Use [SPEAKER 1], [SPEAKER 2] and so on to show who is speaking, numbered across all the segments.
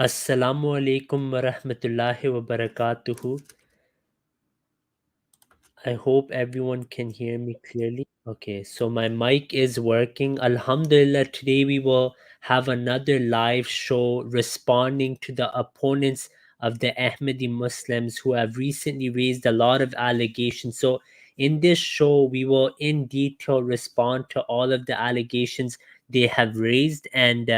[SPEAKER 1] Assalamu alaikum wa rahmatullahi wa barakatuhu. I hope everyone can hear me clearly. Okay, so my mic is working. Alhamdulillah, today we will have another live show responding to the opponents of the Ahmadi Muslims who have recently raised a lot of allegations. So, in this show, we will in detail respond to all of the allegations they have raised, and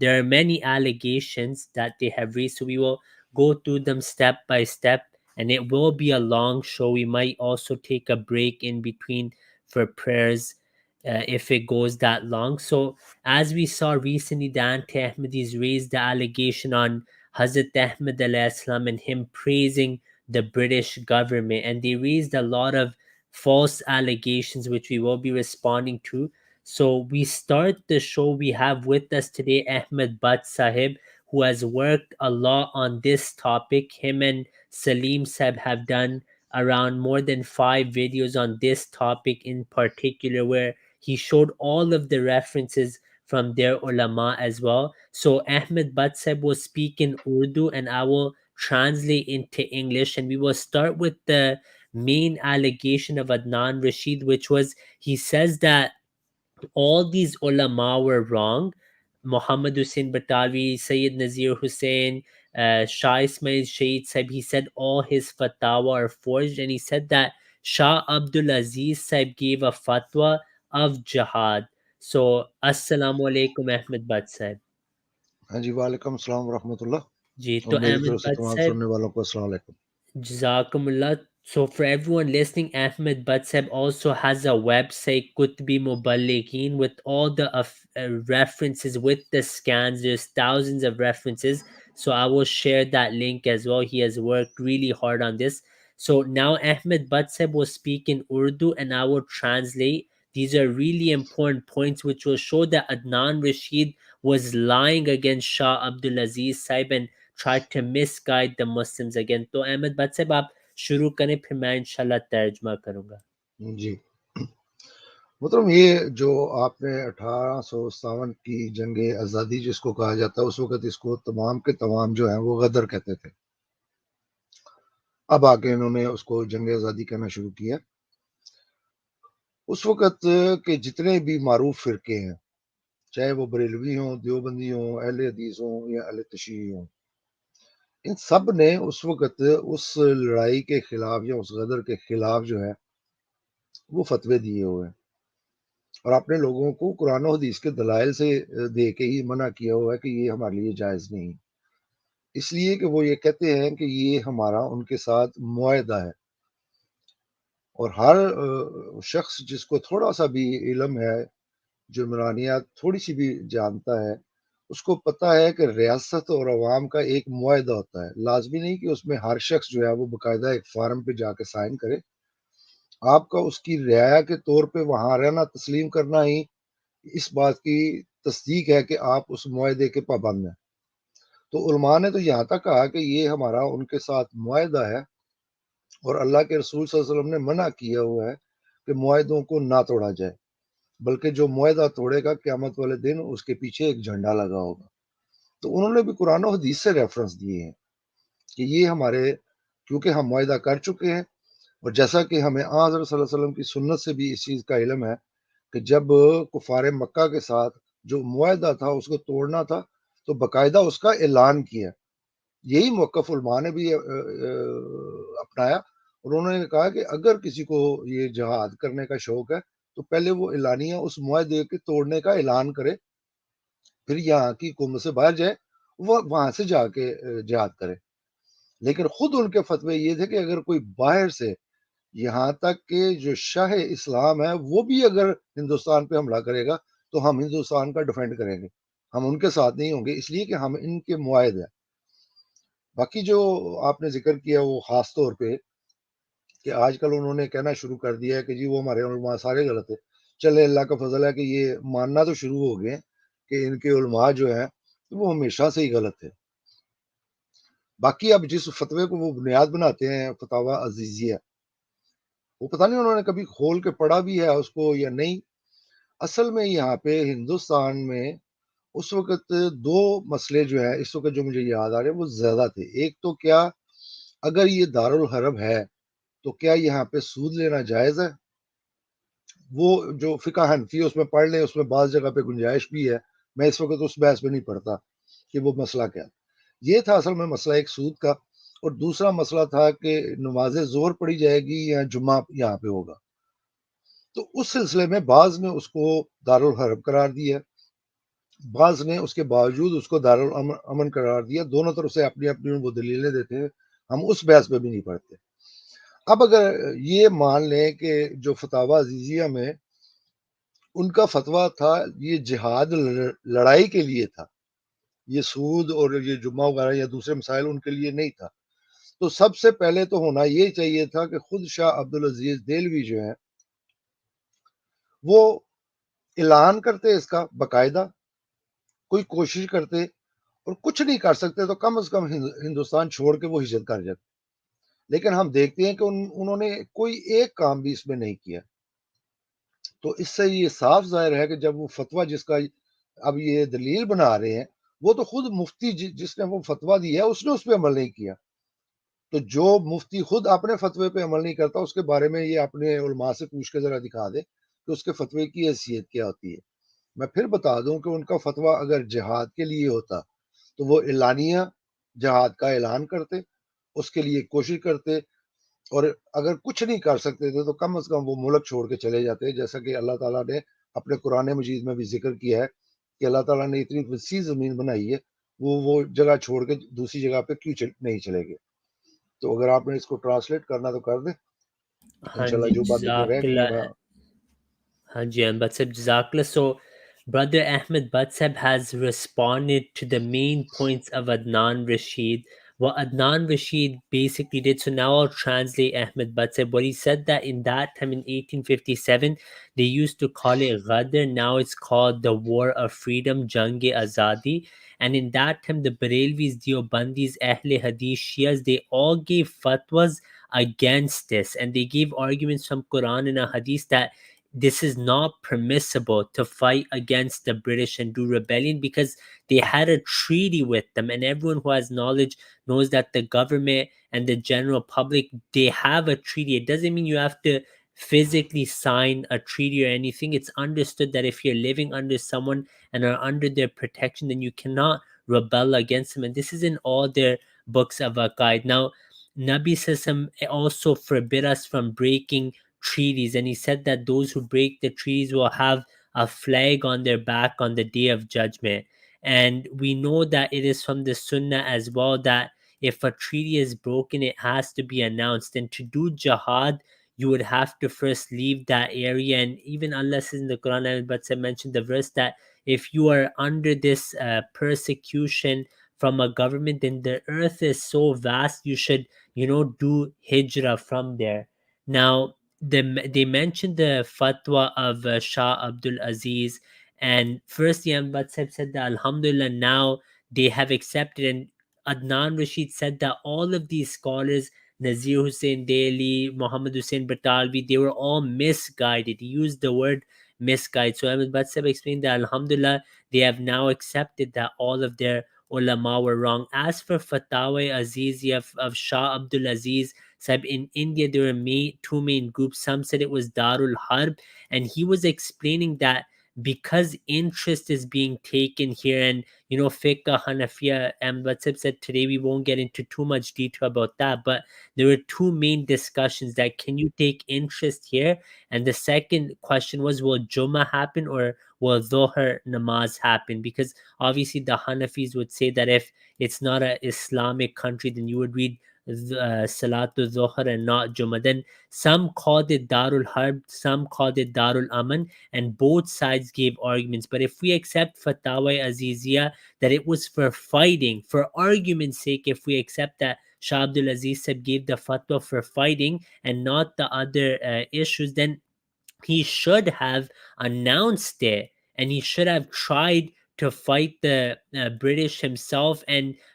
[SPEAKER 1] there are many allegations that they have raised. So, we will go through them step by step, and it will be a long show. We might also take a break in between for prayers if it goes that long. So, as we saw recently, the anti Ahmadis raised the allegation on Hazrat Ahmad alayhi salam and him praising the British government, and they raised a lot of false allegations, which we will be responding to. So, we start the show. We have with us today Ahmed Butt Sahib, who has worked a lot on this topic. Him and Salim Seb have done around more than 5 videos on this topic in particular, where he showed all of the references from their ulama as well. So Ahmed Butt Seb will speak in Urdu and I will translate into English, and we will start with the main allegation of Adnan Rashid, which was he says that all these ulama were wrong. Muhammad Hussein Batawi, Sayyid Nazir Hussain, Shah Ismail Shaheed Saib, he said all his fatwa are forged, and he said that Shah Abdul Aziz Saib gave a fatwa of jihad. So, Assalamu alaikum Ahmed Butt Saib.
[SPEAKER 2] ہاں جی وعلیکم السلام ورحمۃ اللہ
[SPEAKER 1] Ji,
[SPEAKER 2] اور
[SPEAKER 1] to
[SPEAKER 2] میری
[SPEAKER 1] Ahmed
[SPEAKER 2] طرف سے
[SPEAKER 1] Butt
[SPEAKER 2] تمام
[SPEAKER 1] Saib,
[SPEAKER 2] سننے والوں کو السلام علیکم.
[SPEAKER 1] Jazakumullah. So for everyone listening, Ahmed Batseb also has a website, Qutbi Muballighin, with all the references with the scans. There's thousands of references. So I will share that link as well. He has worked really hard on this. So now Ahmed Batseb will speak in Urdu and I will translate. These are really important points which will show that Adnan Rashid was lying against Shah Abdul Aziz Saib and tried to misguide the Muslims again. تو احمد بٹ صاحب آپ شروع کریں پھر میں انشاءاللہ ترجمہ کروں گا.
[SPEAKER 2] جی محترم، یہ جو آپ نے 1857 کی جنگ آزادی جس کو کہا جاتا ہے، اس وقت اس کو تمام کے تمام جو ہیں وہ غدر کہتے تھے. اب آگے انہوں نے اس کو جنگ آزادی کہنا شروع کیا. اس وقت کے جتنے بھی معروف فرقے ہیں، چاہے وہ بریلوی ہوں، دیوبندی ہوں، اہل حدیث ہوں یا اہل تشیع ہوں، ان سب نے اس وقت اس لڑائی کے خلاف یا اس غدر کے خلاف جو ہے وہ فتوے دیے ہوئے ہیں، اور اپنے لوگوں کو قرآن و حدیث کے دلائل سے دے کے ہی منع کیا ہوا ہے کہ یہ ہمارے لیے جائز نہیں، اس لیے کہ وہ یہ کہتے ہیں کہ یہ ہمارا ان کے ساتھ معاہدہ ہے. اور ہر شخص جس کو تھوڑا سا بھی علم ہے، جو عمرانیات تھوڑی سی بھی جانتا ہے، اس کو پتہ ہے کہ ریاست اور عوام کا ایک معاہدہ ہوتا ہے. لازمی نہیں کہ اس میں ہر شخص جو ہے وہ باقاعدہ ایک فارم پہ جا کے سائن کرے. آپ کا اس کی رعایا کے طور پہ وہاں رہنا، تسلیم کرنا ہی اس بات کی تصدیق ہے کہ آپ اس معاہدے کے پابند ہیں. تو علماء نے تو یہاں تک کہا کہ یہ ہمارا ان کے ساتھ معاہدہ ہے، اور اللہ کے رسول صلی اللہ علیہ وسلم نے منع کیا ہوا ہے کہ معاہدوں کو نہ توڑا جائے، بلکہ جو معاہدہ توڑے گا قیامت والے دن اس کے پیچھے ایک جھنڈا لگا ہوگا. تو انہوں نے بھی قرآن و حدیث سے ریفرنس دیے ہیں کہ یہ ہمارے، کیونکہ ہم معاہدہ کر چکے ہیں، اور جیسا کہ ہمیں حضرت صلی اللہ علیہ وسلم کی سنت سے بھی اس چیز کا علم ہے کہ جب کفار مکہ کے ساتھ جو معاہدہ تھا اس کو توڑنا تھا تو باقاعدہ اس کا اعلان کیا. یہی موقف علماء نے بھی اپنایا، اور انہوں نے کہا کہ اگر کسی کو یہ جہاد کرنے کا شوق ہے تو پہلے وہ اعلانیہ اس معاہدے کے توڑنے کا اعلان کرے، پھر یہاں کی حکومت سے باہر جائے، وہ وہاں سے جا کے جہاد کرے. لیکن خود ان کے فتوے یہ تھے کہ اگر کوئی باہر سے، یہاں تک کہ جو شاہ اسلام ہے وہ بھی اگر ہندوستان پہ حملہ کرے گا تو ہم ہندوستان کا ڈیفینڈ کریں گے، ہم ان کے ساتھ نہیں ہوں گے، اس لیے کہ ہم ان کے معاہد ہیں. باقی جو آپ نے ذکر کیا وہ خاص طور پہ کہ آج کل انہوں نے کہنا شروع کر دیا ہے کہ جی وہ ہمارے علماء سارے غلط ہے. چلے اللہ کا فضل ہے کہ یہ ماننا تو شروع ہو گئے کہ ان کے علماء جو ہیں وہ ہمیشہ سے ہی غلط ہے. باقی اب جس فتوے کو وہ بنیاد بناتے ہیں فتاوی عزیزیہ، وہ پتہ نہیں انہوں نے کبھی کھول کے پڑھا بھی ہے اس کو یا نہیں. اصل میں یہاں پہ ہندوستان میں उस वक़्त 2 मसले जो हैं इस वक़्त जो मुझे याद आ रहे हैं वो ज़्यादा थे। एक तो क्या, अगर ये दारुल हर्ब है, तो क्या यहाँ पे सूद लेना जायज़ है? वो जो फ़िक़्ह हनफ़ी है उसमें पढ़ लें, उसमें बाज़ जगह पे गुंजाइश भी है। मैं इस वक़्त उस बहस में नहीं पड़ता कि वो मसला क्या है। ये था असल में मसला एक सूद का, और दूसरा मसला था कि नमाज़ ज़ोहर पढ़ी जाएगी या जुम्मा यहाँ पे होगा। तो उस सिलसिले में बाज़ ने उसको दारुल हर्ब करार दिया, बाज़ ने उसके बावजूद उसको दारुल अमन करार दिया। दोनों तरफ से अपनी-अपनी वो दलीलें देते हैं, हम उस बहस में भी नहीं पड़ते। अब अगर ये मान लें कि जो फतावा अज़ीज़िया में उनका फतवा था, ये जिहाद लड़ाई के लिए था, ये सूद और ये जुम्मा वगैरह या दूसरे मसाइल उनके लिए नहीं था। तो सबसे पहले तो होना ये चाहिए था कि खुद शाह अब्दुल अजीज देलवी जो है वो ऐलान करते इसका बकायदा, कोई कोशिश करते, और कुछ नहीं कर सकते तो कम से कम हिंदुस्तान छोड़ के वो हिजरत कर जाते। लेकिन हम देखते हैं कि उन्होंने कोई एक काम भी इसमें नहीं किया। तो इससे ये साफ ज़ाहिर है कि जब वो फतवा जिसका अब ये दलील बना रहे हैं, वो तो खुद मुफ्ती जिसने वो फतवा दिया है उसने उस पे अमल नहीं किया। तो जो मुफ्ती खुद अपने फतवे पे अमल नहीं करता, उसके बारे में ये अपने उलमा से पूछ के ज़रा दिखा दे कि उसके फतवे की हैसियत क्या होती है। मैं फिर बता दूं कि उनका फतवा अगर जिहाद के लिए होता, तो वो एलानिया जिहाद का ऐलान करते, उसके लिए कोशिश करते, और अगर कुछ नहीं कर सकते थे तो कम से कम वो मुल्क छोड़ के चले जाते, जैसा कि अल्लाह ताला ने अपने कुरान मजीद में भी जिक्र किया है कि अल्लाह ताला ने इतनी वसी ज़मीन बनाई है, वो जगह छोड़ के दूसरी जगह पे क्यों नहीं चलेंगे। तो अगर आपने इसको ट्रांसलेट करना तो कर दें,
[SPEAKER 1] हाँ
[SPEAKER 2] इंशाल्लाह
[SPEAKER 1] जी,
[SPEAKER 2] जो बातें फिर रह गई हैं मैं।
[SPEAKER 1] Haji and Batsab Jazakallah. So, Brother Ahmed Batsab has responded to the main points of Adnan Rashid. What Adnan Rashid basically did, so now I'll translate Ahmed Batsab. What he said that in that time in 1857, they used to call it Ghadr, now it's called the War of Freedom, Jange Azadi. And in that time, the Barelvis, Deobandis, Ahle Hadith, Shias, they all gave fatwas against this. And they gave arguments from Quran and a Hadith that this is not permissible to fight against the British and do rebellion because they had a treaty with them. And everyone who has knowledge knows that the government and the general public, they have a treaty. It doesn't mean you have to physically sign a treaty or anything. It's understood that if you're living under someone and are under their protection, then you cannot rebel against them. And this is in all their books of Aqaid. Now, Nabi Sassam also forbid us from breaking treaties, and he said that those who break the treaties will have a flag on their back on the day of judgment. And we know that it is from the Sunnah as well that if a treaty is broken, it has to be announced. And to do jihad, you would have to first leave that area. And even Allah says in the Quran, but I mentioned the verse that if you are under this persecution from a government, then the earth is so vast, you should, do hijrah from there. Now, they mentioned the fatwa of Shah Abdul Aziz, and first the Ahmad Sahib said that Alhamdulillah now they have accepted, and Adnan Rashid said that all of these scholars, Nazir Hussain Daily, Muhammad Hussain Batalvi, they were all misguided. He used the word misguided. So Ahmad Batsab explained that Alhamdulillah they have now accepted that all of their ulama were wrong. As for Fatawa Azizi of Shah Abdul Aziz, Sahib, in India, there were two main groups. Some said it was Darul Harb, and he was explaining that because interest is being taken here, and fiqh Hanafiya, and Watsib said today we won't get into too much detail about that, but there were two main discussions: that can you take interest here, and the second question was, will Jummah happen or will Dhuhr namaz happen? Because obviously the Hanafis would say that if it's not an Islamic country, then you would read Salatul Dhuhr and not Jummah. Then some called it Darul Harb, some called it Darul Aman, and both sides gave arguments. But if we accept Fatawa Azizia that it was for fighting, for argument's sake, if we accept that Shah Abdul Aziz Sahib gave the fatwa for fighting and not the other issues, then he should have announced it and he should have tried to fight the British himself,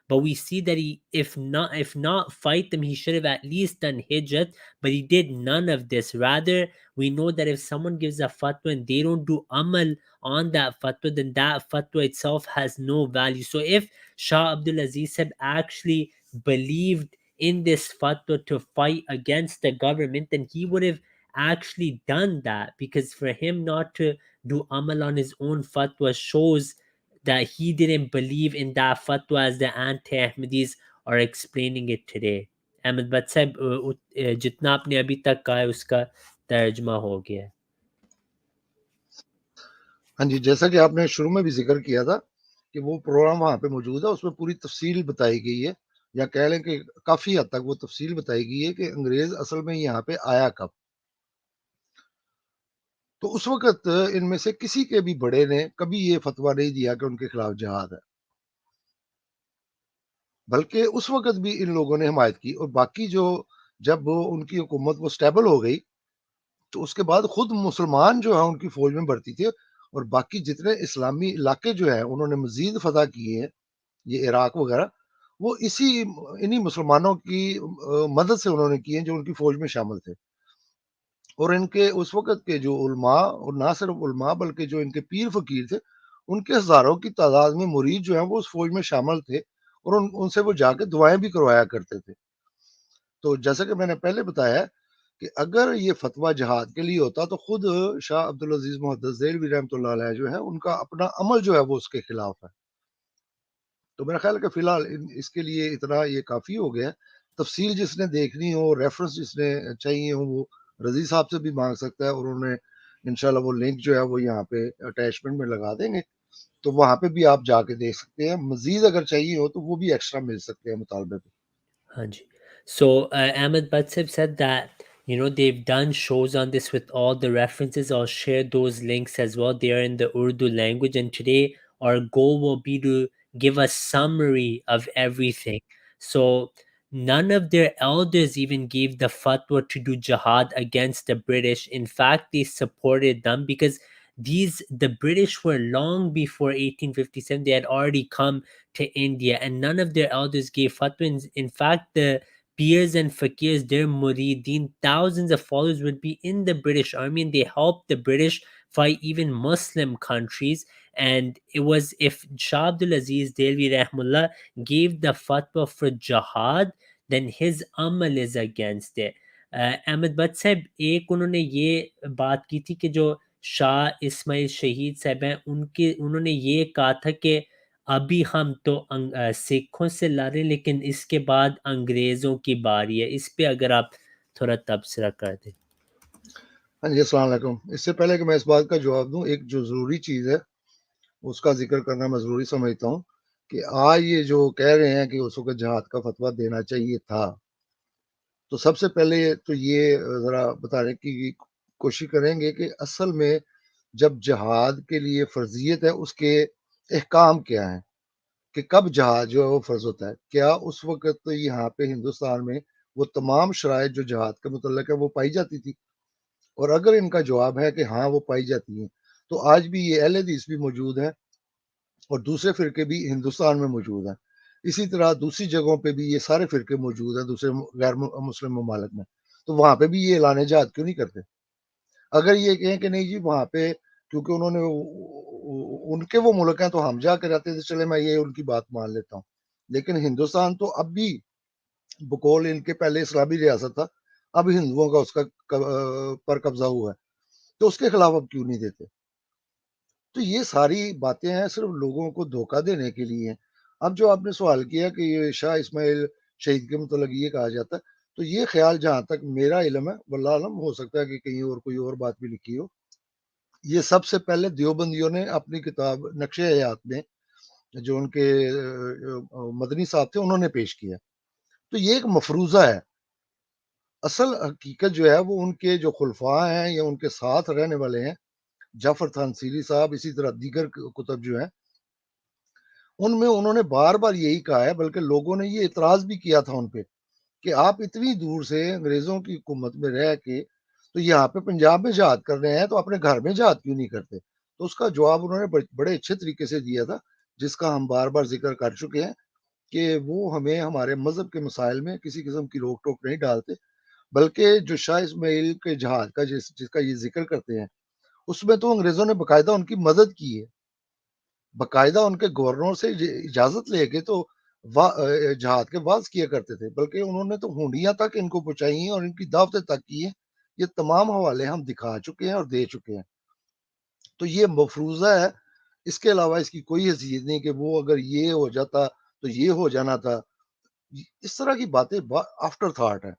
[SPEAKER 1] but we see that he, if not fight them, he should have at least done hijrat, but he did none of this. Rather, we know that if someone gives a fatwa and they don't do amal on that fatwa, then that fatwa itself has no value. So if Shah Abdul Aziz had actually believed in this fatwa to fight against the government, then he would have actually done that, because for him not to do amal on his own fatwa shows that he didn't believe in that fatwa as the anti-Ahmadis are explaining it today. Ahmed Bhat sahib, jitna aapne abhi tak kaha hai uska tarjuma ho gaya hai.
[SPEAKER 2] ہاں جی، جیسا کہ آپ نے شروع میں بھی ذکر کیا تھا کہ وہ پروگرام وہاں پہ موجود ہے، اس میں پوری تفصیل بتائی گئی ہے، یا کہہ لیں کہ کافی حد تک وہ تفصیل بتائی گئی ہے کہ انگریز اصل میں یہاں پہ آیا کب. تو اس وقت ان میں سے کسی کے بھی بڑے نے کبھی یہ فتویٰ نہیں دیا کہ ان کے خلاف جہاد ہے، بلکہ اس وقت بھی ان لوگوں نے حمایت کی. اور باقی جو جب ان کی حکومت وہ سٹیبل ہو گئی تو اس کے بعد خود مسلمان جو ہیں ان کی فوج میں بھرتی تھے، اور باقی جتنے اسلامی علاقے جو ہیں انہوں نے مزید فتح کیے ہیں، یہ عراق وغیرہ، وہ انہی مسلمانوں کی مدد سے انہوں نے کیے ہیں جو ان کی فوج میں شامل تھے. اور ان کے اس وقت کے جو علماء، اور نہ صرف علماء بلکہ جو ان کے پیر فقیر تھے، ان کے ہزاروں کی تعداد میں مرید جو ہیں وہ اس فوج میں شامل تھے، اور ان سے وہ جا کے دعائیں بھی کروایا کرتے تھے. تو جیسا کہ میں نے پہلے بتایا کہ اگر یہ فتویٰ جہاد کے لیے ہوتا تو خود شاہ عبدالعزیز محدث دہلوی رحمۃ اللہ علیہ جو ہے ان کا اپنا عمل جو ہے وہ اس کے خلاف ہے. تو میرا خیال ہے کہ فی الحال اس کے لیے اتنا یہ کافی ہو گیا. تفصیل جس نے دیکھنی ہو، ریفرنس جس نے چاہیے ہو، وہ رضی صاحب سے بھی مانگ سکتا ہے، اور انہوں نے انشاءاللہ وہ لنک جو ہے وہ یہاں پہ اٹیچمنٹ میں لگا دیں گے، تو وہاں پہ بھی آپ جا کے دیکھ سکتے ہیں. مزید اگر چاہیے ہو تو وہ بھی ایکسٹرا مل سکتے ہیں مطالبے پہ.
[SPEAKER 1] Hanji. So Ahmed Batsib said that they've done shows on this with all the references. I'll share those links as well. They are in the Urdu language, and today our goal will be to give a summary of everything. So none of their elders even gave the fatwa to do jihad against the British. In fact, they supported them because the British were long before 1857. They had already come to India, and none of their elders gave fatwa. In fact, the peers and fakirs, their murideen, thousands of followers would be in the British army, and they helped the British fight even Muslim countries. And it was, if Shah Abdul Aziz Delvi Rahmullah gave the fatwa for jihad, then his amal is against it. Ahmad Butt صاحب ایک انہوں نے یہ بات کی تھی کہ جو شاہ اسماعیل شہید صاحب ہیں انہوں نے یہ کہا تھا کہ ابھی ہم تو سکھوں سے لڑیں لیکن اس کے بعد انگریزوں کی باری ہے. اس پہ اگر آپ تھوڑا تبصرہ کر دیں.
[SPEAKER 2] ہاں جی، السلام علیکم. اس سے پہلے کہ میں اس بات کا جواب دوں، ایک جو ضروری چیز ہے اس کا ذکر کرنا میں ضروری سمجھتا ہوں کہ آج یہ جو کہہ رہے ہیں کہ اس وقت جہاد کا فتویٰ دینا چاہیے تھا، تو سب سے پہلے تو یہ ذرا بتانے کی کوشش کریں گے کہ اصل میں جب جہاد کے لیے فرضیت ہے اس کے احکام کیا ہیں، کہ کب جہاد جو ہے وہ فرض ہوتا ہے. کیا اس وقت یہاں پہ ہندوستان میں وہ تمام شرائط جو جہاد کے متعلق ہے وہ پائی جاتی تھی؟ اور اگر ان کا جواب ہے کہ ہاں وہ پائی جاتی ہیں، تو آج بھی یہ اہل حدیث بھی موجود ہیں اور دوسرے فرقے بھی ہندوستان میں موجود ہیں. اسی طرح دوسری جگہوں پہ بھی یہ سارے فرقے موجود ہیں دوسرے غیر مسلم ممالک میں. تو وہاں پہ بھی یہ اعلان جہاد کیوں نہیں کرتے؟ اگر یہ کہیں کہ نہیں جی وہاں پہ کیونکہ انہوں نے ان کے وہ ملک ہیں تو ہم جا کے رہتے تھے، چلے میں یہ ان کی بات مان لیتا ہوں. لیکن ہندوستان تو اب بھی بقول ان کے پہلے اسلامی ریاست تھا، اب ہندوؤں کا اس کا پر قبضہ ہوا ہے، تو اس کے خلاف اب کیوں نہیں دیتے؟ تو یہ ساری باتیں ہیں صرف لوگوں کو دھوکہ دینے کے لیے ہیں. اب جو آپ نے سوال کیا کہ یہ شاہ اسماعیل شہید کے متعلق یہ کہا جاتا ہے، تو یہ خیال جہاں تک میرا علم ہے، واللہ علم، ہو سکتا ہے کہ کہیں اور کوئی اور بات بھی لکھی ہو، یہ سب سے پہلے دیوبندیوں نے اپنی کتاب نقش حیات میں جو ان کے مدنی صاحب تھے انہوں نے پیش کیا. تو یہ ایک مفروضہ ہے. اصل حقیقت جو ہے وہ ان کے جو خلفاء ہیں یا ان کے ساتھ رہنے والے ہیں، جعفر تھانسیری صاحب، اسی طرح دیگر کتب جو ہیں، ان میں انہوں نے بار بار یہی کہا ہے، بلکہ لوگوں نے یہ اعتراض بھی کیا تھا ان پہ کہ آپ اتنی دور سے انگریزوں کی حکومت میں رہ کے تو یہاں پہ پنجاب میں جہاد کر رہے ہیں، تو اپنے گھر میں جہاد کیوں نہیں کرتے؟ तो उसका जवाब उन्होंने बड़े अच्छे तरीके से दिया था, जिसका हम बार बार जिक्र कर चुके हैं कि वो हमें हमारे मजहब के मसाइल में किसी किस्म की रोक टोक नहीं डालते, बल्कि जो शाह इस्माइल के जहाज का जिसका ये जिक्र करते हैं, उसमें तो अंग्रेजों ने बाकायदा उनकी मदद की है, बाकायदा उनके गवर्नर से इजाजत लेके तो जहाज के वाज किया करते थे, बल्कि उन्होंने तो हुंडियां तक इनको पहुंचाई हैं और इनकी दावतें तक की हैं। ये तमाम हवाले हम दिखा चुके हैं और दे चुके हैं। तो ये मफरूजा है, इसके अलावा इसकी कोई हैसियत नहीं कि वो अगर ये हो जाता तो ये हो जाना था। इस तरह की बातें आफ्टर थॉट है।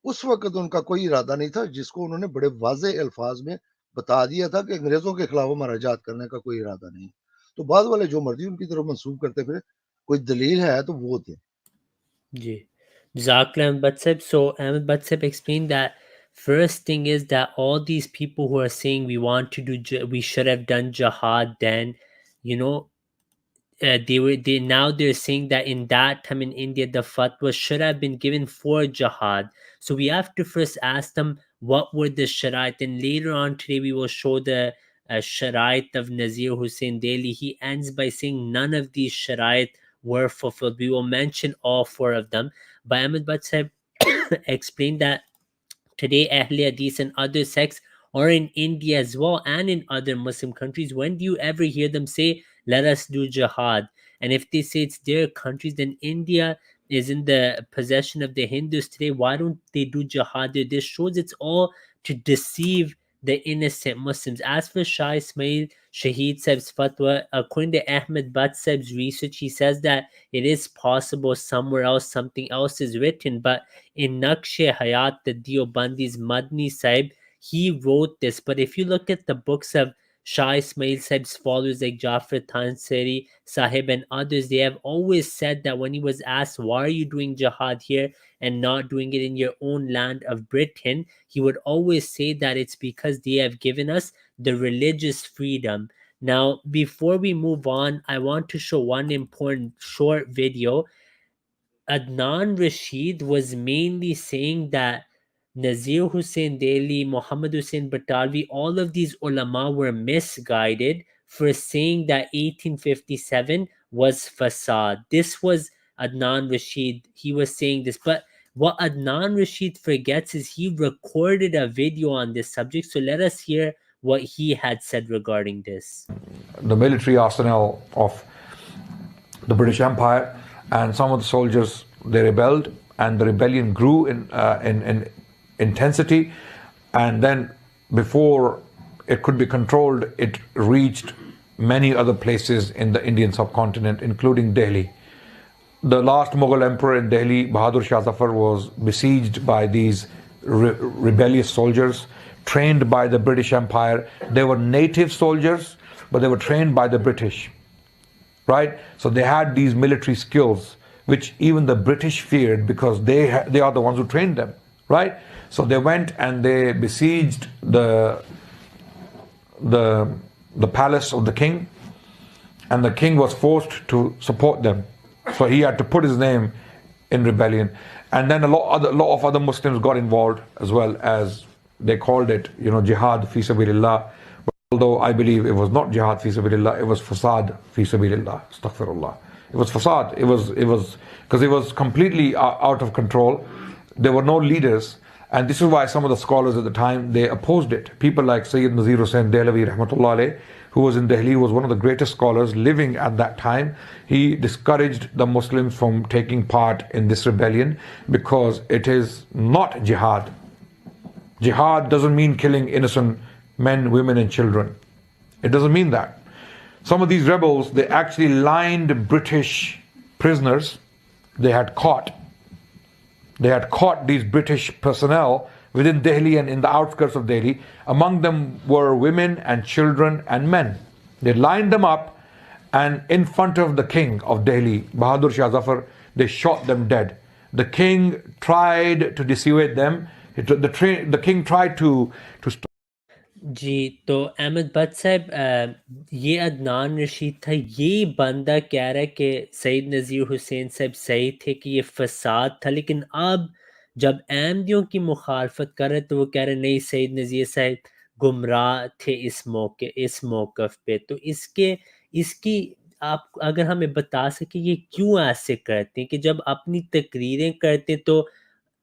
[SPEAKER 2] उस वक्त उनका कोई इरादा नहीं था, जिसको उन्होंने बड़े वाज़ेह अल्फाज में बता दिया था कि अंग्रेजों के खिलाफ हमारा जहाद करने का कोई इरादा नहीं। तो बाद वाले जो मर्जी उनकी तरफ मंसूब करते फिरे, कोई दलील है तो वो थे।
[SPEAKER 1] Ji. Jazakallah Ahmed Batseb. So Ahmed Batseb explained that first thing is that all these people who are saying we want to do, we should have done jihad then, you know, they now they're saying that in that time in India the fatwa should have been given for jihad. So we have to first ask them what were the sharait, and later on today we will show the sharait of Nazir Hussain Daily. He ends by saying none of these sharait were fulfilled. We will mention all four of them. But Ahmed Bhatt said explained that today, Ahle Hadith and other sects are in India as well and in other Muslim countries. When do you ever hear them say, let us do jihad? And if they say it's their countries, then India is in the possession of the Hindus today. Why don't they do jihad there? This shows it's all to deceive the innocent Muslims. As for Shah Ismail Shaheed Saib's fatwa, according to Ahmed Bhatt Saib's research, he says that it is possible somewhere else something else is written, but in Naqsh Hayat, the Deobandis Madni Sahib, he wrote this. But if you look at the books of Shah Ismail Sahib's followers like Jafar Tansari Sahib and others, they have always said that when he was asked, why are you doing jihad here and not doing it in your own land of Britain, he would always say that it's because they have given us the religious freedom. Now, before we move on, I want to show one important short video. Adnan Rashid was mainly saying that Nazir Hussain Daily, Muhammad Hussain Batalvi, all of these ulama were misguided for saying that 1857 was fasad. This was Adnan Rashid. He was saying this, but what Adnan Rashid forgets is he recorded a video on this subject. So let us hear what he had said regarding this.
[SPEAKER 3] The military arsenal of the British Empire, and some of the soldiers, they rebelled, and the rebellion grew in intensity, and then before it could be controlled, it reached many other places in the Indian subcontinent, including Delhi. The last Mughal emperor in Delhi, Bahadur Shah Zafar, was besieged by these rebellious soldiers trained by the British Empire. They were native soldiers, but they were trained by the British, right? So they had these military skills, which even the British feared because they are the ones who trained them, right? So they went and they besieged the palace of the king, and the king was forced to support them. So he had to put his name in rebellion. And then a lot of other Muslims got involved as well, as they called it, jihad fi sabilillah. Although I believe it was not jihad fi sabilillah, it was fasad fi sabilillah. Astaghfirullah. It was fasad. It was because it was completely out of control. There were no leaders, and this is why some of the scholars at the time, they opposed it. People like Sayyid Nazir Hussain Dehlavi rahmatullah alayh, who was in Delhi, was one of the greatest scholars living at that time. He discouraged the Muslims from taking part in this rebellion because it is not jihad. Jihad doesn't mean killing innocent men, women and children. It doesn't mean that. Some of these rebels, they actually lined British prisoners. They had caught these British personnel within Delhi and in the outskirts of Delhi. Among them were women and children and men. They lined them up, and in front of the king of Delhi, Bahadur Shah Zafar, they shot them dead. The king tried to dissuade them. The king tried to stop.
[SPEAKER 1] जी, तो अहमद भट्ट साहब, ये अदनान रशीद था, ये बंदा कह रहा है कि सईद नज़ीर हुसैन साहब सही थे कि ये फसाद था, लेकिन अब जब अहमदियों की मुखालफत कर रहे तो वो कह रहे नहीं, सईद नज़ीर साहब گمراہ تھے اس موقف پہ. تو اس کی آپ اگر ہمیں بتا سکیں یہ کیوں ایسے کرتے ہیں کہ جب اپنی تقریریں کرتے تو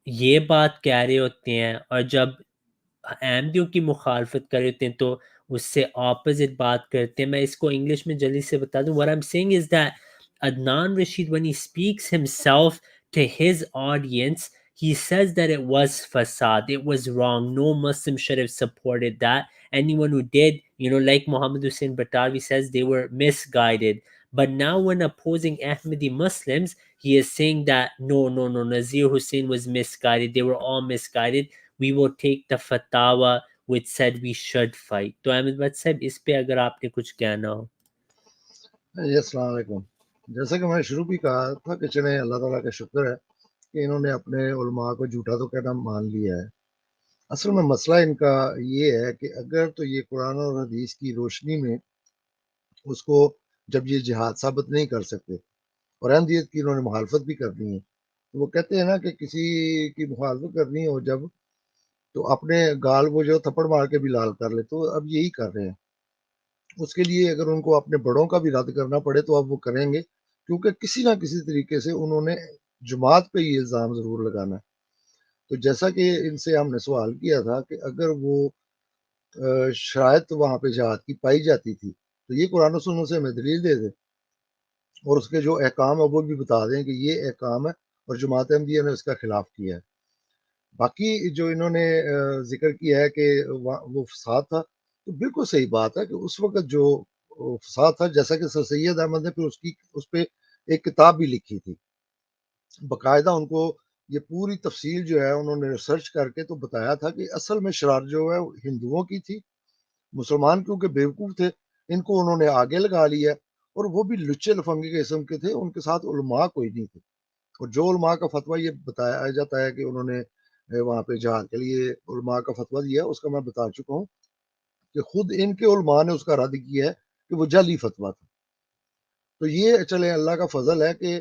[SPEAKER 1] یہ بات کہہ رہے ہوتے ہیں، اور جب احمدیوں کی مخالفت کر رہے ہوتے ہیں تو اس سے اپوزٹ بات کرتے ہیں. میں اس کو انگلش میں جلدی سے بتا دوں. What I'm saying is that Adnan Rashid, when he speaks himself to his audience, he says that it was fasad, it was wrong, no Muslim should have supported that. Anyone who did, like Muhammad Hussein Batawi says, they were misguided. But now when opposing Ahmadi Muslims, he is saying that no, Nazir Hussain was misguided, they were all misguided. We will take the fatwa which said we should fight. تو احمد بٹ صاحب اس پہ اگر آپ نے کچھ کہنا ہو.
[SPEAKER 2] جی السلام علیکم. جیسا کہ میں نے شروع بھی کہا تھا کہ چلیں اللہ تعالیٰ کا شکر ہے کہ انہوں نے اپنے علماء کو جھوٹا تو کہنا مان لیا ہے. اصل میں مسئلہ ان کا یہ ہے کہ اگر تو یہ قرآن اور حدیث کی روشنی میں اس کو جب یہ جہاد ثابت نہیں کر سکتے اور احمدیت کی انہوں نے مخالفت بھی کرنی ہے، تو وہ کہتے ہیں نا کہ کسی کی مخالفت کرنی ہو جب تو اپنے گال وہ جو تھپڑ مار کے بھی لال کر لے. تو اب یہی کر رہے ہیں. اس کے لیے اگر ان کو اپنے بڑوں کا بھی رد کرنا پڑے تو اب وہ کریں گے، کیونکہ کسی نہ کسی طریقے سے انہوں نے جماعت پہ یہ الزام ضرور لگانا ہے. تو جیسا کہ ان سے ہم نے سوال کیا تھا کہ اگر وہ شرائط وہاں پہ جہاد کی پائی جاتی تھی تو یہ قرآن و سنت سے ہمیں دلیل دے دیں اور اس کے جو احکام ہے وہ بھی بتا دیں کہ یہ احکام ہے اور جماعت احمدیہ نے اس کا خلاف کیا ہے. باقی جو انہوں نے ذکر کیا ہے کہ وہ فساد تھا، تو بالکل صحیح بات ہے کہ اس وقت جو فساد تھا، جیسا کہ سر سید احمد نے پھر اس پہ ایک کتاب بھی لکھی تھی باقاعدہ. ان کو یہ پوری تفصیل جو ہے انہوں نے ریسرچ کر کے تو بتایا تھا کہ اصل میں شرار جو ہے ہندوؤں کی تھی. مسلمان کیونکہ بیوقوف تھے ان کو انہوں نے آگے لگا لیا، اور وہ بھی لچے لفنگے قسم کے تھے، ان کے ساتھ علماء کوئی نہیں تھے. اور جو علماء کا فتویٰ یہ بتایا جاتا ہے کہ انہوں نے وہاں پہ جہاد کے لیے علماء کا فتویٰ دیا، اس کا میں بتا چکا ہوں کہ خود ان کے علماء نے اس کا رد کیا ہے کہ وہ جعلی فتویٰ تھا. تو یہ چلے اللہ کا فضل ہے کہ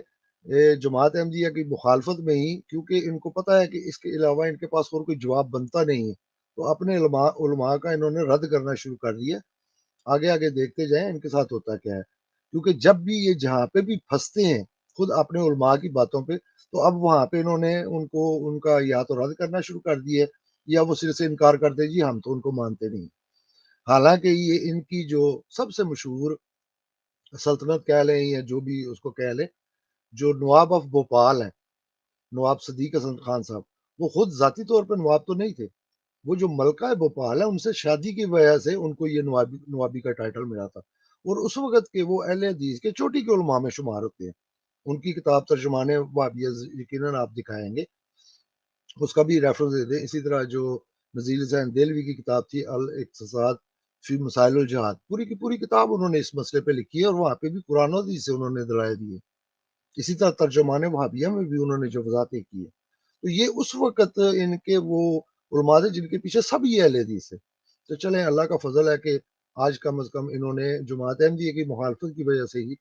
[SPEAKER 2] جماعت احمدیہ کی مخالفت میں ہی، کیونکہ ان کو پتہ ہے کہ اس کے علاوہ ان کے پاس اور کوئی جواب بنتا نہیں ہے، تو اپنے علماء کا انہوں نے رد کرنا شروع کر دیا. آگے آگے دیکھتے جائیں ان کے ساتھ ہوتا کیا ہے. کیونکہ جب بھی یہ جہاں پہ بھی پھنستے ہیں خود اپنے علماء کی باتوں پہ، تو اب وہاں پہ انہوں نے ان کا یا تو رد کرنا شروع کر دیا یا وہ صرف سے انکار کرتے جی ہم تو ان کو مانتے نہیں. حالانکہ یہ ان کی جو سب سے مشہور سلطنت کہہ لیں یا جو بھی اس کو کہہ لیں، جو نواب آف بھوپال ہیں، نواب صدیق حسن خان صاحب، وہ خود ذاتی طور پہ نواب تو نہیں تھے. وہ جو ملکہ بھوپال ہے ان سے شادی کی وجہ سے ان کو یہ نوابی کا ٹائٹل ملا تھا. اور اس وقت کے وہ اہل حدیث کے چوٹی کے علماء میں شمار ہوتے ہیں. ان کی کتاب ترجمان وہابیہ یقیناً آپ دکھائیں گے، اس کا بھی ریفرنس دے دیں. اسی طرح جو نذیر حسین دہلوی کی کتاب تھی الاقتصاد فی مسائل الجہاد، پوری کی پوری کتاب انہوں نے اس مسئلے پہ لکھی ہے اور وہاں پہ بھی قرآن و حدیث سے انہوں نے دلائل دیے. اسی طرح ترجمان وہابیہ میں بھی انہوں نے جو وضاحتیں کی ہے. تو یہ اس وقت ان کے وہ علماء تھے جن کے پیچھے سب یہ اہل حدیث ہے. تو چلیں اللہ کا فضل ہے کہ آج کم از کم انہوں نے جماعت احمدیہ کی مخالفت کی وجہ سے ہی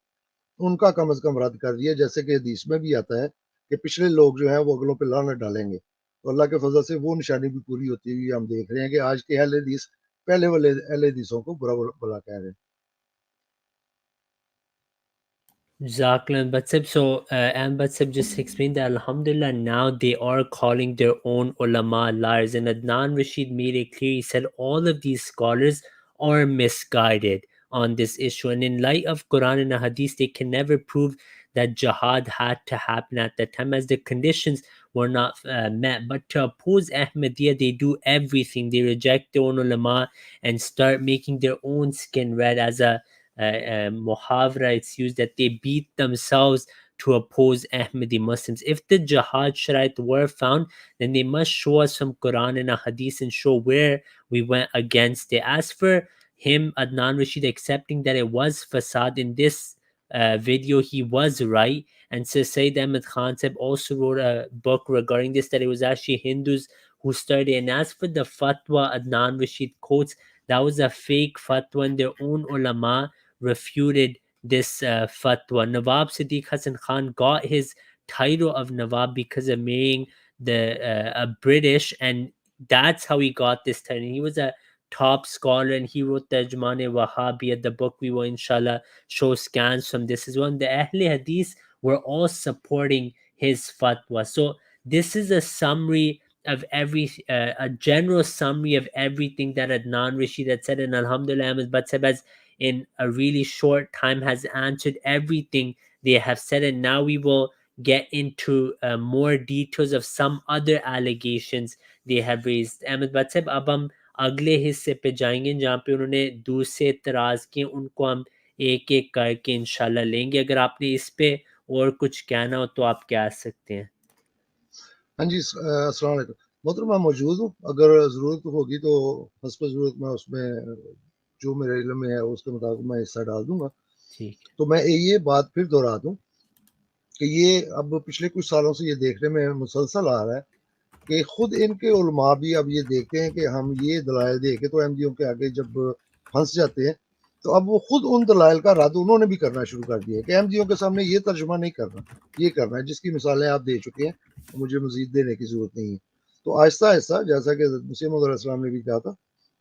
[SPEAKER 2] ان کا کم از کم رد کر دیا. جیسے کہ حدیث میں بھی آتا ہے کہ پچھلے لوگ جو ہیں وہ اگلوں پہ لعنت ڈالیں گے، تو اللہ کے فضل سے وہ نشانی بھی پوری ہوتی ہوئی ہم دیکھ رہے ہیں کہ آج کے اہل حدیث پہلے والے اہل حدیثوں کو برا بلا کہہ رہے ہیں.
[SPEAKER 1] Zaklan, but so and but just explained that Alhamdulillah now they are calling their own ulama liars, and Adnan Rashid made it clear. He said all of these scholars are misguided on this issue, and in light of Quran and Hadith, they can never prove that jihad had to happen at that time, as the conditions were not met. But to oppose Ahmadiyya, they do everything. They reject their own ulama and start making their own skin red, as a muhavra it's used, that they beat themselves to oppose Ahmadi Muslims. If the jihad sharait were found, then they must show us from Quran and a hadith and show where we went against it. As for him, Adnan Rashid, accepting that it was fasad in this video, he was right. And so Sayyid Ahmed Khan Sahib also wrote a book regarding this, that it was actually Hindus who started. And as for the fatwa Adnan Rashid quotes, that was a fake fatwa, and their own ulama refuted this fatwa. Nawab Siddiq Hassan Khan got his title of Nawab because of marrying a British, and that's how he got this title. He was a top scholar, and he wrote Tarjuman Wahhabiyya, the book. We will inshallah show scans from this as well. And the Ahl Hadith were all supporting his fatwa. So this is a summary of a general summary of everything that Adnan Rashid had said, and Alhamdulillah Ahmad Batsab has in a really short time has answered everything they have said. And now we will get into more details of some other allegations they have raised. Ahmed Batsab, अब हम अगले हिस्से पे जाएंगे जहाँ पे उन्होंने दूसरे इतराज़ किए, उनको हम एक एक करके इंशाल्लाह लेंगे. अगर आपने इस पे और कुछ कहना हो तो आप कह सकते हैं.
[SPEAKER 2] हाँ जी, अस्सलाम वालेकुम मोहतरम, मैं मौजूद हूँ, अगर ज़रूरत होगी तो हस्ब ज़रूरत मैं उसमें जो मेरे इल्म में है उसके मुताबिक मैं हिस्सा डाल दूंगा.
[SPEAKER 1] ठीक है.
[SPEAKER 2] तो मैं ये बात फिर दोहरा दूं कि ये अब पिछले कुछ सालों से ये देखने में मुसलसल आ रहा है कि खुद इनके उलमा भी अब ये देखते हैं कि हम ये दलाइल दे के तो अहमदियों के आगे जब फंस जाते हैं, तो अब वो खुद उन दलाइल का रद्द उन्होंने भी करना शुरू कर दिया है कि अहमदियों के सामने ये तर्जुमा नहीं करना, ये करना है, जिसकी मिसालें आप दे चुके हैं, मुझे मजीद देने की जरूरत नहीं है. तो आहिस्ता आहिस्ता, जैसा कि मसीह मौऊद ने भी कहा था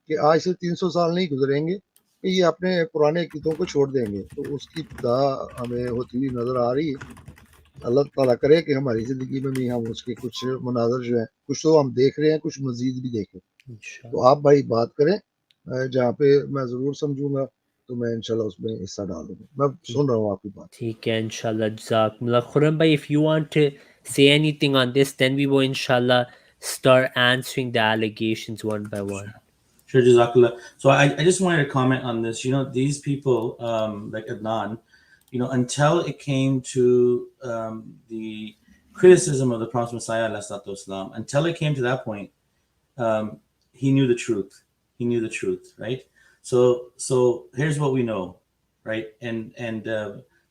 [SPEAKER 2] कि आज से 300 साल नहीं गुजरेंगे कि ये अपने पुराने अकीदों को छोड़ देंगे. तो उसकी इब्तिदा हमें होती हुई नजर आ रही है. अल्लाह ताला करे कि हमारी ज़िंदगी में भी हम उसके कुछ मनाज़र जो हैं, कुछ तो हम देख रहे हैं, कुछ मज़ीद भी देखें. तो आप भाई बात करें, जहाँ पे मैं ज़रूर समझूंगा तो मैं इंशाल्लाह उसमें हिस्सा डालूंगा. मैं सुन रहा हूँ आपकी बात.
[SPEAKER 1] ठीक है इंशाल्लाह. जज़ाकल्लाह. खुरम भाई, if you want to say anything on this, then we will inshallah start answering the allegations one by one.
[SPEAKER 4] Sure, Jazakallah. So I just wanted to comment on this. You know, these people, like Adnan, you know, until it came to the criticism of the Prophet Messiah, والسلام, until it came to that point, he knew the truth. He knew the truth, right? So here's what we know, right? And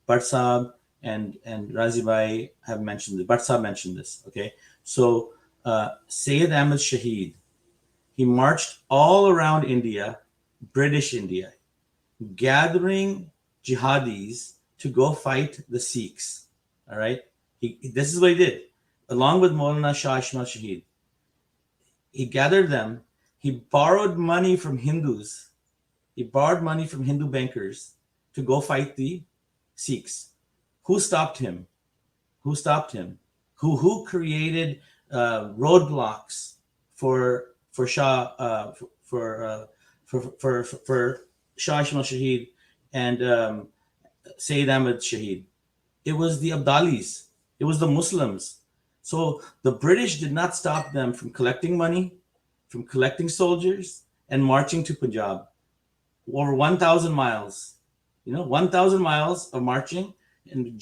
[SPEAKER 4] Barsab and Razi Bhai have mentioned this. Barsab mentioned this, okay? So Sayyid Ahmad Shaheed, he marched all around India, British India, gathering jihadis to go fight the Sikhs. All right. This is what he did, along with Maulana Shah Ismail Shaheed. He gathered them. He borrowed money from Hindus. He borrowed money from Hindu bankers to go fight the Sikhs. Who stopped him? Who stopped him? Who created roadblocks for Shah for Shah Ismail Shaheed and Sayyid Ahmad Shaheed? It was the Abdalis. It was the Muslims. So the British did not stop them from collecting money, from collecting soldiers, and marching to Punjab. Over 1,000 miles. You know, 1,000 miles of marching and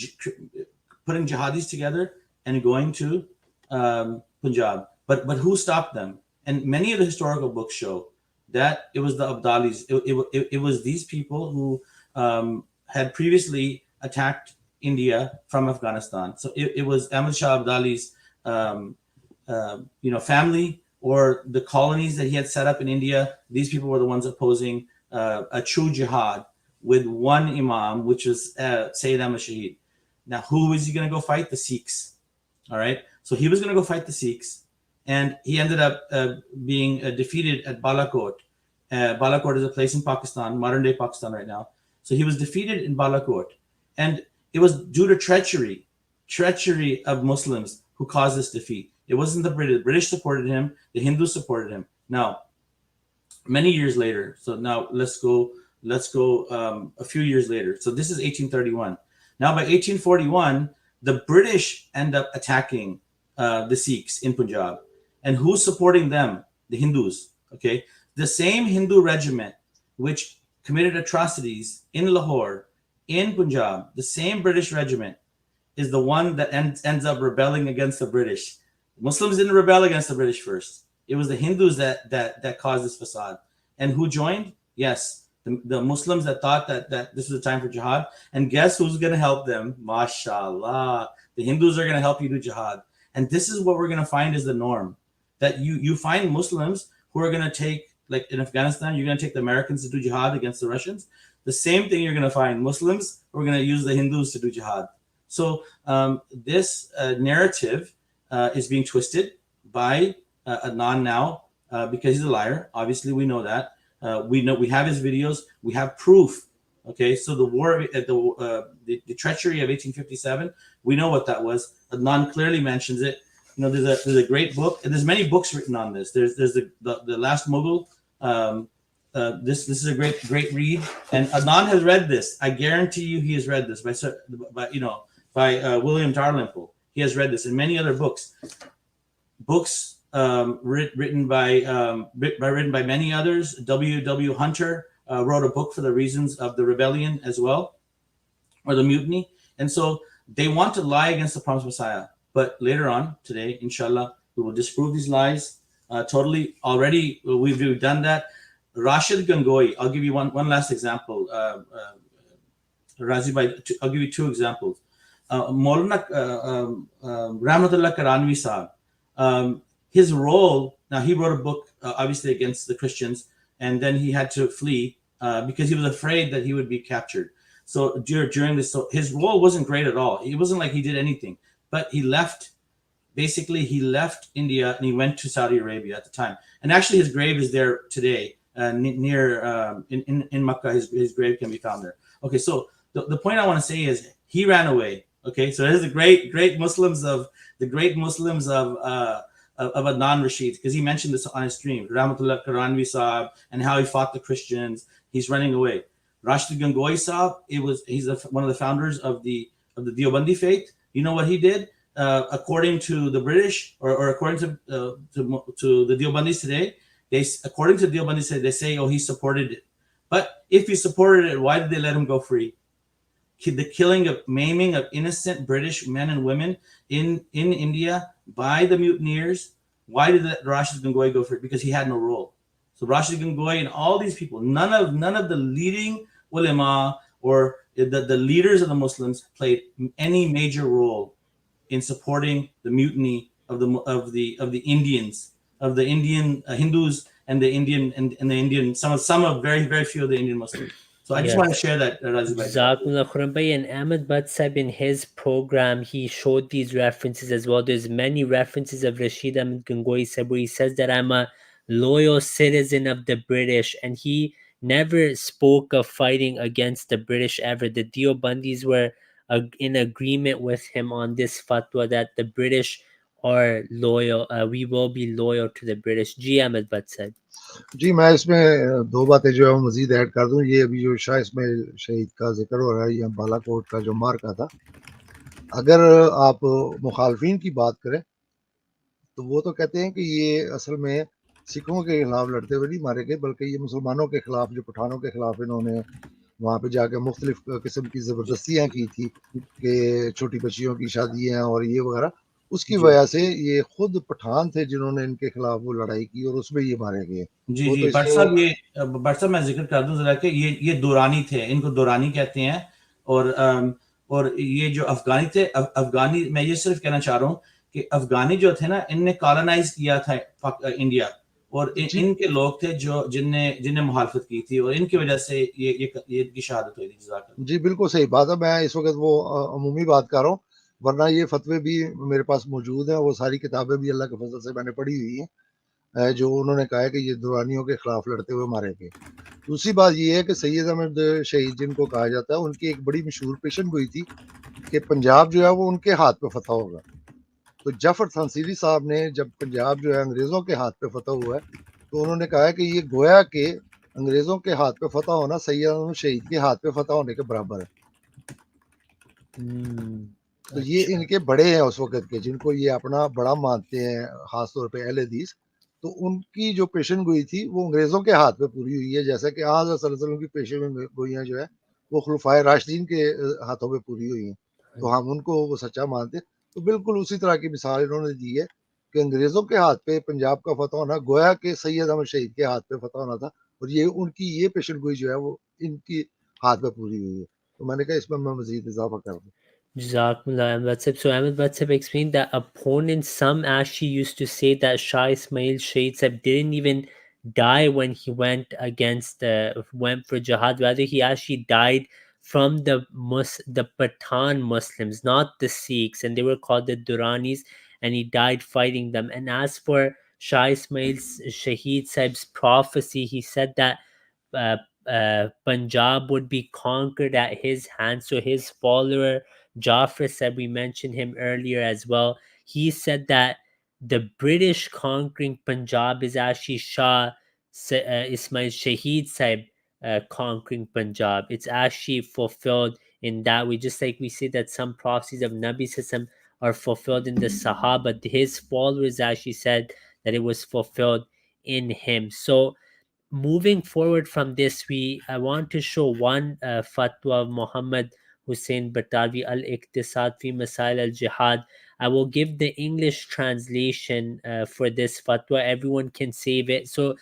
[SPEAKER 4] putting jihadis together and going to Punjab. But who stopped them? And many of the historical books show that it was the Abdalis. It was these people who had previously attacked India from Afghanistan. So it was Ahmad Shah Abdali's family or the colonies that he had set up in India. These people were the ones opposing a true jihad with one imam, which was Sayyid Ahmad Shaheed. Now, who is he going to go fight? The Sikhs. All right. So he was going to go fight the Sikhs. And he ended up being defeated at Balakot. Balakot is a place in Pakistan, modern day Pakistan right now. So he was defeated in Balakot. And it was due to treachery of Muslims who caused this defeat. It wasn't the British. The British supported him. The Hindus supported him. Now, many years later, so now let's go a few years later. So this is 1831. Now by 1841, the British end up attacking the Sikhs in Punjab. And who's supporting them? The Hindus. Okay. The same Hindu regiment which committed atrocities in Lahore, in Punjab, the same British regiment is the one that ends up rebelling against the British. Muslims didn't rebel against the British first. It was the Hindus that caused this facade. And who joined? Yes, the Muslims that thought that this was a time for jihad. And guess who's going to help them? MashaAllah. The Hindus are going to help you do jihad. And this is what we're going to find is the norm. That you find Muslims who are going to take, like in Afghanistan, you're going to take the Americans to do jihad against the Russians. The same thing you're going to find Muslims who are going to use the Hindus to do jihad. So this narrative is being twisted by Adnan now because he's a liar. Obviously, we know that. We know, we have his videos, we have proof. Okay, so the war at the treachery of 1857, we know what that was. Adnan clearly mentions it. You know, there's a great book, and there's many books written on this. There's the Last Mughal. This is a great read, and Adnan has read this. I guarantee you, he has read this by William Dalrymple. He has read this, and many other books. Written by many others. W. Hunter wrote a book for the reasons of the rebellion as well, or the mutiny. And so they want to lie against the promised Messiah. But later on today, inshallah, we will disprove these lies totally. Already we've done that. Rashid Gangohi, I'll give you one last example. Razi Bhai, I'll give you two examples. Maulana Rahmatullah Karanvi Sahab, his role, now he wrote a book obviously against the Christians, and then he had to flee because he was afraid that he would be captured. So during this, so his role wasn't great at all. It wasn't like he did anything, but he left India and he went to Saudi Arabia at the time. And actually his grave is there today, near in Makkah. His grave can be found there. Okay, so the point I want to say is he ran away. Okay, so there's the great Muslims of Adnan Rashid, because he mentioned this on his stream, Rahmatullah Karanvi Sahab, and how he fought the Christians. He's running away. Rashid Gangohi Sahab, he's one of the founders of the Deobandi faith. You know what he did? According to the British, or according to the Deobandis today, according to the Deobandis, they say, oh, he supported it. But if he supported it, why did they let him go free? The killing of, maiming of innocent British men and women in India by the mutineers. Why did Rashid Gangohi go free? Because he had no role. So Rashid Gangohi and all these people, none of the leading ulama or the leaders of the Muslims played any major role in supporting the mutiny of the Indians, of the Indian Hindus and the Indian some of very few of the Indian Muslims. So I just want to share that, Razi Bhai.
[SPEAKER 1] Jazakumullah khairan bhai. And Ahmed Bhatt Sahib, in his program, he showed these references as well. There's many references of Rashid Ahmed Gangohi Sahib where he says that I'm a loyal citizen of the British, and he never spoke of fighting against the British ever. The Deobandis were in agreement with him on this fatwa that the British are loyal. We will be loyal to the British. Ji Ahmed Bhatt Sahib.
[SPEAKER 2] जी मैं इसमें दो बातें जो है मजीद add कर दूं। ये अभी जो शाह इस्माइल शहीद का जिक्र हो रहा है, या बालाकोट का जो मार्का था, अगर आप मुखालफिन की बात करें तो वो तो कहते हैं कि ये असल में सिखों के खिलाफ लड़ते हुए नहीं मारे गए, बल्कि ये मुसलमानों के खिलाफ, जो पठानों के खिलाफ इन्होंने वहाँ पे जाके मुख्तलिफ किस्म की ज़बरदस्तियाँ की थी कि छोटी बच्चियों की शादियाँ और ये वगैरह, उसकी वजह से ये खुद पठान थे जिन्होंने इनके खिलाफ वो लड़ाई की और उसमें ये मारे गए।
[SPEAKER 4] जी जी भट्ट साहब मैं जिक्र कर दूं जरा कि ये दुरानी थे, इनको दुरानी कहते हैं। और ये जो अफगानी थे, अफगानी, मैं ये सिर्फ कहना चाह रहा हूँ कि अफगानी जो थे ना, इनने कॉलोनाइज किया था इंडिया, और इनके लोग थे जो जिनने मुखालफत की थी, और इनकी वजह से ये इनकी शहादत हुई थी। जी
[SPEAKER 2] बिल्कुल सही बात है। मैं इस वक्त वो अमूमी बात कर रहा हूँ, वरना ये फतवे भी मेरे पास मौजूद हैं, वो सारी किताबें भी अल्लाह के फजल से मैंने पढ़ी हुई हैं, जो उन्होंने कहा है कि ये दुरानियों के खिलाफ लड़ते हुए मारे गए। दूसरी बात ये है कि सैयद अहमद शहीद जिनको कहा जाता है, उनकी एक बड़ी मशहूर पेशन गोई थी कि पंजाब जो है वो उनके हाथ पे फतह होगा। तो जाफर तंसीरी साहब ने जब पंजाब जो है अंग्रेज़ों के हाथ पे फतह हुआ है, तो उन्होंने कहा है कि ये गोया के अंग्रेज़ों के हाथ पे फतह होना सैयद अहमद शहीद के हाथ पे फतह होने के बराबर है। तो ये इनके बड़े हैं उस वक्त के, जिनको ये अपना बड़ा मानते हैं, खासतौर पे अहले हदीस। तो उनकी जो पेशन गोई थी वो अंग्रेज़ों के हाथ पे पूरी हुई है, जैसा कि आज सल्लल्लाहु अलैहि वसल्लम की पेशन गोइयाँ जो है वो खुलफाए राशिदीन के हाथों पे पूरी हुई हैं, तो हम उनको वो सच्चा मानते हैं। तो बिल्कुल उसी तरह की मिसाल इन्होंने दी है कि अंग्रेज़ों के हाथ पे पंजाब का फतह होना गोया के सैयद अहमद शहीद के हाथ पे फतह होना था, और ये उनकी ये पेशन गोई जो है वो इनकी हाथ पे पूरी हुई है। तो मैंने कहा इसमें मैं मज़ीद इजाफा कर दूँ।
[SPEAKER 1] Jazakumullah Ahmed Bhatt. So Ahmed Bhatt explained that opponents, some actually used to say that Shah Ismail Shaheed Sahib didn't even die when he went went for jihad. Rather, he actually died from the Pathan Muslims, not the Sikhs, and they were called the Duranis, and he died fighting them. And as for Shah Ismail Shaheed Sahib's prophecy, he said that Punjab would be conquered at his hands. So his follower Jafar said, we mentioned him earlier as well. He said that the British conquering Punjab is actually Ismail Shahid Sahib conquering Punjab. It's actually fulfilled in that way, just like we say that some prophecies of Nabi Sallam are fulfilled in the Sahaba. His followers actually said that it was fulfilled in him. So moving forward from this, I want to show one fatwa of Muhammad Hussein Batawi al-Iqtisad fi Masail al-Jihad. I will give the English translation for this fatwa. Everyone can save it. So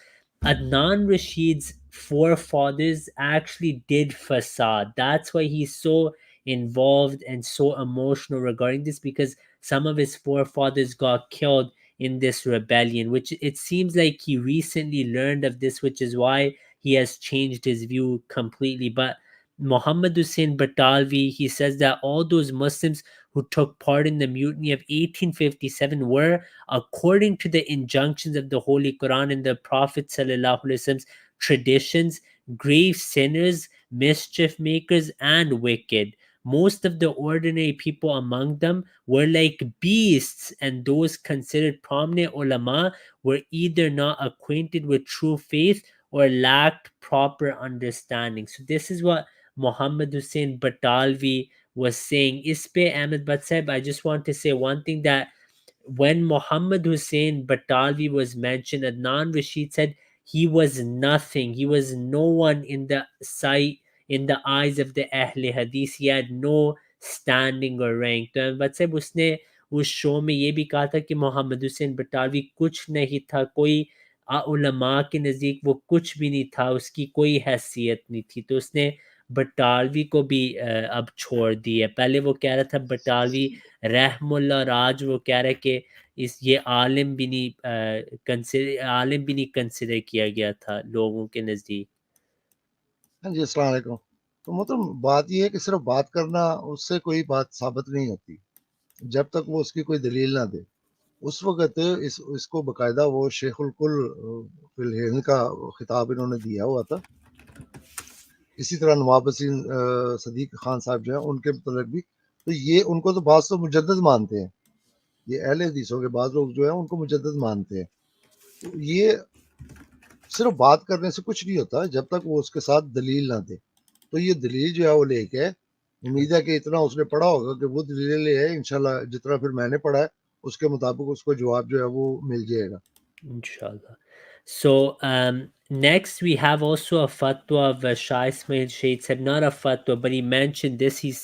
[SPEAKER 1] Adnan Rashid's forefathers actually did fasad. That's why he's so involved and so emotional regarding this, because some of his forefathers got killed in this rebellion, which it seems like he recently learned of this, which is why he has changed his view completely. But Muhammad Hussein Batalvi, he says that all those Muslims who took part in the mutiny of 1857 were, according to the injunctions of the Holy Quran and the Prophet ﷺ's traditions, grave sinners, mischief makers, and wicked. Most of the ordinary people among them were like beasts, and those considered prominent ulama were either not acquainted with true faith or lacked proper understanding. So this is what Muhammad Hussein Batalvi was saying. Ispe Ahmed Batseb, I just want to say one thing, that when Muhammad Hussein Batalvi was mentioned, Adnan Rashid said he was nothing. He was no one in the sight, in the eyes of the Ahle Hadith. He had no standing or rank. तो मतलब उसने उस show में ये भी कहा था कि मोहम्मद हुसैन बटालवी कुछ नहीं था, कोई उलमा के नज़दीक वो कुछ भी नहीं था, उसकी कोई हैसियत नहीं थी. तो उसने बटालवी को भी अब छोड़ दिया. पहले वो कह रहा था बटालवी रहमुल्ला, और आज वो कह रहा है कि ये आलिम भी नहीं कंसिडर किया गया था लोगों के नज़दीक.
[SPEAKER 2] हाँ जी, अस्सलाम वालेकुम। तो मतलब बात ये है कि सिर्फ बात करना उससे कोई बात साबित नहीं होती, जब तक वो उसकी कोई दलील ना दे. उस वक़्त इसको बाकायदा वो शेखुल कुल फिल हिंद का खिताब इन्होंने दिया हुआ था. इसी तरह नवाब वसीम सदीक खान साहब जो हैं उनके मतलब भी, तो ये उनको तो बाज़ तो मुजद्दिद मानते हैं, ये अहले हदीसों के बाज़ लोग जो हैं उनको मुजद्दिद मानते हैं. तो ये सिर्फ बात करने से कुछ नहीं होता जब तक वो उसके साथ दलील ना दे. तो ये दलील जो है वो लेके, उम्मीद है कि इतना उसने पढ़ा होगा कि वो दलील ले है, इंशाल्लाह जितना फिर मैंने पढ़ा है उसके मुताबिक उसको जवाब जो है वो मिल जाएगा.
[SPEAKER 1] Inshallah. So next we have also a fatwa of Shah Ismail Shaykh said, not a fatwa, but he mentioned this. He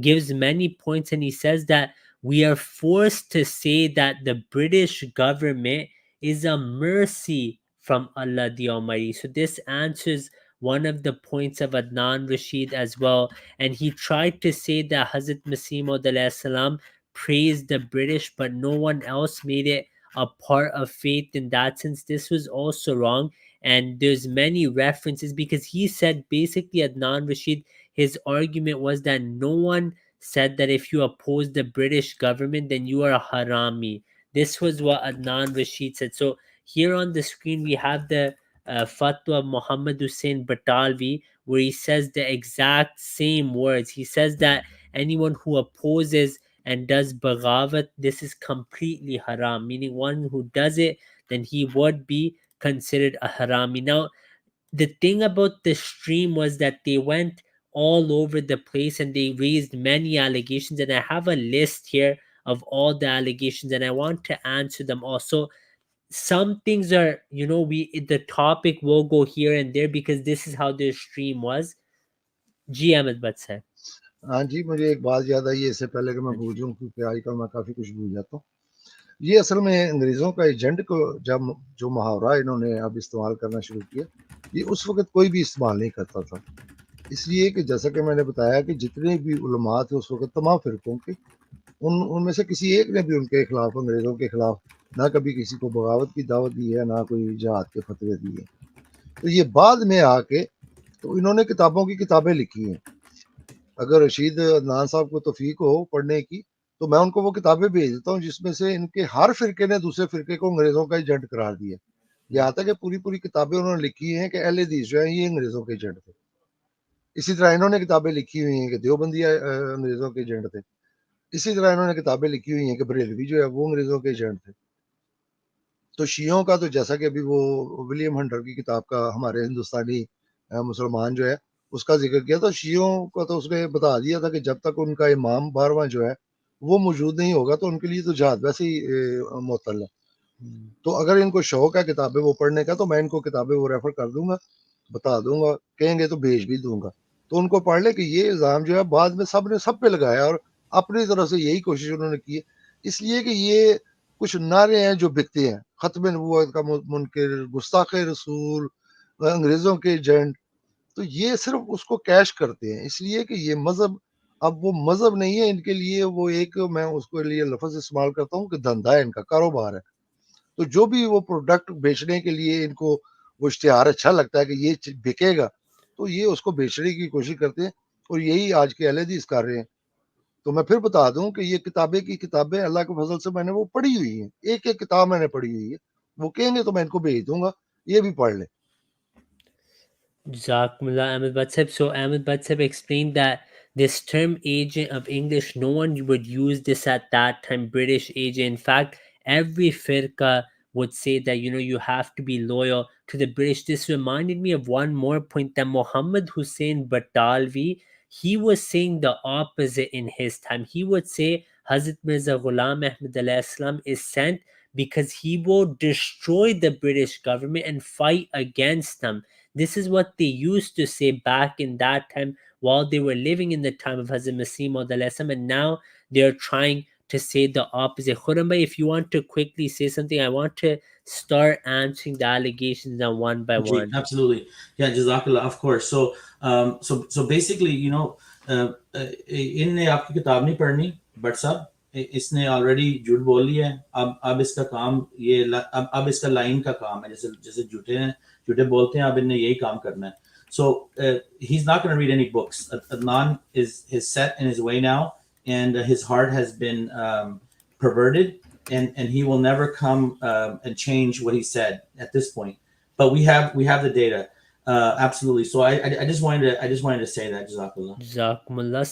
[SPEAKER 1] gives many points, and he says that we are forced to say that the British government is a mercy from Allah the Almighty. So this answers one of the points of Adnan Rashid as well. And he tried to say that Hazrat Masih Maud salam praised the British, but no one else made it a part of faith in that sense. This was also wrong, and there's many references, because he said basically Adnan Rashid, his argument was that no one said that if you oppose the British government then you are a harami. This was what Adnan Rashid said. So here on the screen we have the fatwa of Muhammad Hussein Batalvi, where he says the exact same words. He says that anyone who opposes and does bagawat, this is completely haram, meaning one who does it, then he would be considered a harami. Now, the thing about the stream was that they went all over the place and they raised many allegations, and I have a list here of all the allegations and I want to answer them also. Some things are, the topic will go here and there because this is how their stream was. Ji Ahmed Bhatt sir.
[SPEAKER 2] हाँ जी, मुझे एक बात याद आई है इससे पहले कि मैं भूल जाऊँ, क्योंकि आजकल मैं काफ़ी कुछ भूल जाता हूँ. ये असल में अंग्रेज़ों का एजेंट को जब जो मुहावरा इन्होंने अब इस्तेमाल करना शुरू किया, ये उस वक़्त कोई भी इस्तेमाल नहीं करता था. इसलिए कि जैसा कि मैंने बताया कि जितने भी उलमा थे उस वक़्त तमाम फ़िरक़ों के, उनमें से किसी एक ने भी उनके खिलाफ, अंग्रेज़ों के खिलाफ ना कभी किसी को बगावत की दावत दी है, ना कोई जिहाद के फतवे दिए. तो ये बाद में आके तो इन्होंने किताबों की किताबें लिखी हैं. अगर रशीद अदनान साहब को तौफीक हो पढ़ने की, तो मैं उनको वो किताबें भेज देता हूँ जिसमें से इनके हर फ़िरके ने दूसरे फ़िरके को अंग्रेज़ों का एजेंट करार दिया. यहाँ तक कि पूरी पूरी किताबें उन्होंने लिखी हैं कि अहले हदीस जो है ये अंग्रेजों के एजेंट थे। इसी तरह इन्होंने किताबें लिखी हुई हैं कि देवबंदी अंग्रेजों के एजेंट थे। इसी तरह इन्होंने किताबें लिखी हुई हैं कि बरेलवी जो है वो अंग्रेजों के एजेंट थे। तो शियों का तो जैसा कि अभी वो विलियम हंटर की किताब का हमारे हिंदुस्तानी मुसलमान जो है उसका जिक्र किया, तो शियों को तो उसने बता दिया था कि जब तक उनका इमाम 12वां जो है वो मौजूद नहीं होगा तो उनके लिए तो जहाद वैसे ही मुअत्तल है। तो अगर इनको शौक है किताबें वो पढ़ने का तो मैं इनको किताबें वो रेफर कर दूंगा, बता दूंगा, कहेंगे तो भेज भी दूंगा। तो उनको पढ़ ले कि ये इल्ज़ाम जो है बाद में सब ने सब पे लगाया और अपनी तरफ से यही कोशिश उन्होंने की है। इसलिए कि ये कुछ नारे हैं जो बिकते हैं, ख़त्म नबूवत का मुनकिर, गुस्ताख रसूल, अंग्रेज़ों के एजेंट, तो ये सिर्फ उसको कैश करते हैं। इसलिए कि ये मज़हब अब वो मज़हब नहीं है इनके लिए, वो एक मैं उसके लिए लफ्ज़ इस्तेमाल करता हूँ कि धंधा है, इनका कारोबार है। तो जो भी वो प्रोडक्ट बेचने के लिए इनको वो इश्तिहार अच्छा लगता है कि ये बिकेगा, तो ये उसको बेचने की कोशिश करते हैं और यही आज के अहले हदीस कर रहे हैं। तो मैं फिर बता दूं कि ये किताबें की किताबें अल्लाह के फजल से मैंने वो पढ़ी हुई हैं, एक एक किताब मैंने पढ़ी हुई है। वो कहेंगे तो मैं इनको भेज दूंगा, ये भी पढ़ ले।
[SPEAKER 1] Jazakumullah, Ahmed Batsab. So Ahmed Batsab explained that this term agent of English, no one would use this at that time, British agent. In fact, every firqa would say that, you have to be loyal to the British. This reminded me of one more point that Muhammad Hussein Batalvi, he was saying the opposite in his time. He would say Hazrat Mirza Ghulam Ahmad Islam is sent because he will destroy the British government and fight against them. This is what they used to say back in that time while they were living in the time of Hazrat Masih Maud, and now they're trying to say the opposite. Khuramba, if you want to quickly say something, I want to start answering the allegations now one by
[SPEAKER 4] Ji,
[SPEAKER 1] one.
[SPEAKER 4] absolutely. Yeah, Jazakallah, of course. So basically, इनने आपकी किताब नहीं पढ़नी, but साहब इसने already झूठ बोल लिया है। अब इसका काम ये अब इसका लाइन का काम है, जैसे जैसे झूठे बोलते हैं, अब इनने यही काम करना है। So he's not going to read any books. Adnan is set in his way now, and his heart has been perverted, and he will never come and change what he said at this point. But we have the data, absolutely. So I just wanted to say that, Jazakallah.
[SPEAKER 1] Jazakumullah.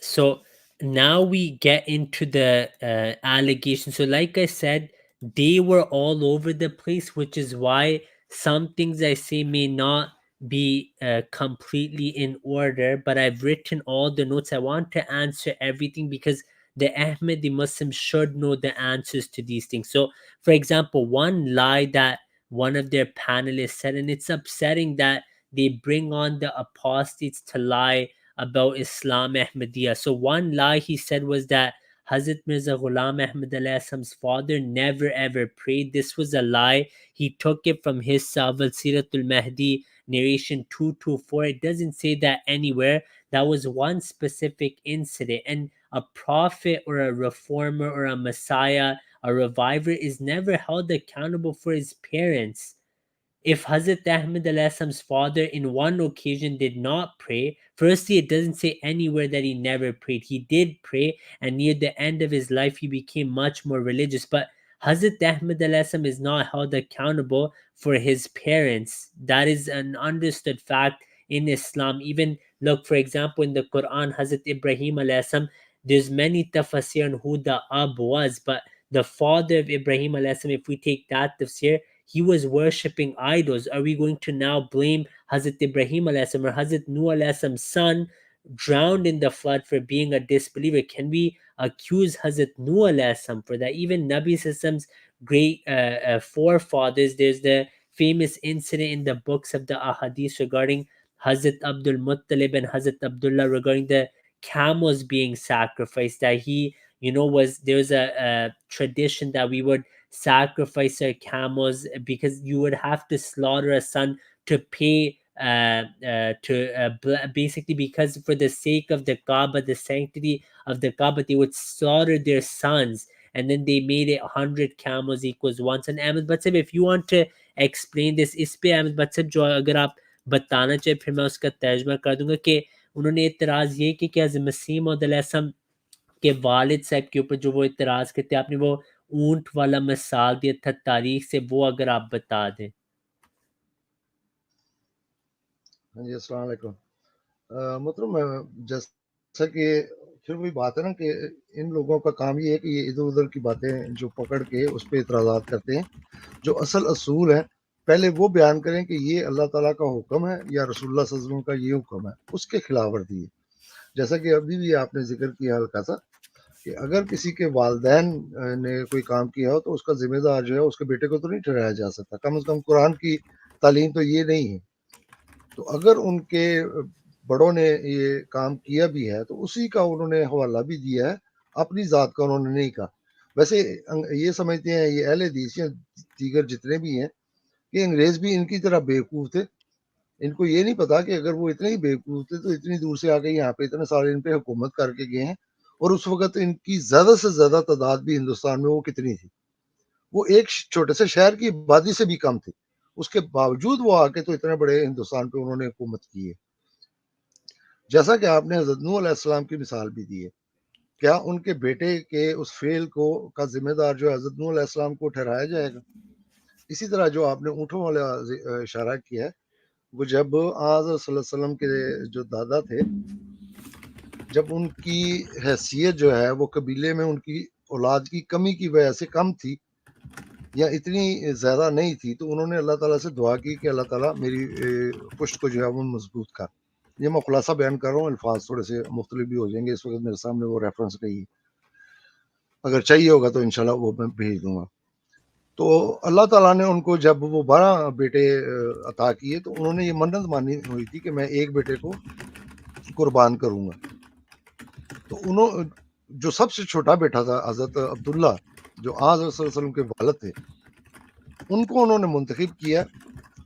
[SPEAKER 1] So now we get into the allegations. So, like I said, they were all over the place, which is why some things I say may not be completely in order. But I've written all the notes. I want to answer everything because the Ahmadi Muslims should know the answers to these things. So, for example, one lie that one of their panelists said, and it's upsetting that they bring on the apostates to lie about Islam Ahmadiyya. So one lie he said was that Hazrat Mirza Ghulam Ahmad Islam's father never ever prayed. This was a lie. He took it from his Sawal Siratul Mahdi narration 224. It doesn't say that anywhere. That was one specific incident. And a prophet or a reformer or a messiah, a reviver, is never held accountable for his parents. If Hazrat Ahmad Islam's father in one occasion did not pray, firstly, it doesn't say anywhere that he never prayed. He did pray, and near the end of his life, he became much more religious. But Hazrat Ahmad Islam is not held accountable for his parents. That is an understood fact in Islam. Even look, for example, in the Quran, Hazrat Ibrahim Islam, there's many tafsir on who the Ab was, but the father of Ibrahim Islam, if we take that tafsir, he was worshipping idols. Are we going to now blame Hazrat Ibrahim alayhi or Hazrat Nuh alayhi's son drowned in the flood for being a disbeliever? Can we accuse Hazrat Nuh alayhi for that? Even Nabi Sassam's great forefathers, there's the famous incident in the books of the Ahadith regarding Hazrat Abdul Muttalib and Hazrat Abdullah regarding the camels being sacrificed, that he was there's a tradition that we would sacrifice our camels because you would have to slaughter a son to pay basically, because for the sake of the Kaaba, the sanctity of the Kaaba, they would slaughter their sons, and then they made it 100 camels equals one son. Ahmed Batsab, if you want to explain this, इस पे Ahmed Batsab जो अगर आप बताना चाहे फिर मैं उसका तर्जमा कर दूंगा कि उन्होंने इतराज़ ये कि क्या मसीह मौद के वालिद साहब के ऊपर जो वो इतराज़ करते, आपने वो اونٹ والا مثال دیا تھا تاریخ سے، وہ اگر آپ بتا دیں.
[SPEAKER 2] ہاں جی، السلام علیکم. مطلب جیسا کہ پھر وہی بات ہے نا کہ ان لوگوں کا کام یہ ہے کہ یہ ادھر ادھر کی باتیں جو پکڑ کے اس پہ اعتراضات کرتے ہیں. جو اصل اصول ہے پہلے وہ بیان کریں کہ یہ اللہ تعالیٰ کا حکم ہے یا رسول اللہ صلی اللہ علیہ وسلم کا یہ حکم ہے، اس کے خلاف ورزی ہے. جیسا کہ ابھی بھی آپ نے ذکر کیا ہلکا سا کہ اگر کسی کے والدین نے کوئی کام کیا ہو تو اس کا ذمہ دار جو ہے اس کے بیٹے کو تو نہیں ٹھہرایا جا سکتا. کم از کم قرآن کی تعلیم تو یہ نہیں ہے. تو اگر ان کے بڑوں نے یہ کام کیا بھی ہے تو اسی کا انہوں نے حوالہ بھی دیا ہے، اپنی ذات کا انہوں نے نہیں کہا. ویسے یہ سمجھتے ہیں یہ اہل حدیث یا دیگر جتنے بھی ہیں کہ انگریز بھی ان کی طرح بیوقوف تھے. ان کو یہ نہیں پتا کہ اگر وہ اتنے ہی بیوقوف تھے تو اتنی دور سے آ کے یہاں پہ اتنے سارے ان پہ حکومت کر کے گئے ہیں، اور اس وقت ان کی زیادہ سے زیادہ تعداد بھی ہندوستان میں وہ کتنی تھی؟ وہ ایک چھوٹے سے شہر کی آبادی سے بھی کم تھی. اس کے باوجود وہ آ کے تو اتنے بڑے ہندوستان پہ انہوں نے حکومت کی ہے. جیسا کہ آپ نے حضرت نوح علیہ السلام کی مثال بھی دی ہے، کیا ان کے بیٹے کے اس فعل کو کا ذمہ دار جو حضرت نوح علیہ السلام کو ٹھہرایا جائے گا؟ اسی طرح جو آپ نے اونٹوں والا اشارہ کیا ہے، وہ جب آج صلی اللہ علیہ وسلم کے جو دادا تھے، جب ان کی حیثیت جو ہے وہ قبیلے میں ان کی اولاد کی کمی کی وجہ سے کم تھی یا اتنی زیادہ نہیں تھی، تو انہوں نے اللہ تعالیٰ سے دعا کی کہ اللہ تعالیٰ میری پشت کو جو ہے وہ مضبوط کر. یہ میں خلاصہ بیان کر رہا ہوں، الفاظ تھوڑے سے مختلف بھی ہو جائیں گے اس وقت میرے سامنے وہ ریفرنس نہیں ہے، اگر چاہیے ہوگا تو انشاءاللہ وہ میں بھیج دوں گا. تو اللہ تعالیٰ نے ان کو جب وہ 12 بیٹے عطا کیے تو انہوں نے یہ منت مانی ہوئی تھی کہ میں ایک بیٹے کو قربان کروں گا. تو انہوں جو سب سے چھوٹا بیٹا تھا حضرت عبداللہ جو آج صلی اللہ علیہ وسلم کے والد تھے، ان کو انہوں نے منتخب کیا،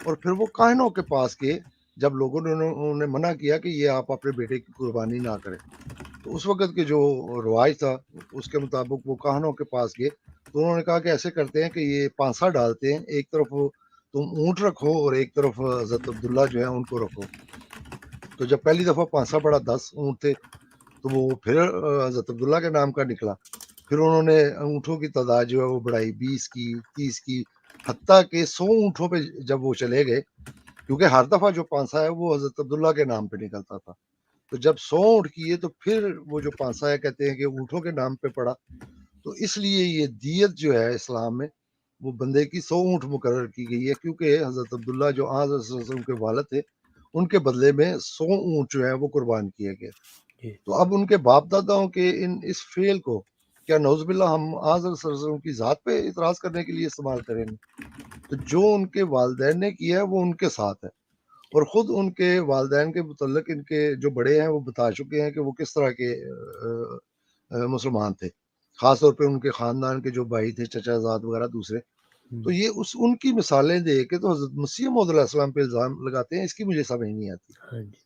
[SPEAKER 2] اور پھر وہ کاہنوں کے پاس گئے جب لوگوں نے انہوں نے منع کیا کہ یہ آپ اپنے بیٹے کی قربانی نہ کریں. تو اس وقت کے جو رواج تھا اس کے مطابق وہ کاہنوں کے پاس گئے، تو انہوں نے کہا کہ ایسے کرتے ہیں کہ یہ پانسا ڈالتے ہیں، ایک طرف تم اونٹ رکھو اور ایک طرف حضرت عبداللہ جو ہے ان کو رکھو. تو جب پہلی دفعہ پانسا پڑا 10 اونٹ تھے تو وہ پھر حضرت عبداللہ کے نام کا نکلا. پھر انہوں نے اونٹوں کی تعداد جو ہے وہ بڑھائی 20 کی 30 کی، حتیٰ کہ 100 اونٹوں پہ جب وہ چلے گئے، کیونکہ ہر دفعہ جو پانسا ہے وہ حضرت عبداللہ کے نام پہ نکلتا تھا. تو جب 100 اونٹ کیے تو پھر وہ جو پانسا ہے کہتے ہیں کہ اونٹوں کے نام پہ پڑا. تو اس لیے یہ دیت جو ہے اسلام میں وہ بندے کی 100 اونٹ مقرر کی گئی ہے، کیونکہ حضرت عبداللہ جو آج صلی اللہ علیہ وسلم کے والد تھے ان کے بدلے میں 100 اونٹ جو ہے وہ قربان کیے گئے. تو اب ان کے باپ داداؤں کے اس فعل کو کیا نعوذ باللہ ہم آج صلی اللہ علیہ وسلم کی ذات پہ اعتراض کرنے کے لیے استعمال کریں گے؟ تو جو ان کے والدین نے کیا ہے وہ ان کے ساتھ ہے، اور خود ان کے والدین کے متعلق ان کے جو بڑے ہیں وہ بتا چکے ہیں کہ وہ کس طرح کے مسلمان تھے، خاص طور پہ ان کے خاندان کے جو بھائی تھے، چچا زاد وغیرہ دوسرے. تو یہ ان کی مثالیں دے کے تو حضرت مسیح موعود علیہ السلام پہ الزام لگاتے ہیں، اس کی مجھے سمجھ نہیں آتی.
[SPEAKER 1] ہاں جی،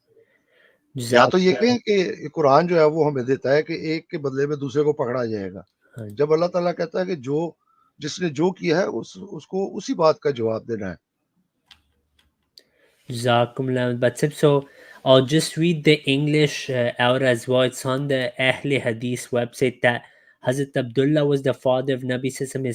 [SPEAKER 2] یا تو یہ کہیں کہ قرآن جو ہے وہ ہمیں دیتا ہے کہ ایک کے بدلے میں دوسرے کو پکڑا جائے گا، جب اللہ تعالیٰ کہتا ہے کہ جس نے جو کیا ہے اس کو اسی بات کا جواب دینا ہے.
[SPEAKER 1] Jazakumullah. So I'll just read the English out as well. It's on the Ahl Hadith website that Hazrat Abdullah was the father of Nabi Sallam.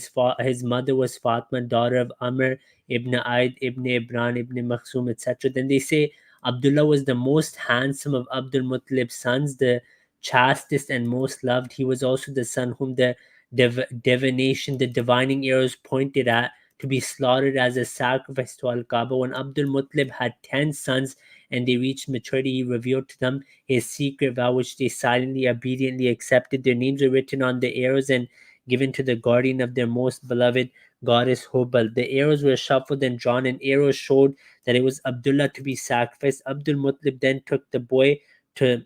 [SPEAKER 1] His mother was Fatma, daughter of Amr ibn Aid ibn Ibran ibn Makhzum, etc. Then they say Abdullah was the most handsome of Abdul Muttalib's sons, the chastest and most loved. He was also the son whom the divination, the divining arrows pointed at, to be slaughtered as a sacrifice to Al-Kaaba. When Abdul Muttalib had 10 sons and they reached maturity, he revealed to them his secret vow, which they silently, obediently accepted. Their names were written on the arrows and given to the guardian of their most beloved goddess Hubal. The arrows were shuffled and drawn, and arrows showed that it was Abdullah to be sacrificed. Abdul Muttalib then took the boy to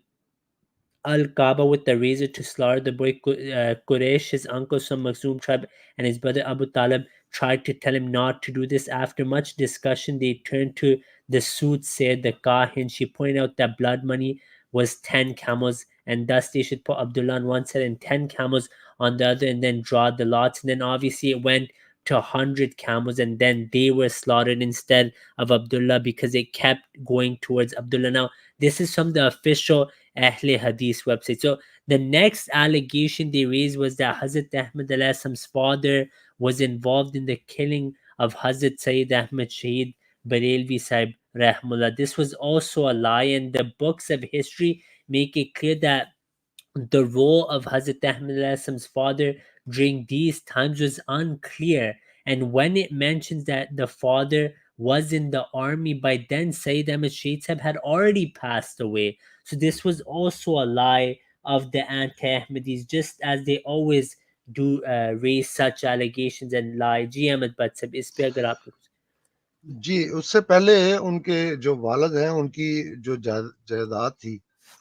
[SPEAKER 1] Al-Kaaba with the razor to slaughter the boy. Quraysh, his uncle, some Makhzum tribe, and his brother Abu Talib tried to tell him not to do this. After much discussion, they turned to the soothsayer, the Kahin. She pointed out that blood money was 10 camels, and thus they should put Abdullah on one side and 10 camels on the other, and then draw the lots. And then obviously it went to 100 camels, and then they were slaughtered instead of Abdullah because it kept going towards Abdullah. Now, this is from the official Ahle Hadith website. So the next allegation they raised was that Hazrat Ahmad Alaihissalam's father was involved in the killing of Hazrat Sayyid Ahmad Shahid Barelvi Sahib Rahmullah. This was also a lie, and the books of history make it clear that the role of Hazrat Ahmad Alaihissalam's father during these times was unclear. And when it mentions that the father was in the army, by then Sayyid Ahmad Shahid Sahib had already passed away. So this was also a lie of the anti-Ahmadis, just as they always do raise such allegations and lie. जी अहमद बट साहब इस पे अगर आप
[SPEAKER 2] जी, उससे पहले उनके जो वालिद हैं, उनकी जो जायदाद थी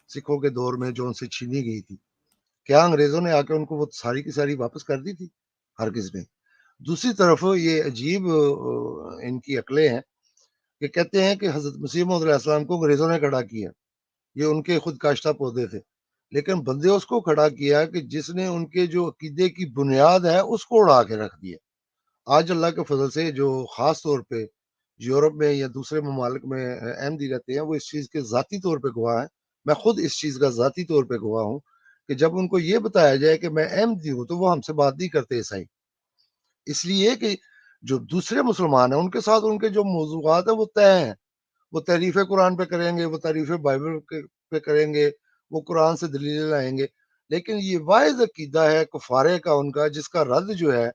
[SPEAKER 2] सिखों के दौर में जो उनसे छीनी गई थी, क्या अंग्रेजों ने आके उनको वो सारी की सारी वापस कर दी थी? हरगिज नहीं। दूसरी तरफ ये अजीब इनकी अकलें हैं कि कहते हैं कि हजरत मसीह मौद अलैहिस्सलाम को अंग्रेजों ने खड़ा किया, ये उनके खुद काश्ता पौधे थे, लेकिन बंदे उसको खड़ा किया कि जिसने उनके जो अकीदे की बुनियाद है उसको उड़ा के रख दिया। आज अल्लाह के फजल से जो खास तौर पे यूरोप में या दूसरे ममालिक में अहमदी रहते हैं, वो इस चीज़ के ज़ाती तौर पे गवाह हैं। मैं खुद इस चीज़ का ज़ाती तौर पे गवाह हूँ कि जब उनको ये बताया जाए कि मैं अहमदी हूँ, तो वो हमसे बात नहीं करते ईसाई। इसलिए कि जो दूसरे मुसलमान हैं, उनके साथ उनके जो मौज़ूआत हैं, वो तय हैं। वो तारीफ़ कुरान पे करेंगे, वो तारीफ़ बाइबल के पे करेंगे, वो कुरान से दलीलें लाएँगे। लेकिन ये वाहिद अकीदा है कुफ़ारे का उनका, जिसका रद्द जो है,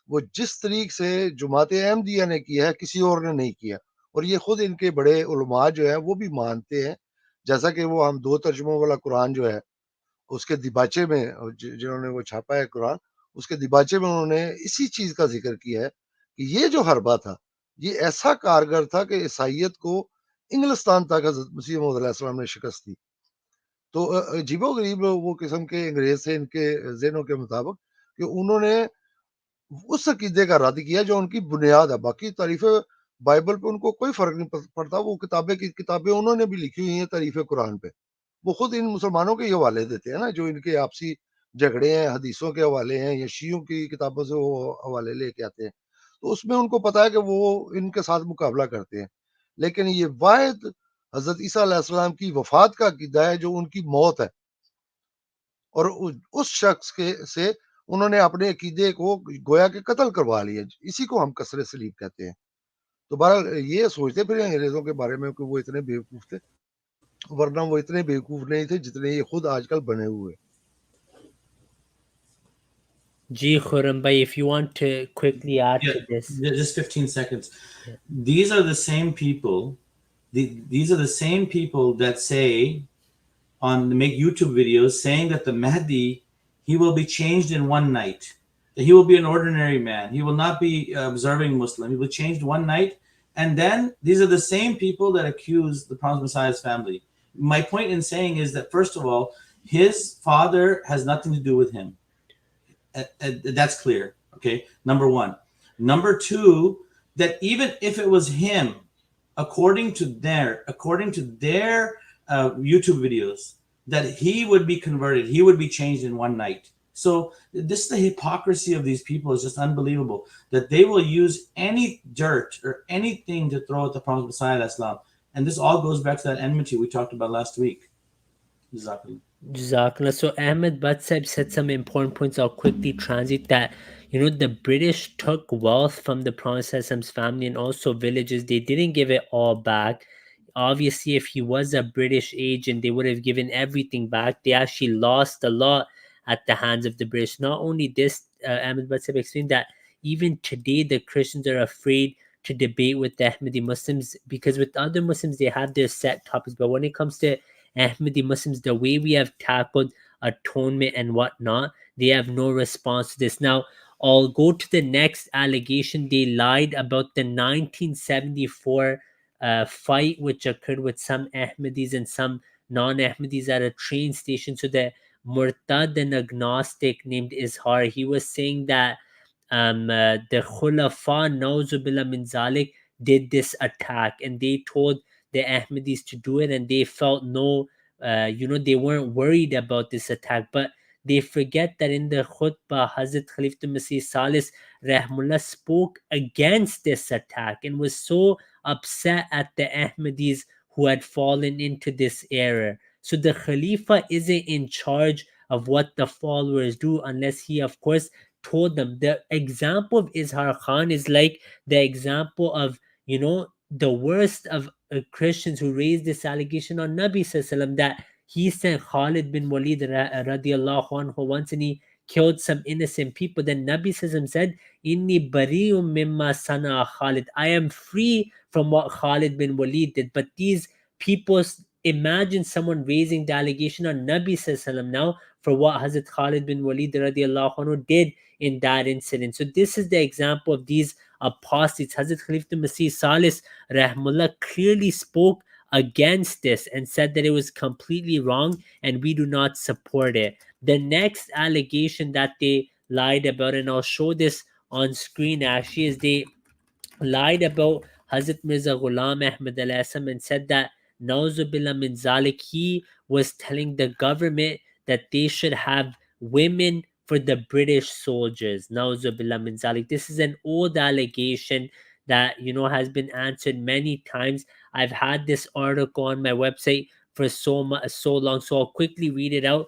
[SPEAKER 2] वो जिस तरीक़ से जमात अहमदिया ने किया है, किसी और ने नहीं किया। और ये खुद इनके बड़े उलमा जो हैं, वो भी मानते हैं। जैसा कि वो हम 2 तर्जुमों वाला कुरान जो है, उसके दिबाचे में जिन्होंने वो छापा है कुरान, उसके दिबाचे में उन्होंने इसी चीज़ का ज़िक्र किया है कि ये जो हरबा था, ये ऐसा कारगर था कि ईसाइयत को इंग्लिस्तान तक हज़रत मसीह मौऊद अलैहिस्सलाम ने शिकस्त दी। तो अजीबो-गरीब वो किस्म के अंग्रेज़ थे इनके ज़हनों के मुताबिक कि उन्होंने उस अकीदे का रद्द किया जो उनकी बुनियाद है। बाकी तारीफ़ बाइबल पे उनको कोई फ़र्क नहीं पड़ता, वो किताबें की किताबें उन्होंने भी लिखी हुई हैं तारीफ़ कुरान पे। वो खुद इन मुसलमानों के ही हवाले देते हैं ना, जो इनके आपसी झगड़े हैं, हदीसों के हवाले हैं या शियों की किताबों से वो हवाले लेके आते हैं। तो उसमें उनको पता है कि वो इनके साथ मुकाबला करते हैं। लेकिन ये वाहिद हज़रत ईसा अलैहिस्सलाम की वफ़ात का अकीदा है जो उनकी मौत है, और उस शख्स के से उन्होंने अपने अकीदे को गोया के कत्ल करवा लिया। इसी को हम कसरे सलीब कहते हैं। तो बहरहाल ये सोचते फिर अंग्रेज़ों के बारे में कि वो इतने बेवकूफ़ थे, वरना वो इतने बेवकूफ़ नहीं थे जितने ये खुद आजकल बने हुए।
[SPEAKER 1] G Khurram bhai, if you want to quickly add
[SPEAKER 4] Yeah,
[SPEAKER 1] to this.
[SPEAKER 4] just 15 seconds.
[SPEAKER 1] Yeah.
[SPEAKER 4] These are the same people. These are the same people that say make YouTube videos saying that the Mahdi, he will be changed in one night. That he will be an ordinary man. He will not be observing Muslim. He will be changed one night. And then these are the same people that accuse the Prophet Messiah's family. My point in saying is that, first of all, his father has nothing to do with him. That's clear. Okay. Number one. Number two, that even if it was him, according to their YouTube videos, that he would be converted, he would be changed in one night. So this, the hypocrisy of these people is just unbelievable, that they will use any dirt or anything to throw at the Prophet Messiah Islam. And this all goes back to that enmity we talked about last week. Exactly.
[SPEAKER 1] Jazakallah. So Ahmed Butt said some important points. I'll quickly transit that. You know, the British took wealth from the Prophet's family and also villages. They didn't give it all back. Obviously, if he was a British agent, they would have given everything back. They actually lost a lot at the hands of the British. Not only this, Ahmed Butt said explained that even today the Christians are afraid to debate with the Ahmadi Muslims, because with other Muslims they have their set topics, but when it comes to Ahmadi Muslims, the way we have tackled atonement and whatnot, they have no response to this. Now, I'll go to the next allegation. They lied about the 1974 fight which occurred with some Ahmadis and some non-Ahmadis at a train station. So the Murtad and agnostic named Izhar, he was saying that the Khulafa Nauzubillah min Zalik did this attack, and they told the Ahmadis to do it, and they felt no, they weren't worried about this attack. But they forget that in the khutbah, Hazrat Khalifatul Masih Salis Rahmullah spoke against this attack and was so upset at the Ahmadis who had fallen into this error. So the Khalifa isn't in charge of what the followers do unless he, of course, told them. The example of Izhar Khan is like the example of, the worst of Christians who raised this allegation on Nabi Sallallahu, that he sent Khalid bin Walid radiallahu anhu once and he killed some innocent people. Then Nabi Sallallahu said, Inni bari'um mimma sana Khalid. I am free from what Khalid bin Walid did. But these people, imagine someone raising the allegation on Nabi Sallallahu now for what Hazrat Khalid bin Walid radiallahu anhu did in that incident. So this is the example of these apostates. Hazrat Khalifatul Masih Salis Rahmullah clearly spoke against this and said that it was completely wrong and we do not support it. The next allegation that they lied about, and I'll show this on screen actually, is they lied about Hazrat Mirza Ghulam Ahmad al-Assam and said that Nauzubillah min Zalik, he was telling the government that they should have women for the British soldiers. Nauzubillah min Zalik. This is an old allegation that has been answered many times. I've had this article on my website for so long, so I'll quickly read it out.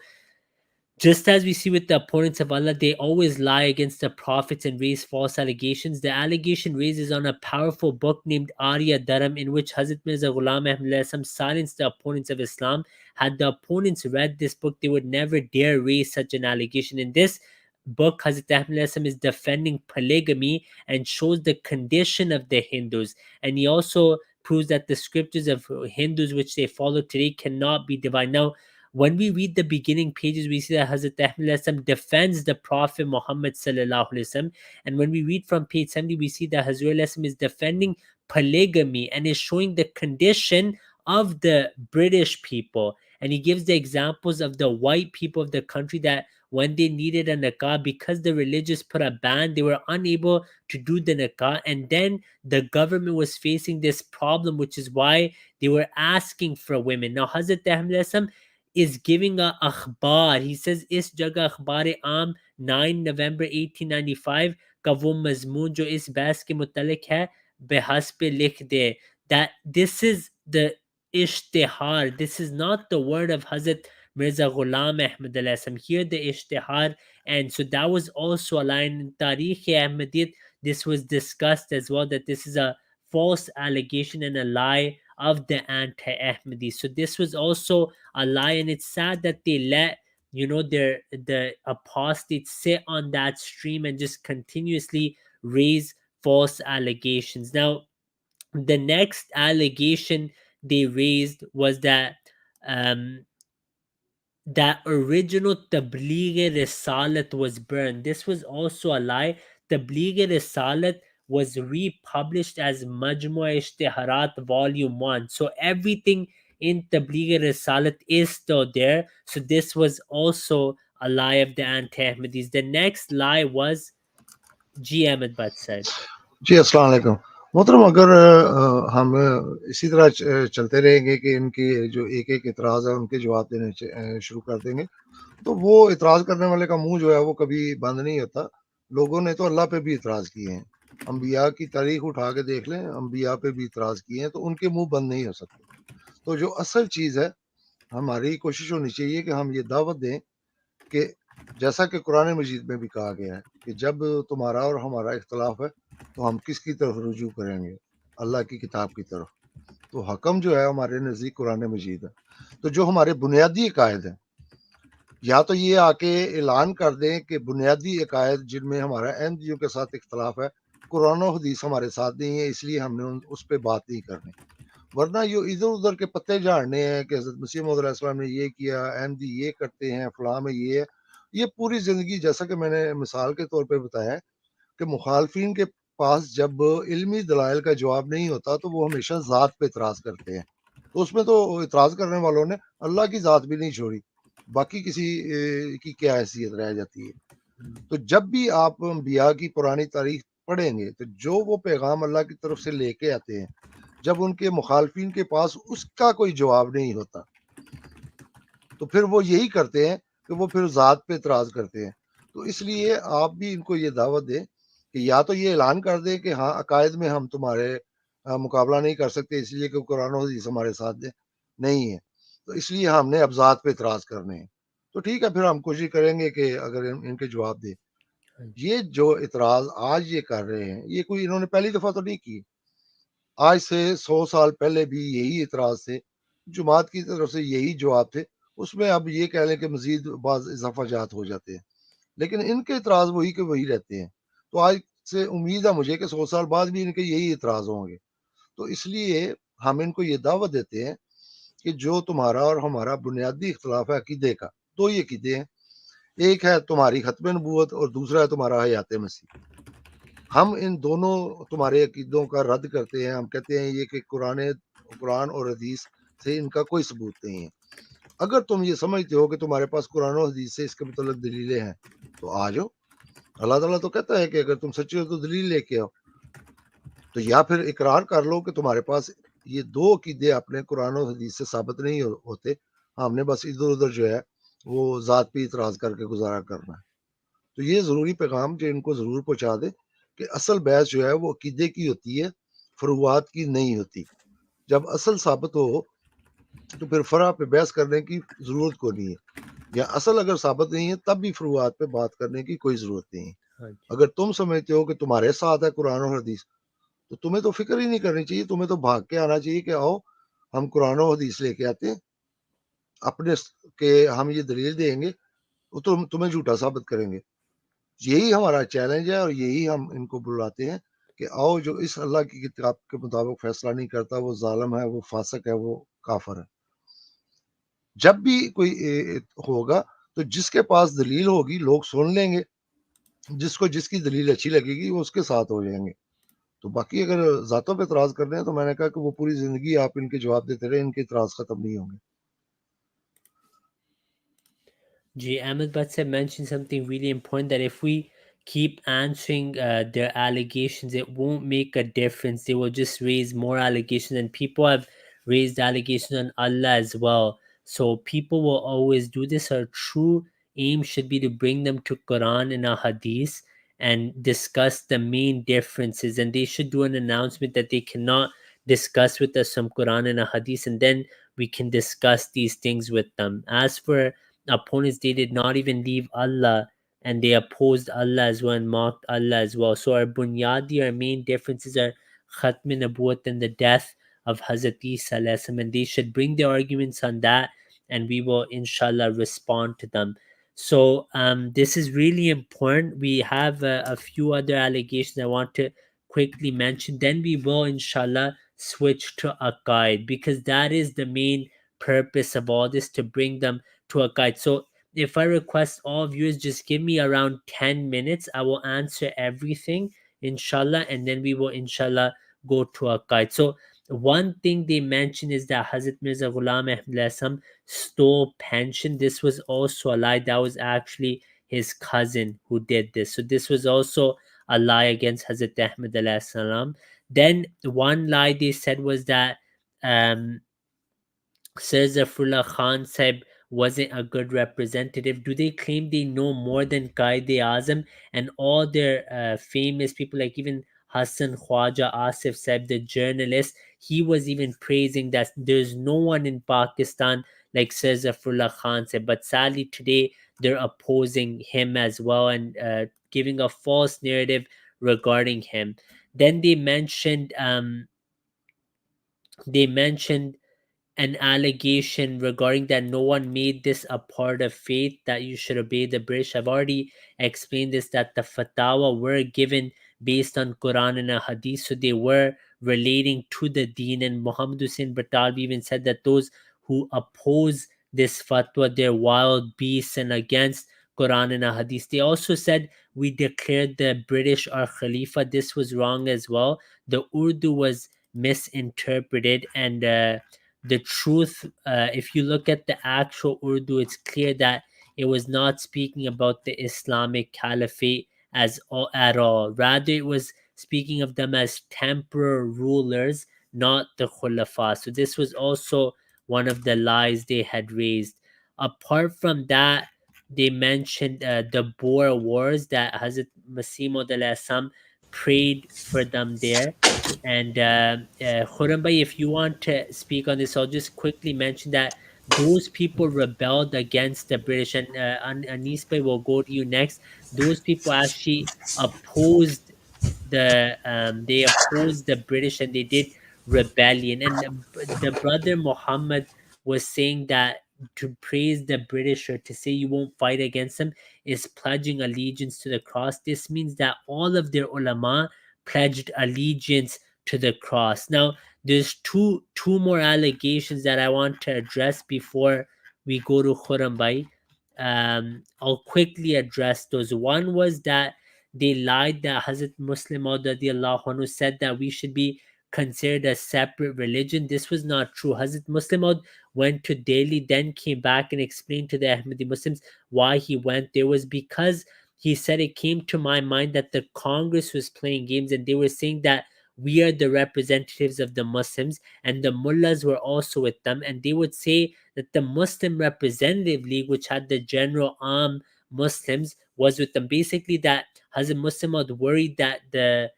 [SPEAKER 1] Just as we see with the opponents of Allah, they always lie against the prophets and raise false allegations. The allegation raises on a powerful book named Arya Dharam, in which Hazrat Mirza Ghulam Ahmad silenced the opponents of Islam. Had the opponents read this book, they would never dare raise such an allegation. In this book, Hazrat Ahmad is defending polygamy and shows the condition of the Hindus. And he also proves that the scriptures of Hindus which they follow today cannot be divine. Now, when we read the beginning pages, we see that Hazrat Ahmad defends the Prophet Muhammad sallallahu alaihi wasallam, and when we read from page 70, we see that Hazrat is defending polygamy and is showing the condition of the British people, and he gives the examples of the white people of the country that when they needed a nikah, because the religious put a ban, they were unable to do the nikah, and then the government was facing this problem, which is why they were asking for women. Now Hazrat Ahmad is giving a akhbar. He says, इस जगह अखबार आम 9 November 1895 का वो मजमून जो इस बहस के मुतल्लिक है बहस पे लिख दे. That this is the ishtihar. This is not the word of Hazrat Mirza Ghulam Ahmad al-Assam. Here the ishtihar. And so that was also a line in Tariq Ahmadiyyat. This was discussed as well, that this is a false allegation and a lie of the anti-Ahmadi. So this was also a lie, and it's sad that they let the apostates sit on that stream and just continuously raise false allegations. Now, the next allegation they raised was that that original Tabligh Risalat was burned. This was also a lie. Tabligh Risalat was republished as Majmua Ishtiharat Volume 1. So everything in Tabligh Risalat is still there. So this was also a lie of the anti-Ahmadis. The next lie was G. Ahmed Bhatt said.
[SPEAKER 2] जी अस्सलाम वालेकुम मोहतरम, अगर हम इसी तरह चलते रहेंगे कि इनकी जो एक एक इतराज़ है उनके जवाब देने शुरू कर देंगे, तो वो इतराज़ करने वाले का मुंह जो है वो कभी बंद नहीं होता. लोगों ने तो अल्लाह पे भी इतराज़ किए हैं, अंबिया की तारीख उठा के देख लें, अंबिया पे भी इतराज़ किए हैं, तो उनके मुंह बंद नहीं हो सकते. तो जो असल चीज़ है, हमारी कोशिश होनी चाहिए कि हम ये दावत दें कि जैसा कि कुरान मजीद में भी कहा गया है कि जब तुम्हारा और हमारा इख्तलाफ है तो हम किसकी तरफ रुजू करेंगे, अल्लाह की किताब की तरफ. तो हकम जो है हमारे नज़दीक कुरान मजीद है. तो जो हमारे बुनियादी अकायद हैं, या तो ये आके ऐलान कर दें कि बुनियादी अकायद जिनमें हमारा अहमदियों के साथ इख्तलाफ है, कुरान और हदीस हमारे साथ नहीं है, इसलिए हमने उस पर बात नहीं करनी. वरना ये इधर उधर के पत्ते झाड़ने हैं कि हज़रत मसीह मौऊद अलैहिस्सलाम ने ये किया, अहमदी ये करते हैं, फलां में ये है. ये पूरी ज़िंदगी, जैसा कि मैंने मिसाल के तौर पे बताया है कि मुखालफिन के पास जब इल्मी दलाइल का जवाब नहीं होता तो वो हमेशा ज़ात पे इतराज़ करते हैं. तो उसमें तो इतराज़ करने वालों ने अल्लाह की ज़ात भी नहीं छोड़ी, बाकी किसी की क्या हैसियत रह जाती है. तो जब भी आप अंबिया की पुरानी तारीख पढ़ेंगे तो जो वो पैगाम अल्लाह की तरफ से लेके आते हैं, जब उनके मुखालफिन के पास उसका कोई जवाब नहीं होता तो फिर वो यही करते हैं कि वो फिर ज़ात पे इतराज़ करते हैं. तो इसलिए आप भी इनको ये दावत दें कि या तो ये ऐलान कर दें कि हाँ, अकायद में हम तुम्हारे मुकाबला नहीं कर सकते इसलिए कि कुरान और हदीस हमारे साथ नहीं है. तो इसलिए हमने अब्जात पे इतराज़ करने हैं। तो ठीक है, फिर हम कोशिश करेंगे कि अगर इनके जवाब दें।
[SPEAKER 1] हाँ
[SPEAKER 2] ये जो इतराज़ आज ये कर रहे हैं, ये कोई इन्होंने पहली दफ़ा तो नहीं की। आज से 100 साल पहले भी यही इतराज़ थे, जमात की तरफ से यही जवाब थे। उसमें अब ये कह लें कि मज़ीद बाज़ इज़ाफ़ाजात हो जाते हैं, लेकिन इनके इतराज़ वही के वही रहते हैं। तो आज से उम्मीद है मुझे कि 100 साल बाद भी इनके यही इतराज़ होंगे। तो इसलिए हम इनको ये दावत देते हैं कि जो तुम्हारा और हमारा बुनियादी इख्तिलाफ़ है अक़ीदे का, 2 ही अक़ीदे हैं। एक है तुम्हारी ख़त्म नबूवत और दूसरा है तुम्हारा हयात मसीह। हम इन दोनों तुम्हारे अकीदों का रद्द करते हैं। हम कहते हैं ये कि कुरान और हदीस से इनका कोई सबूत नहीं है। अगर तुम ये समझते हो कि तुम्हारे पास कुरान और हदीस से इसके मुतल्लिक़ दलीलें हैं, तो आ जाओ। अल्लाह ताला तो कहता है कि अगर तुम सच्चे हो तो दलील लेके आओ। तो या फिर इकरार कर लो कि तुम्हारे पास ये 2 अकीदे अपने कुरान और हदीस से साबित नहीं होते। हमने बस इधर-उधर जो है वो ज़ात पे इतराज़ करके गुज़ारा करना है। तो ये ज़रूरी पैगाम जो इनको ज़रूर पहुँचा दें कि असल बहस जो है वो अकीदे की होती है, फ़ुरूआत की नहीं होती। जब असल साबित हो तो फिर फ़रअ पे बहस करने की ज़रूरत को नहीं है, या असल अगर साबित नहीं है तब भी फ़ुरूआत पे बात करने की कोई ज़रूरत नहीं है।
[SPEAKER 1] हाँ जी।
[SPEAKER 2] अगर तुम समझते हो कि तुम्हारे साथ है कुरान और हदीस, तो तुम्हें तो फ़िक्र ही नहीं करनी चाहिए, तुम्हें तो भाग के आना चाहिए कि आओ हम कुरान और हदीस लेके आते हैं, अपने के हम ये दलील देंगे, वो तुम्हें झूठा साबित करेंगे। यही हमारा चैलेंज है और यही हम इनको बुलाते हैं कि आओ, जो इस अल्लाह की किताब के मुताबिक फैसला नहीं करता वो ज़ालिम है, वो फासिक है, वो काफ़िर है। जब भी कोई होगा तो जिसके पास दलील होगी लोग सुन लेंगे, जिसको जिसकी दलील अच्छी लगेगी वो उसके साथ हो जाएँगे। तो बाकी अगर ज़ातों पे एतराज़ करने हैं तो मैंने कहा कि वो पूरी ज़िंदगी आप इनके जवाब देते रहे, इनके एतराज़ ख़त्म नहीं होंगे।
[SPEAKER 1] G. Ahmed Bhatt mentioned something really important, that if we keep answering their allegations, it won't make a difference. They will just raise more allegations, and people have raised allegations on Allah as well. So people will always do this. Our true aim should be to bring them to Quran and a Hadith and discuss the main differences. And they should do an announcement that they cannot discuss with us some Quran and a Hadith, and then we can discuss these things with them. As for opponents, they did not even leave Allah, and they opposed Allah as well and mocked Allah as well. So our bunyadi, our main differences are Khatm Nabuwat and the death of Hazrat Isa alayhi salam, and they should bring their arguments on that, and we will inshallah respond to them. So this is really important. We have a few other allegations I want to quickly mention. Then we will inshallah switch to a guide, because that is the main purpose of all this, to bring them to a guide. So if I request all viewers, just give me around 10 minutes. I will answer everything, inshallah, and then we will, inshallah, go to a guide. So one thing they mentioned is that Hazrat Mirza Ghulam Ahmad Assam stole pension. This was also a lie. That was actually his cousin who did this. So this was also a lie against Hazrat Ahmad alayhi salam. Then one lie they said was that um, Sir Zafrullah Khan Sahib wasn't a good representative. Do they claim they know more than Qaid Azam and all their famous people, like even Hassan Khwaja Asif Sahib, the journalist? He was even praising that there's no one in Pakistan like Sir Zafrullah Khan Sahib. But sadly, today they're opposing him as well, and giving a false narrative regarding him. Then they mentioned an allegation regarding that no one made this a part of faith, that you should obey the British. I've already explained this, that the fatwa were given based on Quran and a Hadith, so they were relating to the deen. And Muhammad Hussein Batalvi even said that those who oppose this fatwa, they're wild beasts and against Quran and a Hadith. They also said we declared the British our Khalifa. This was wrong as well. The Urdu was misinterpreted, and the truth, if you look at the actual Urdu, it's clear that it was not speaking about the Islamic Caliphate at all. Rather, it was speaking of them as temporal rulers, not the Khulafa. So this was also one of the lies they had raised. Apart from that, they mentioned the Boer Wars, that Hazrat Masih Maud Assam prayed for them there. And Khurram Bhai, if you want to speak on this, I'll just quickly mention that those people rebelled against the British, and Anispa will go to you next. Those people actually opposed they opposed the British, and they did rebellion. And the brother Muhammad was saying that to praise the British, or to say you won't fight against them, is pledging allegiance to the cross. This means that all of their ulama pledged allegiance to the cross. Now, there's two more allegations that I want to address before we go to Khurrambai. I'll quickly address those. One was that they lied that Hazrat Muslim Maud radiallahu anhu said that we should be considered a separate religion. This was not true. Hazrat Muslim Maud went to Delhi, then came back and explained to the Ahmadi Muslims why he went there. Was because he said it came to my mind that the Congress was playing games, and they were saying that we are the representatives of the Muslims, and the mullahs were also with them, and they would say that the Muslim Representative League, which had the General Muslims, was with them. Basically, that Hazrat Muslim was worried that the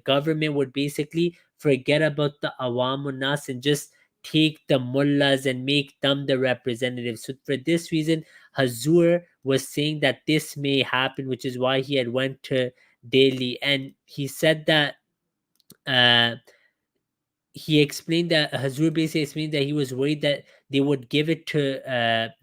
[SPEAKER 1] government would basically forget about the Awamun Nas and just take the mullahs and make them the representatives. So for this reason, Hazur was saying that this may happen, which is why he had went to Delhi, and he said that uh, he explained that Hazur basically explained that he was worried that they would give it to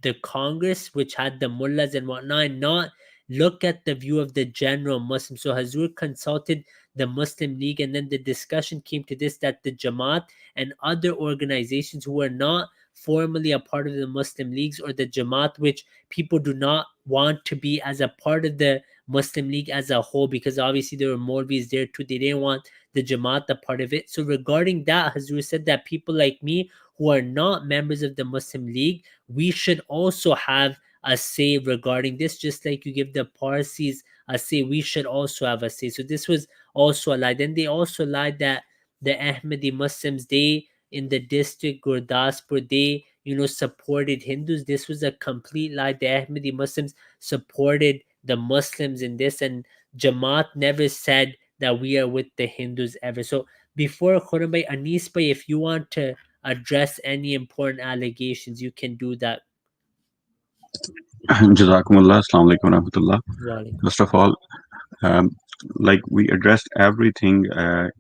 [SPEAKER 1] the Congress, which had the mullahs and whatnot, and not look at the view of the general Muslim. So Hazur consulted the Muslim League, and then the discussion came to this, that the Jamaat and other organizations who are not formally a part of the Muslim Leagues, or the Jamaat, which people do not want to be as a part of the Muslim League as a whole, because obviously there were Maulvis there too. They didn't want the Jamaat a part of it. So regarding that, Hazur said that people like me who are not members of the Muslim League, we should also have a say regarding this, just like you give the Parsis a say, we should also have a say. So this was also a lie. Then they also lied that the Ahmadi Muslims, they in the district Gurdaspur, they supported Hindus. This was a complete lie. The Ahmadi Muslims supported the Muslims in this, and Jamaat never said that we are with the Hindus ever. So before Khurram Bhai, Anis Bhai, if you want to address any important allegations, you can do that.
[SPEAKER 5] Jazakumullah, Assalamu alaikum warahmatullah.
[SPEAKER 1] Walaikum
[SPEAKER 5] First of
[SPEAKER 1] salam.
[SPEAKER 5] all, um, like we addressed everything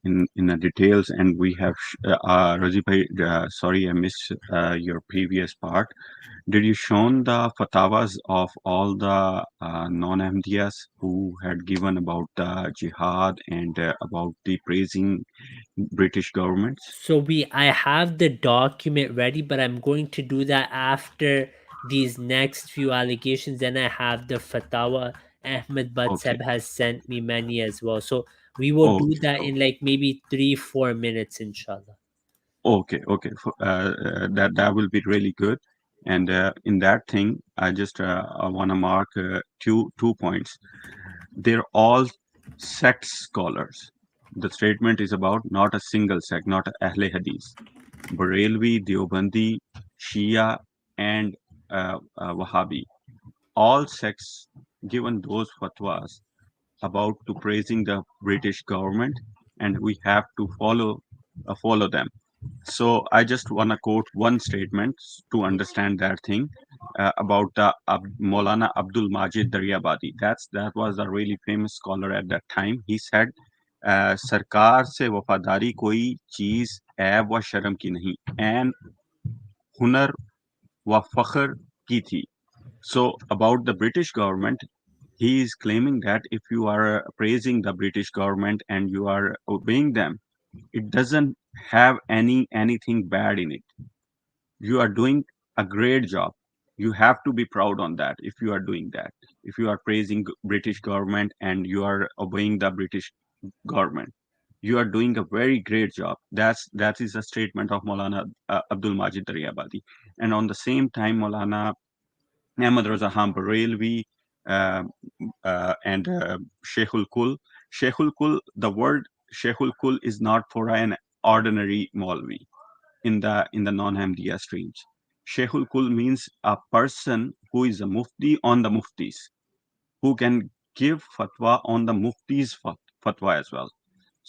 [SPEAKER 5] in the details, and we have Razi bhai, sorry I missed your previous part. Did you shown the fatwas of all the non-Ahmadiyyas who had given about the jihad and about the praising British governments?
[SPEAKER 1] So I have the document ready, but I'm going to do that after these next few allegations. Then I have the fatwa. Ahmed
[SPEAKER 5] Okay,
[SPEAKER 1] Batseb has sent me many as well. So we will do
[SPEAKER 5] okay,
[SPEAKER 1] that in like maybe 3-4 minutes, inshallah.
[SPEAKER 5] okay. That will be really good. And in that thing, I want to mark two points. They're all sect scholars. The statement is about not a single sect, not Ahle Hadith. Barelvi, Deobandi, Shia, and Wahhabi. All sects given those fatwas about to praising the British government, and we have to follow them. So I just want to quote one statement to understand that thing about the Maulana Abdul Majid Daryabadi. That was a really famous scholar at that time. He said, "सरकार से वफादारी कोई चीज ऐब व शर्म की नहीं, एन हुनर व फख्र की थी." So about the British government, he is claiming that if you are praising the British government and you are obeying them, it doesn't have anything bad in it. You are doing a great job. You have to be proud on that. If you are doing that, if you are praising British government and you are obeying the British government, you are doing a very great job. That is a statement of Maulana Abdul Majid Daryabadi. And on the same time, Maulana Ahmad Raza Khan Barelvi uh, and Sheikhul Kul. Sheikhul Kul, the word Sheikhul Kul is not for an ordinary Maulvi in the non-Ahmadiyya streams. Sheikhul Kul means a person who is a mufti on the muftis, who can give fatwa on the mufti's fatwa as well.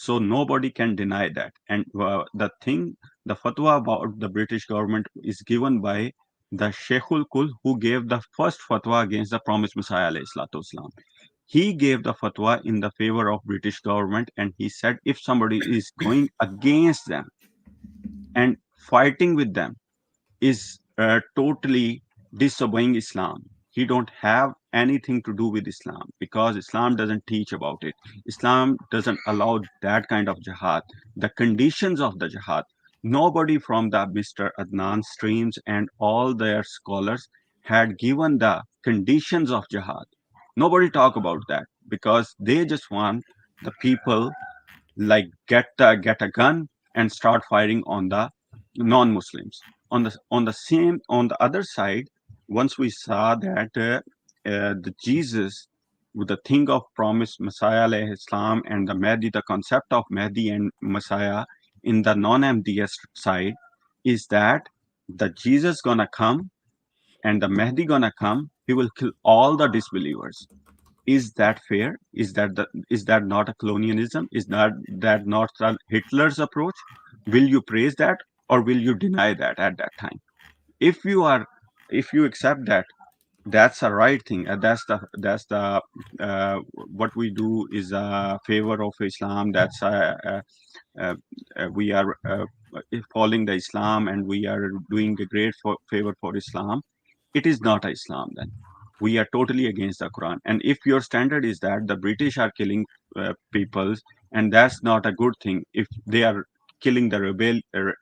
[SPEAKER 5] So nobody can deny that. And the fatwa about the British government is given by the Sheikhul Kul, who gave the first fatwa against the promised Messiah, alayhi salatu wasalam. He gave the fatwa in the favor of British government, and he said if somebody is going against them and fighting with them is totally disobeying Islam. He don't have anything to do with Islam because Islam doesn't teach about it. Islam doesn't allow that kind of jihad. The conditions of the jihad. Nobody from the Mr. Adnan streams and all their scholars had given the conditions of jihad. Nobody talk about that because they just want the people like get a gun and start firing on the non-Muslims. On the other side, once we saw that the Jesus, with the thing of promised Messiah alayhi Islam and the Mahdi, the concept of Mahdi and Messiah in the non-Ahmadiyya side is that the Jesus gonna come and the Mahdi gonna come, he will kill all the disbelievers. Is that fair? Is that not a colonialism? Is that not Hitler's approach? Will you praise that or will you deny that at that time? If you are, if you accept that, that's a right thing. That's the what we do is a favor of Islam. Uh, we are following the Islam and we are doing a great favor for Islam. It is not Islam then. We are totally against the Quran. And if your standard is that the British are killing peoples, and that's not a good thing, if they are killing the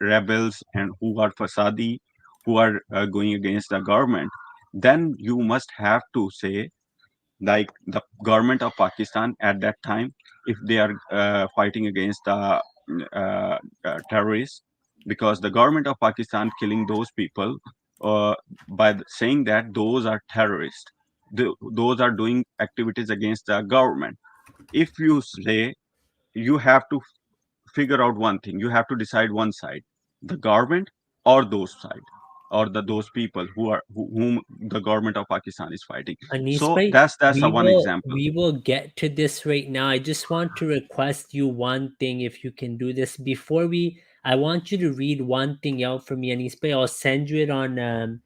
[SPEAKER 5] rebels and who are fasadi, who are going against the government, then you must have to say, like the government of Pakistan at that time, if they are fighting against the terrorists, because the government of Pakistan killing those people by saying that those are terrorists, those are doing activities against the government. If you say, you have to figure out one thing, you have to decide one side, the government or those side, or those people whom the government of Pakistan is fighting.
[SPEAKER 1] Anis
[SPEAKER 5] So
[SPEAKER 1] bhai,
[SPEAKER 5] that's a one example.
[SPEAKER 1] we will get to this right now. I just want to request you one thing if you can do this before we. I want you to read one thing out for me, Anis bhai. I'll send you it on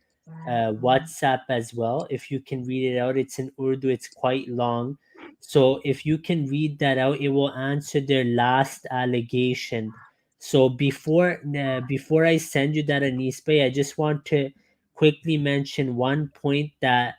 [SPEAKER 1] WhatsApp as well. If you can read it out, it's in Urdu. It's quite long, so if you can read that out, it will answer their last allegation. So before I send you that, Anis bhai, I just want to quickly mention one point that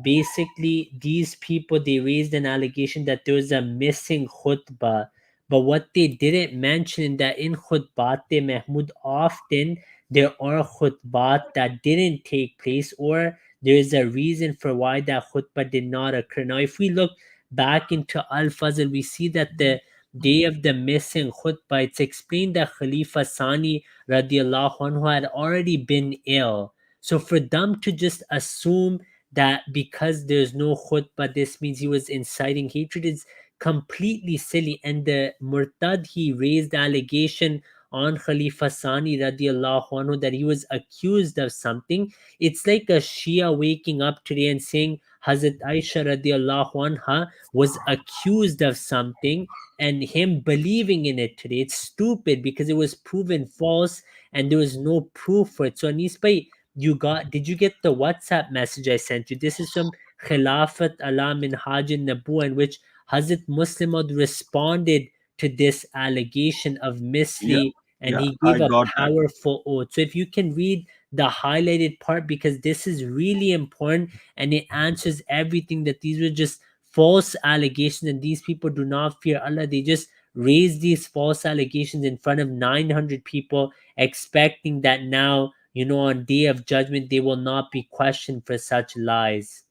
[SPEAKER 1] basically these people, they raised an allegation that there was a missing khutbah, but what they didn't mention that in khutbat mahmud often there are khutbat that didn't take place, or there is a reason for why that khutbah did not occur. Now if we look back into al-fazl, we see that the day of the missing khutbah, it's explained that Khalifa Sani radiallahu anhu had already been ill. So for them to just assume that because there's no khutbah, this means he was inciting hatred is completely silly. And the Murtad, he raised the allegation on Khalifa Sani radiallahu anhu that he was accused of something. It's like a Shia waking up today and saying Hazrat Aisha radiallahu anha was accused of something and him believing in it today. It's stupid because it was proven false and there was no proof for it. So Anis bhai, did you get the WhatsApp message I sent you? This is from Khilafat ala Minhaj Nabu, in which Hazrat Muslimud responded to this allegation of
[SPEAKER 5] Yeah,
[SPEAKER 1] misli, and
[SPEAKER 5] yeah,
[SPEAKER 1] he
[SPEAKER 5] I
[SPEAKER 1] gave a
[SPEAKER 5] got that.
[SPEAKER 1] powerful oath. So if you can read the highlighted part, because this is really important and it answers everything, that these were just false allegations and these people do not fear Allah. They just raise these false allegations in front of 900 people, expecting that now, on day of judgment, they will not be questioned for such lies.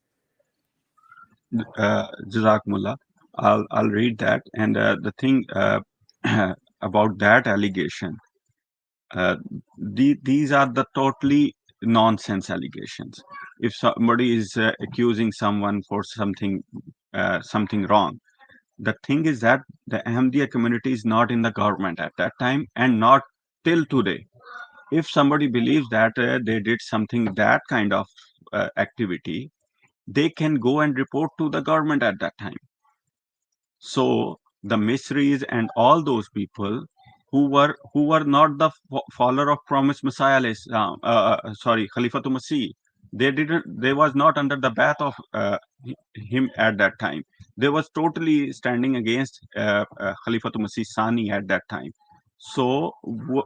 [SPEAKER 5] Jazakumullah. I'll read that. And the thing about that allegation, uh, these are the totally nonsense allegations. If somebody is accusing someone for something wrong, the thing is that the Ahmadiyya community is not in the government at that time and not till today. If somebody believes that they did something, that kind of activity, they can go and report to the government at that time. So the Misris and all those people who were not the follower of promised Messiah, sorry, Khalifatul Masih. They was not under the bath of him at that time. They was totally standing against Khalifatul Masih Sani at that time. So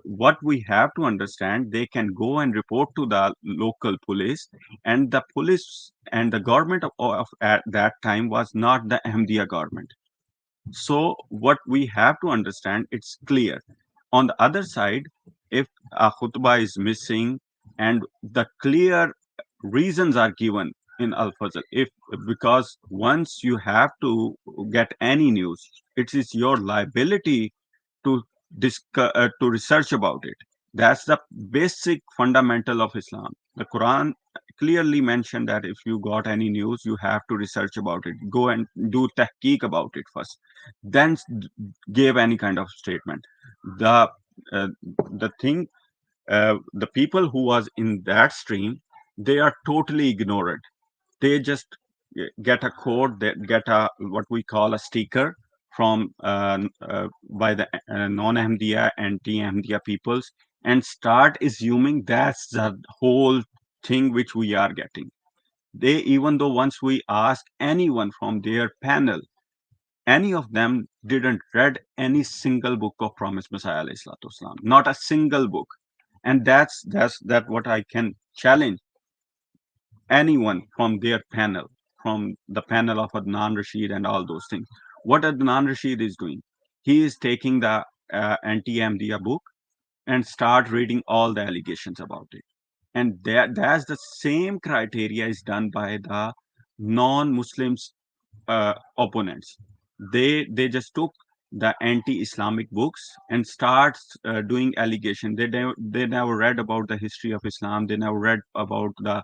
[SPEAKER 5] what we have to understand, they can go and report to the local police, and the police and the government of at that time was not the Ahmadiyya government. So what we have to understand, it's clear. On the other side, if a khutbah is missing and the clear reasons are given in Al Fazl, if because once you have to get any news, it is your liability to to research about it. That's the basic fundamental of Islam. The Quran clearly mentioned that if you got any news, you have to research about it. Go and do tahqiq about it first, then give any kind of statement. The uh, the thing, the people who was in that stream, they are totally ignorant. They just get a code, they get a what we call a sticker from by the non-Ahmadiyya and Ahmadiyya peoples, and start assuming that's the whole thing which we are getting. They, even though once we ask anyone from their panel, any of them didn't read any single book of Promised Messiah alayhi salatu wasalam, not a single book. And that's what I can challenge anyone from their panel, from the panel of Adnan Rashid and all those things. What Adnan Rashid is doing, he is taking the anti-Ahmadiyya book and start reading all the allegations about it. And that's the same criteria is done by the non-Muslims opponents. They just took the anti-Islamic books and starts doing allegation. They never read about the history of Islam. They never read about the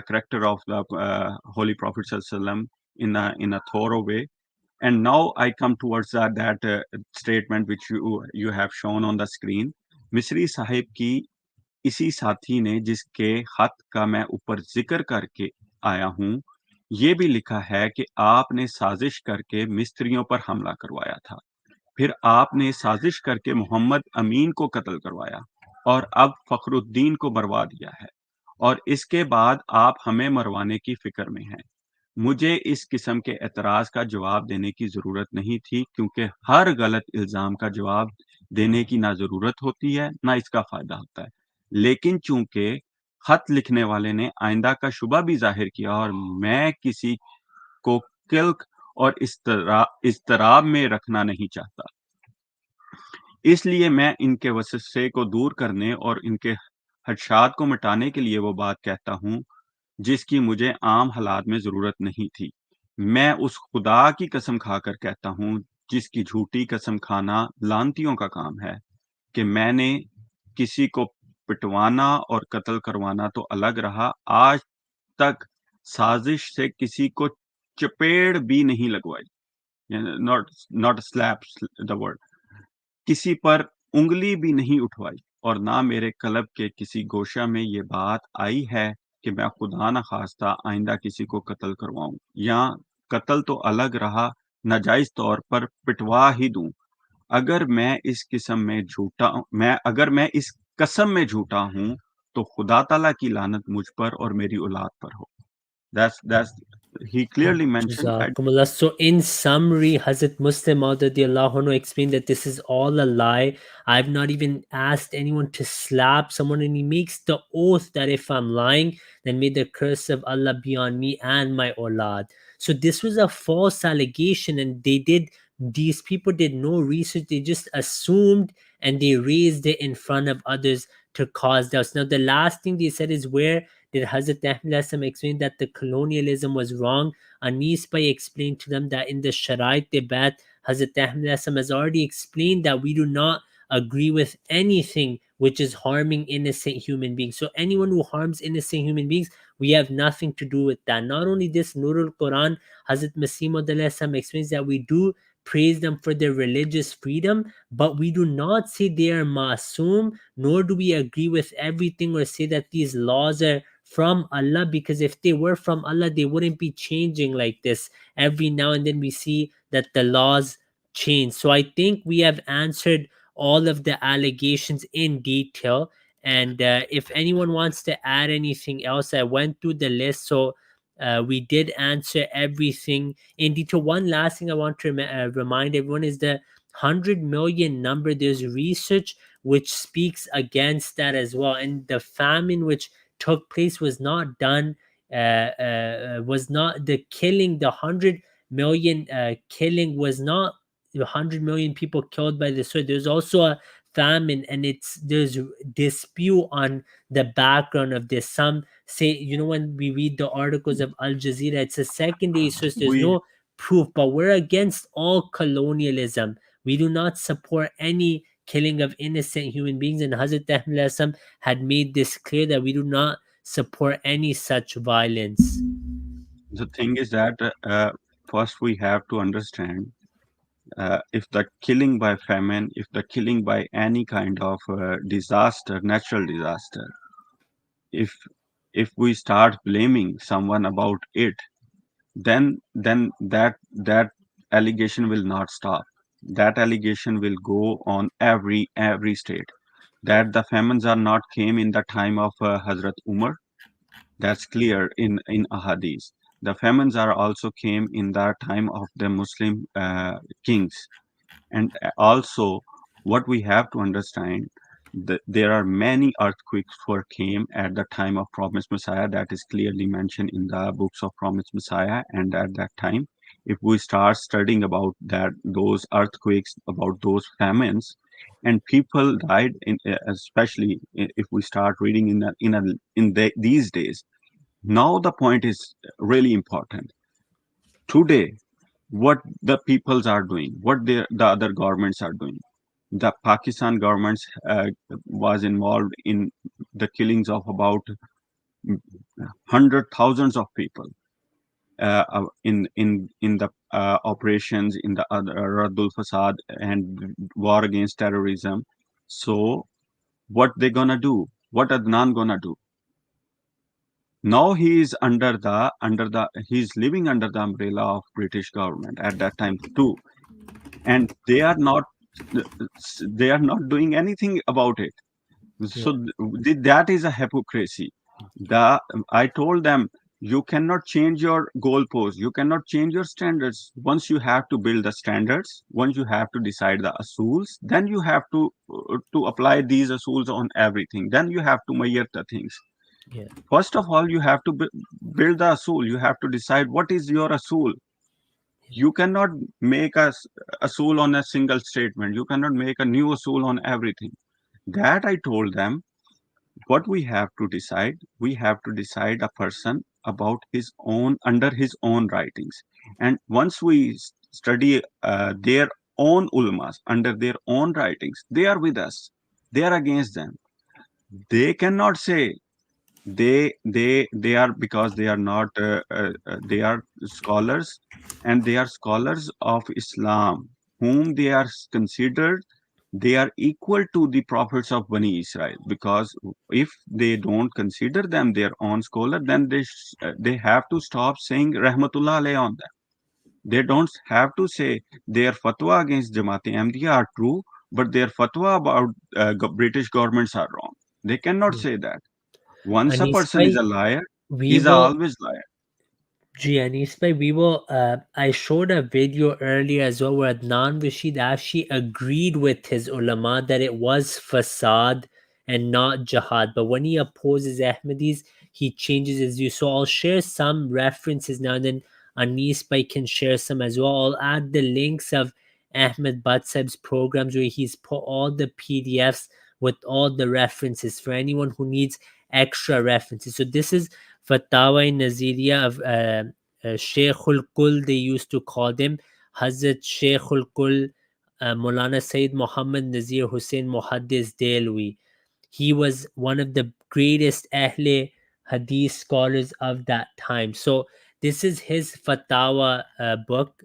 [SPEAKER 5] character of the Holy Prophet ﷺ in a thorough way. And now I come towards that statement which you have shown on the screen. Misri Sahib ki इसी साथी ने जिसके खत का मैं ऊपर जिक्र करके आया हूँ, ये भी लिखा है कि आपने साजिश करके मिस्त्रियों पर हमला करवाया था, फिर आपने साजिश करके मोहम्मद अमीन को कत्ल करवाया और अब फखरुद्दीन को मरवा दिया है, और इसके बाद आप हमें मरवाने की फिक्र में हैं। मुझे इस किस्म के एतराज का जवाब देने की जरूरत नहीं थी, क्योंकि हर गलत इल्जाम का जवाब देने की ना जरूरत होती है, ना इसका फायदा होता है। लेकिन चूंकि खत लिखने वाले ने आइंदा का शुबा भी जाहिर किया और मैं किसी को किल्क और इस्तराब में रखना नहीं चाहता, इसलिए मैं इनके वसवसे को दूर करने और इनके खदशात को मिटाने के लिए वो बात कहता हूँ जिसकी मुझे आम हालात में जरूरत नहीं थी। मैं उस खुदा की कसम खाकर कहता हूँ जिसकी झूठी कसम खाना लानतियों का काम है कि मैंने किसी को पिटवाना और कत्ल करवाना तो अलग रहा, आज तक साजिश से किसी को चपेड़ भी नहीं लगवाई, not not slap the word, किसी पर उंगली भी नहीं उठवाई, और ना मेरे कलब के किसी गोशा में ये बात आई है कि मैं खुदा न खास्ता आइंदा किसी को कत्ल करवाऊं, या कत्ल तो अलग रहा, नाजायज तौर पर पिटवा ही दूं। अगर मैं इस किस्म में झूठा मैं अगर मैं इस कसम में झूठा हूं, तो खुदा ताला की लानत मुझ पर और मेरी औलाद पर हो। That's he clearly mentioned.
[SPEAKER 1] Jazakumullah. So, in summary, Hazrat Muslim Maud explained that this is all a lie. I've not even asked anyone to slap someone, and he makes the oath that if I'm lying, then may the curse of Allah be on me and my awlad. So, this was a false allegation, and these people did no research, they just assumed and they raised it in front of others to cause doubts. Now, the last thing they said is, where did Hazrat Ahmad explain that the colonialism was wrong? Anis Bhai explained to them that in the Sharait Debat, Hazrat Ahmad has already explained that we do not agree with anything which is harming innocent human beings. So anyone who harms innocent human beings, we have nothing to do with that. Not only this, Nurul Quran, Hazrat Masih Maud explains that we do praise them for their religious freedom, but we do not say they are masoom, nor do we agree with everything or say that these laws are from Allah, because if they were from Allah, they wouldn't be changing like this. Every now and then we see that the laws changed. So I think we have answered all of the allegations in detail. And if anyone wants to add anything else, I went through the list. So we did answer everything in detail. One last thing I want to remind everyone is the 100 million number. There's research which speaks against that as well. And the famine which took place was not the killing. The 100 million killing was not 100 million people killed by the sword. There's also a famine, and there's dispute on the background of this. Some say, when we read the articles of Al Jazeera, it's a secondary source. There's
[SPEAKER 5] We
[SPEAKER 1] no proof, but we're against all colonialism. We do not support any killing of innocent human beings, and Hazrat Ahmad had made this clear that we do not support any such violence.
[SPEAKER 5] The thing is that first we have to understand if the killing by famine, if the killing by any kind of disaster, natural disaster, if if we start blaming someone about it, then that allegation will not stop. That allegation will go on every state. That the famines are not came in the time of Hazrat Umar, that's clear in Ahadith. The famines are also came in the time of the Muslim kings. And also, what we have to understand that there are many earthquakes were came at the time of Promised Messiah. That is clearly mentioned in the books of Promised Messiah. And at that time, if we start studying about that, those earthquakes, about those famines, and people died, especially if we start reading these days. Now the point is really important. Today, what the peoples are doing, what the other governments are doing. The Pakistan government was involved in the killings of about hundred thousands of people in the operations in the other Radul Fasad and war against terrorism. So what they gonna do? What Adnan gonna do? Now he is under the he's living under the umbrella of British government at that time too, and they are not doing anything about it.
[SPEAKER 1] Yeah,
[SPEAKER 5] So that is a hypocrisy. The I told them, you cannot change your goalposts, you cannot change your standards. Once you have to build the standards, once you have to decide the assuls, then you have to apply these assuls on everything. Then you have to measure the things.
[SPEAKER 1] yeah,
[SPEAKER 5] First of all, you have to build the asul. You have to decide what is your asul. You cannot make a soul on a single statement. You cannot make a new soul on everything. That I told them, what we have to decide a person about his own, under his own writings. And once we study their own ulmas, under their own writings, they are with us. They are against them. They cannot say they are, because they are not they are scholars, and they are scholars of Islam, whom they are considered, they are equal to the prophets of Bani Israel. Because if they don't consider them their own scholar, then they have to stop saying rahmatullah alayhi on them. They don't have to say their fatwa against Jamaat Ahmadiyya are true, but their fatwa about British governments are wrong. They cannot
[SPEAKER 1] yeah.
[SPEAKER 5] say that. Once a
[SPEAKER 1] Anis
[SPEAKER 5] person is
[SPEAKER 1] bhai,
[SPEAKER 5] a liar,
[SPEAKER 1] we
[SPEAKER 5] he's
[SPEAKER 1] will
[SPEAKER 5] always liar.
[SPEAKER 1] Anis bhai, I showed a video earlier as well where Adnan Rashid actually agreed with his ulama that it was fasad and not jihad. But when he opposes Ahmadis, he changes his view. So I'll share some references now, and then Anis bhai can share some as well. I'll add the links of Ahmed Batsab's programs where he's put all the PDFs with all the references for anyone who needs extra references. So this is Fatawa Naziriya of Sheikhul Kul, they used to call them Hazrat Sheikhul Kul Maulana Sayyid Muhammad Nazir Hussain Muhaddis Delwi. He was one of the greatest Ahle Hadith scholars of that time. So this is his Fatawa book,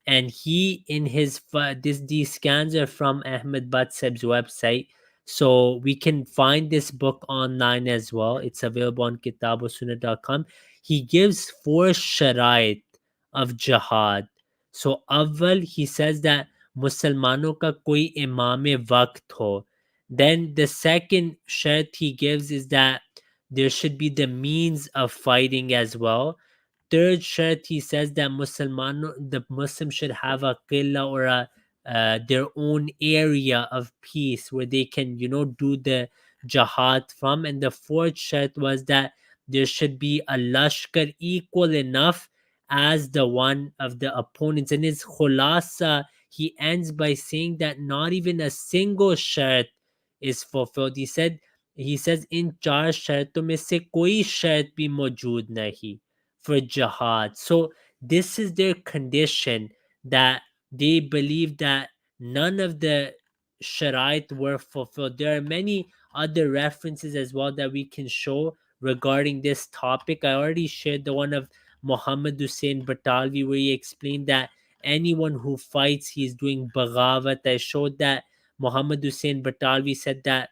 [SPEAKER 1] and he in his these scans are from Ahmed Batsab's website, so we can find this book online as well. It's available on kitabusunnah.com. He gives four sharait of jihad. So awal, he says that मुसलमानों का कोई इमाम वक्त हो. Then the second shart he gives is that there should be the means of fighting as well. Third shart he says that the Muslims should have a qilla or a their own area of peace where they can do the jihad from. And the fourth shart was that there should be a lashkar equal enough as the one of the opponents. And his khulasa, he ends by saying that not even a single shart is fulfilled. He says in चार शर्तों में से कोई शर्त भी मौजूद नहीं for jihad. So this is their condition, that they believe that none of the sharait were fulfilled. There are many other references as well that we can show regarding this topic. I already shared the one of Muhammad Hussein Batalvi where he explained that anyone who fights, he's doing bagawat. I showed that Muhammad Hussein Batalvi said that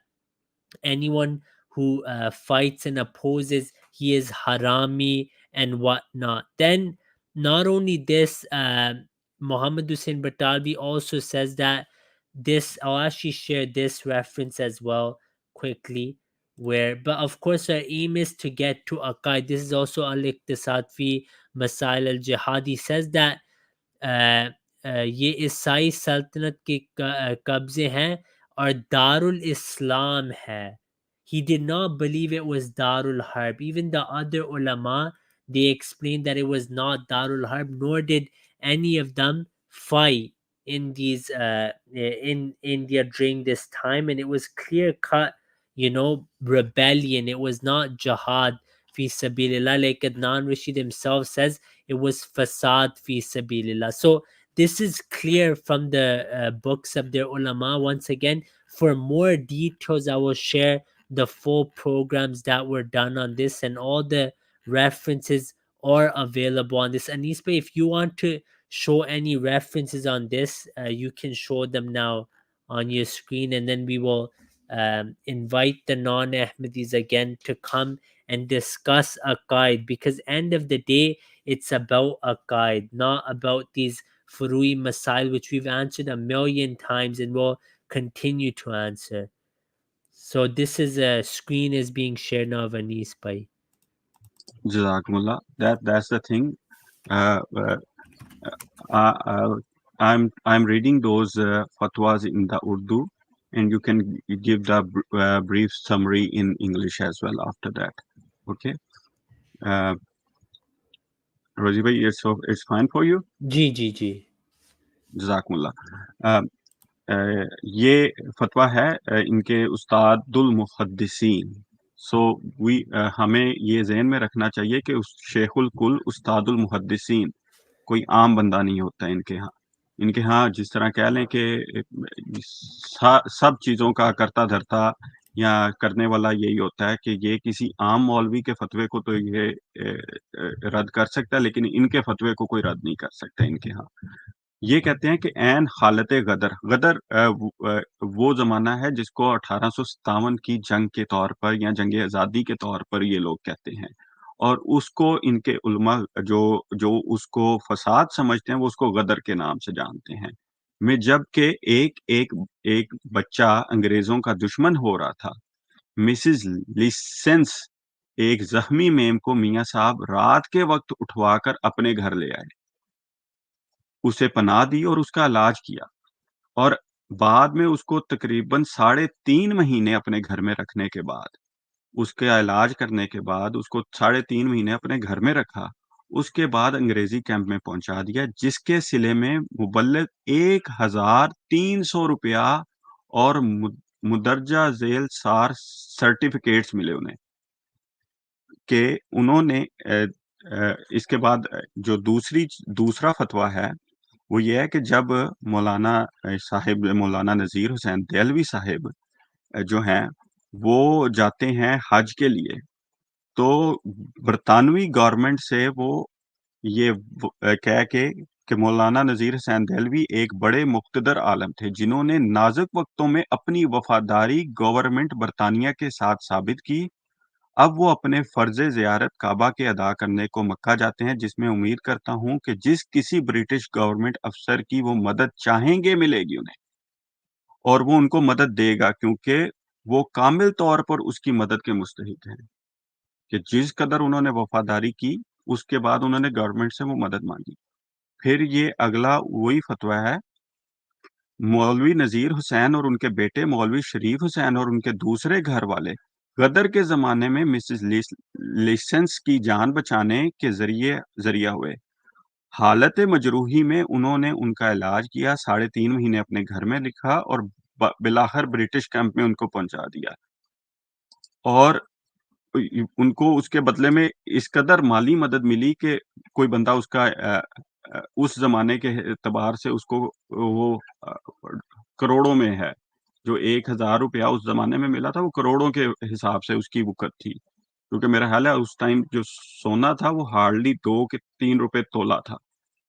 [SPEAKER 1] anyone who fights and opposes, he is harami and whatnot. Then, not only this, Muhammad Hussein Batalvi also says that this, I'll actually share this reference as well quickly. But of course, our aim is to get to Aqaid. This is also Al Iqtisad fi Masail al Jihad. He says that अ ये ईसाई सल्तनत के कब्ज़े हैं और दारुल इस्लाम है. He did not believe it was Darul Harb. Even the other ulama, they explained that it was not Darul Harb, nor did any of them fight in these in India during this time. And it was clear cut, rebellion. It was not jihad fi sabilillah. Like Adnan Rashid himself says, it was fasad fi sabilillah. So this is clear from the books of their ulama. Once again, for more details, I will share the full programs that were done on this, and all the references are available on this. Anisba, if you want to show any references on this, you can show them now on your screen, and then we will invite the non-Ahmadis again to come and discuss Aqaid, because end of the day, it's about Aqaid, not about these Furui Masail, which we've answered a million times and will continue to answer. So this is a screen is being shared now, Anis Bhai.
[SPEAKER 5] Jazakumullah. That's the thing. Uh, uh, I'm reading those fatwas in the Urdu, and you can give the brief summary in English as well after that. Okay. Uh, Rosie bhai, it's fine for you.
[SPEAKER 1] Ji.
[SPEAKER 5] Jazakumullah. Uh, ये फतवा है इनके उस्तादुल मुहद्दिसीन. सो हमें ये ज़हन में रखना चाहिए कि उस शेखुल कुल उस्तादुल मुहद्दिसीन कोई आम बंदा नहीं होता इनके यहाँ जिस तरह कह लें कि सब चीज़ों का करता धरता या करने वाला यही होता है कि ये किसी आम मौलवी के फतवे को तो ये रद्द कर सकता है, लेकिन इनके फतवे को कोई रद्द नहीं कर सकता इनके यहाँ. ये कहते हैं कि ऐन हालत गदर वो ज़माना है जिसको 1857 की जंग के तौर पर या जंग आज़ादी के तौर पर ये लोग कहते हैं, और उसको इनके उलमा जो उसको फसाद समझते हैं वो उसको गदर के नाम से जानते हैं. में जबकि एक बच्चा अंग्रेजों का दुश्मन हो रहा था, मिसिस लिसेंस एक जख्मी मेम को मियाँ साहब रात के वक्त उठवाकर अपने घर ले आए, उसे पनाह दी और उसका इलाज किया, और बाद में उसको तकरीबन 3.5 महीने अपने घर में रखने के बाद, उसका इलाज करने के बाद उसको 3.5 महीने अपने घर में रखा. उसके बाद अंग्रेजी कैंप में पहुंचा दिया, जिसके सिले में मुबल्लिग 1300 रुपया और मुदर्जा जेल सार सर्टिफिकेट्स मिले उन्हें कि उन्होंने इसके बाद जो दूसरा फतवा है वो ये है कि जब मौलाना नज़ीर हुसैन देहलवी साहिब जो हैं वो जाते हैं हज के लिए, तो बरतानवी गवर्नमेंट से वो ये कह के कि मौलाना नज़ीर हुसैन देहलवी एक बड़े मुक़्तदर आलम थे जिन्होंने नाजुक वक्तों में अपनी वफादारी गवर्नमेंट बरतानिया के साथ साबित की, اب وہ اپنے فرض زیارت کعبہ کے ادا کرنے کو مکہ جاتے ہیں، جس میں امید کرتا ہوں کہ جس کسی برٹش گورنمنٹ افسر کی وہ مدد چاہیں گے ملے گی انہیں، اور وہ ان کو مدد دے گا، کیونکہ وہ کامل طور پر اس کی مدد کے مستحق ہیں، کہ جس قدر انہوں نے وفاداری کی اس کے بعد انہوں نے گورنمنٹ سے وہ مدد مانگی۔ پھر یہ اگلا وہی فتویٰ ہے، مولوی نذیر حسین اور ان کے بیٹے مولوی شریف حسین اور ان کے دوسرے گھر والے غدر کے زمانے میں مسز لیسنس کی جان بچانے کے ذریعہ ہوئے۔ حالت مجروحی میں انہوں نے ان کا علاج کیا، 3.5 مہینے اپنے گھر میں لکھا اور بالآخر برٹش کیمپ میں ان کو پہنچا دیا، اور ان کو اس کے بدلے میں اس قدر مالی مدد ملی کہ کوئی بندہ اس کا اس زمانے کے اعتبار سے اس کو وہ کروڑوں میں ہے، جو 1,000 روپیہ اس زمانے میں ملا تھا وہ کروڑوں کے حساب سے اس کی وقت تھی، کیونکہ میرا خیال ہے اس ٹائم جو سونا تھا وہ ہارڈلی 2 کے 3 روپے تولا تھا،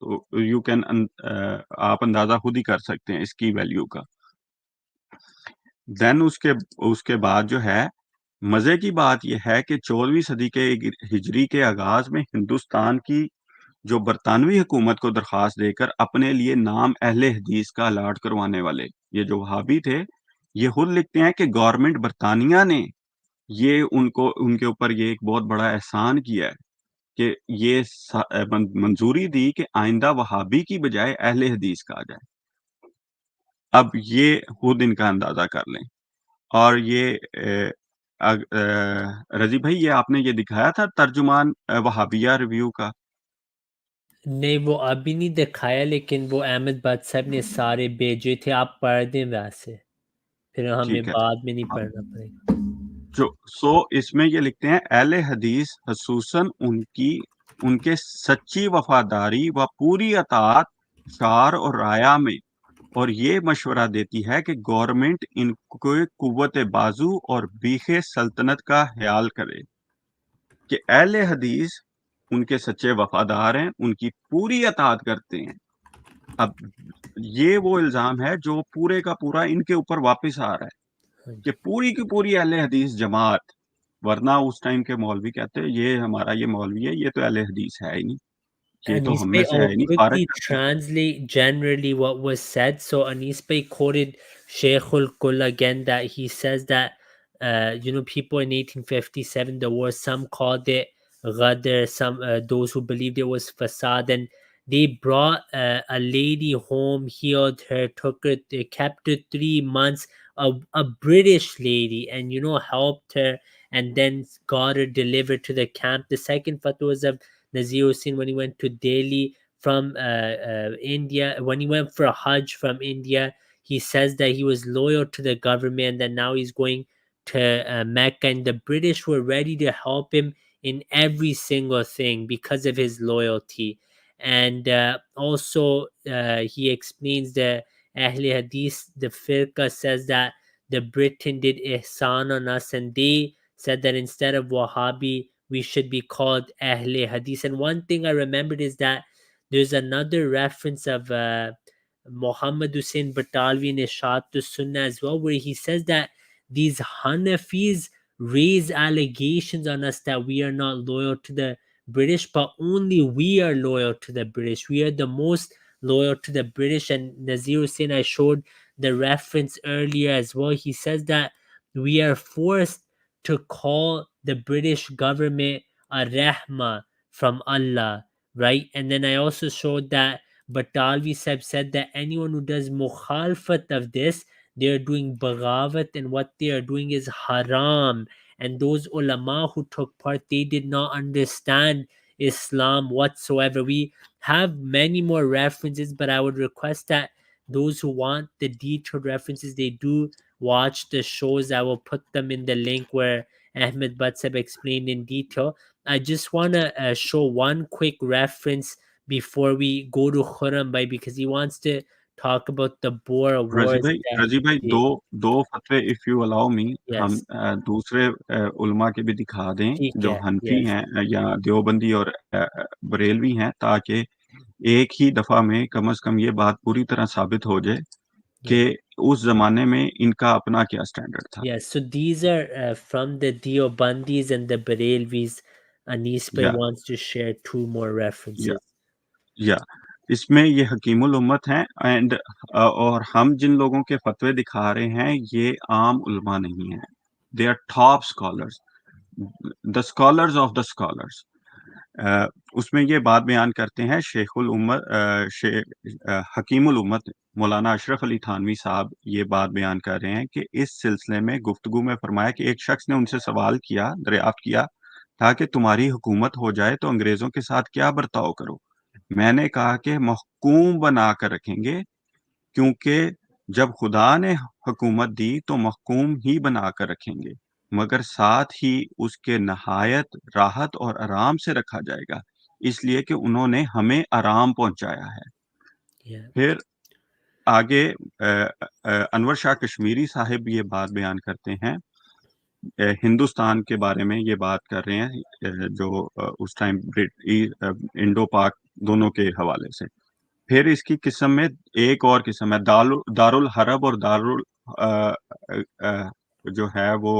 [SPEAKER 5] تو یو کین آپ اندازہ خود ہی کر سکتے ہیں اس کی ویلیو کا۔ دین اس کے بعد جو ہے مزے کی بات یہ ہے کہ 14ویں صدی کے ہجری کے آغاز میں ہندوستان کی جو برطانوی حکومت کو درخواست دے کر اپنے لیے نام اہل حدیث کا الاٹ کروانے والے یہ جو وہابی تھے، یہ خود لکھتے ہیں کہ گورنمنٹ برطانیہ نے یہ ان کے اوپر یہ ایک بہت بڑا احسان کیا ہے کہ یہ منظوری دی کہ آئندہ وہابی کی بجائے اہل حدیث کہا جائے۔ اب یہ خود ان کا اندازہ کر لیں۔ اور یہ رضی بھائی یہ آپ نے یہ دکھایا تھا ترجمان وہابیہ ریویو کا؟
[SPEAKER 1] نہیں وہ ابھی نہیں دکھایا، لیکن وہ احمد بٹ صاحب نے سارے بھیجے تھے، آپ پڑھ دیں ویسے، پھر ہمیں
[SPEAKER 5] ٹھیک ہے،
[SPEAKER 1] بعد میں نہیں پڑھنا پڑے گا۔
[SPEAKER 5] سو اس میں یہ لکھتے ہیں اہل حدیث خصوصاً ان کے سچی وفاداری و پوری اطاعت شعار اور رایا میں، اور یہ مشورہ دیتی ہے کہ گورنمنٹ ان کو قوت بازو اور بیخ سلطنت کا خیال کرے، کہ اہل حدیث ان کے سچے وفادار ہیں، ان کی پوری اطاعت کرتے ہیں۔ اب یہ وہ الزام ہے جو پورے کا پورا ان کے اوپر واپس آ رہا ہے کہ پوری کی پوری اہل حدیث جماعت، ورنہ اس ٹائم کے مولوی کہتے ہیں یہ ہمارا یہ مولوی ہے، یہ تو اہل حدیث ہے ہی نہیں، یہ تو
[SPEAKER 1] Anis
[SPEAKER 5] ہم میں
[SPEAKER 1] Bey,
[SPEAKER 5] سے ہے
[SPEAKER 1] I'll
[SPEAKER 5] ہی نہیں، فارغ
[SPEAKER 1] quickly
[SPEAKER 5] کرتے ہیں۔
[SPEAKER 1] translate generally what was said. So Anis Bey quoted Sheikhul Kul again, that he says that, people in 1857, there were some called it Ghadr, some those who believed it was Fasad, and they brought a lady home, healed her, took her, they kept her 3 months, a British lady, and helped her, and then got her delivered to the camp. The second fatwa was of Nazir Hussain when he went to Delhi from India. When he went for a Hajj from India, he says that he was loyal to the government, and that now he's going to Mecca, and the British were ready to help him in every single thing because of his loyalty. And also, he explains the Ahl Hadith, the Firqa, says that the Britain did ihsan on us, and they said that instead of Wahhabi, we should be called Ahle Hadith. And one thing I remembered is that there's another reference of Muhammad Hussein Batalvi in Ishat Sunnah as well, where he says that these Hanafis raise allegations on us that we are not loyal to the British, but only we are loyal to the British. We are the most loyal to the British. And Nazir Hussain, I showed the reference earlier as well. He says that we are forced to call the British government a rahma from Allah, right? And then I also showed that Batalvi Sahib said that anyone who does mukhalfat of this, they are doing bagawat, and what they are doing is haram. And those ulama who took part, they did not understand Islam whatsoever. We have many more references, but I would request that those who want the detailed references, they do watch the shows. I will put them in the link where Ahmed Batsab explained in detail. I just want to show one quick reference before we go to Khurram Bhai, because he wants to talk about the Boer Wars that
[SPEAKER 5] رضی
[SPEAKER 1] he
[SPEAKER 5] بھائی
[SPEAKER 1] did.
[SPEAKER 5] دو فتوے if you allow می، ہم
[SPEAKER 1] Yes.
[SPEAKER 5] دوسرے علماء کے بھی دکھا دیں
[SPEAKER 1] ٹھیک
[SPEAKER 5] جو
[SPEAKER 1] ہے.
[SPEAKER 5] حنفی
[SPEAKER 1] Yes.
[SPEAKER 5] ہیں یا دیوبندی اور بریلوی ہیں، تاکہ ایک ہی دفعہ میں کم از کم یہ بات پوری طرح ثابت ہو جائے کہ اس زمانے میں ان کا اپنا کیا اسٹینڈرڈ تھا.
[SPEAKER 1] Yeah, so these are from the Deobandis and the Barelvis. Anis Bhai
[SPEAKER 5] یا
[SPEAKER 1] wants to share 2 more
[SPEAKER 5] یا
[SPEAKER 1] references.
[SPEAKER 5] یا اس میں یہ حکیم الامت ہیں اینڈ اور ہم جن لوگوں کے فتوے دکھا رہے ہیں یہ عام علماء نہیں ہیں. They are top scholars, the scholars of the scholars. اس میں یہ بات بیان کرتے ہیں شیخ الامت حکیم الامت مولانا اشرف علی تھانوی صاحب یہ بات بیان کر رہے ہیں کہ اس سلسلے میں گفتگو میں فرمایا کہ ایک شخص نے ان سے سوال کیا, دریافت کیا تھا کہ تمہاری حکومت ہو جائے تو انگریزوں کے ساتھ کیا برتاؤ کرو. میں نے کہا کہ محکوم بنا کر رکھیں گے, کیونکہ جب خدا نے حکومت دی تو محکوم ہی بنا کر رکھیں گے, مگر ساتھ ہی اس کے نہایت راحت اور آرام سے رکھا جائے گا, اس لیے کہ انہوں نے ہمیں آرام پہنچایا ہے.
[SPEAKER 1] Yeah.
[SPEAKER 5] پھر آگے انور شاہ کشمیری صاحب یہ بات بیان کرتے ہیں, ہندوستان کے بارے میں یہ بات کر رہے ہیں جو اس ٹائم انڈو پاک دونوں کے حوالے سے. پھر اس کی قسم میں ایک اور قسم ہے دارالحرب اور جو ہے وہ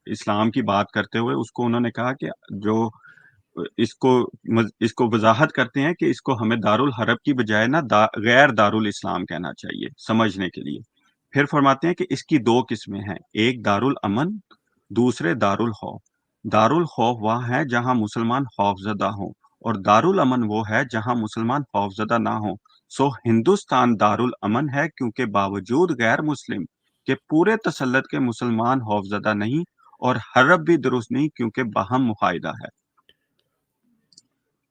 [SPEAKER 5] اسلام کی بات کرتے ہوئے اس کو انہوں نے کہا کہ جو اس کو وضاحت کرتے ہیں کہ اس کو ہمیں دارالحرب کی بجائے نا غیر دارالاسلام کہنا چاہیے سمجھنے کے لیے. پھر فرماتے ہیں کہ اس کی 2 قسمیں ہیں, ایک دارالامن, دوسرے دارالخوف. دارالخوف وہاں ہے جہاں مسلمان خوفزدہ ہوں, اور دارالامن وہ ہے جہاں مسلمان خوفزدہ نہ ہوں. سو ہندوستان دارالامن ہے کیونکہ باوجود غیر مسلم کے پورے تسلط کے مسلمان خوفزدہ نہیں, اور حرب بھی درست نہیں کیونکہ باہم معاہدہ ہے.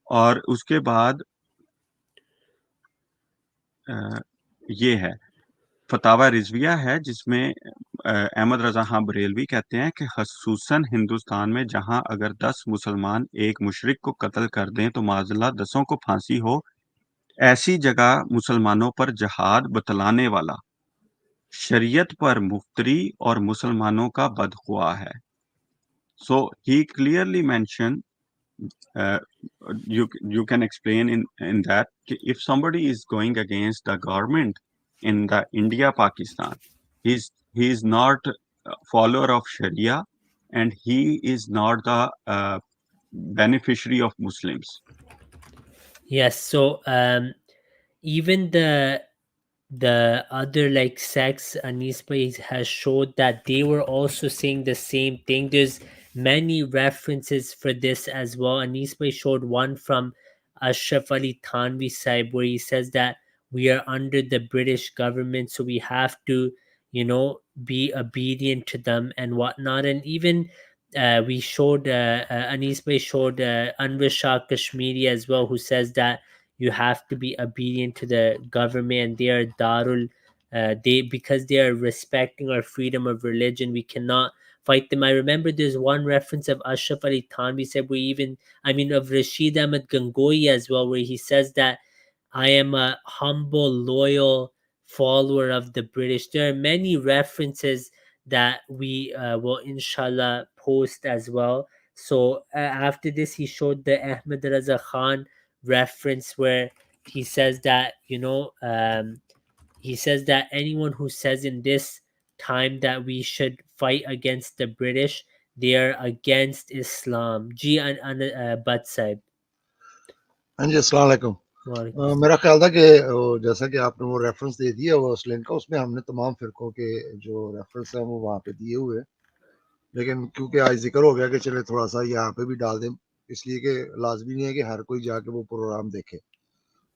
[SPEAKER 5] اور اس کے بعد یہ ہے فتاوی رضویہ ہے جس میں احمد رضا خان بریلوی کہتے ہیں کہ خصوصاً ہندوستان میں جہاں اگر 10 مسلمان ایک مشرک کو قتل کر دیں تو معاذاللہ 10 کو پھانسی ہو, ایسی جگہ مسلمانوں پر جہاد بتلانے والا شریعت پر مفتری اور مسلمانوں کا بدخواہ ہے. So he clearly mention you can explain in that if somebody is going against the government in the India Pakistan, he is not a follower of Sharia and he is not the beneficiary of Muslims.
[SPEAKER 1] Yes, so even the other like sects, Anis Bhai has showed that they were also saying the same thing. There's many references for this as well. Anis Bhai showed one from Ashraf Ali Thanvi Sahib where he says that we are under the British government, so we have to, be obedient to them and whatnot. And even we showed Anis Bhai showed Anwar Shah Kashmiri as well, who says that you have to be obedient to the government, and they are darul they because they are respecting our freedom of religion, we cannot fight them. I remember there's one reference of Ashraf Ali Thanvi said of Rashid Ahmad Gangohi as well, where he says that I am a humble, loyal follower of the British. There are many references that we will inshallah post as well. So after this, he showed the Ahmed Raza Khan reference where he says that, he says that anyone who says in this time that we should fight against the British, they are against Islam. Ji Butt Sahib.
[SPEAKER 2] ہاں جی السلام علیکم. میرا خیال تھا کہ جیسا کہ آپ نے وہ ریفرنس دے دیا وہ اس لنک کا, اس میں ہم نے تمام فرقوں کے جو ریفرنس ہیں وہ وہاں پہ دیے ہوئے ہیں, لیکن کیونکہ آج ذکر ہو گیا کہ چلے تھوڑا سا یہاں پہ بھی ڈال دیں, اس لیے کہ لازمی نہیں ہے کہ ہر کوئی جا کے وہ پروگرام دیکھے.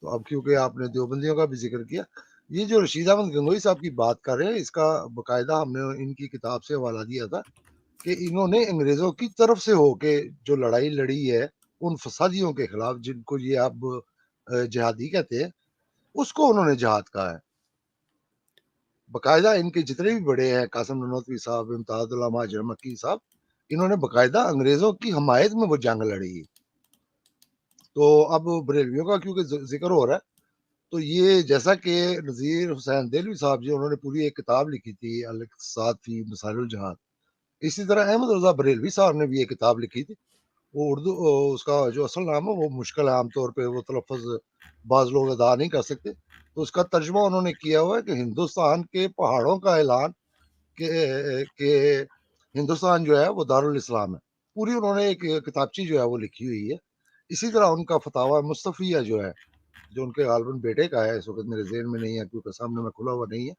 [SPEAKER 2] تو اب کیونکہ آپ نے دیوبندیوں کا بھی ذکر کیا, یہ جو رشید احمد گنگوئی صاحب کی بات کر رہے ہیں اس کا باقاعدہ ہم نے ان کی کتاب سے حوالہ دیا تھا کہ انہوں نے انگریزوں کی طرف سے ہو کے جو لڑائی لڑی ہے ان فسادیوں کے خلاف جن کو یہ اب جہادی کہتے ہیں, اس کو انہوں نے جہاد کہا ہے. باقاعدہ ان کے جتنے بھی بڑے ہیں قاسم ننوتوی صاحب, امتیاز اللہ مہاجر مکی صاحب, انہوں نے باقاعدہ انگریزوں کی حمایت میں وہ جنگ لڑی. تو اب بریلویوں کا کیونکہ ذکر ہو رہا ہے تو یہ جیسا کہ نذیر حسین دہلوی صاحب جی انہوں نے پوری ایک کتاب لکھی تھی الاقتصاد فی مسائل الجہاد, اسی طرح احمد رضا بریلوی صاحب نے بھی ایک کتاب لکھی تھی. وہ اردو اس کا جو اصل نام ہے وہ مشکل ہے, عام طور پہ وہ تلفظ بعض لوگ ادا نہیں کر سکتے, तो उसका तर्जुमा उन्होंने किया हुआ है कि हिंदुस्तान के पहाड़ों का ऐलान कि हिंदुस्तान जो है वो दारुल इस्लाम है। पूरी उन्होंने एक किताबची जो है वो लिखी हुई है। इसी तरह उनका फतावा मुस्तफ़िया जो है, जो उनके गालबन बेटे का है, इस वक्त मेरे ज़हन में नहीं है क्योंकि सामने में खुला हुआ नहीं है।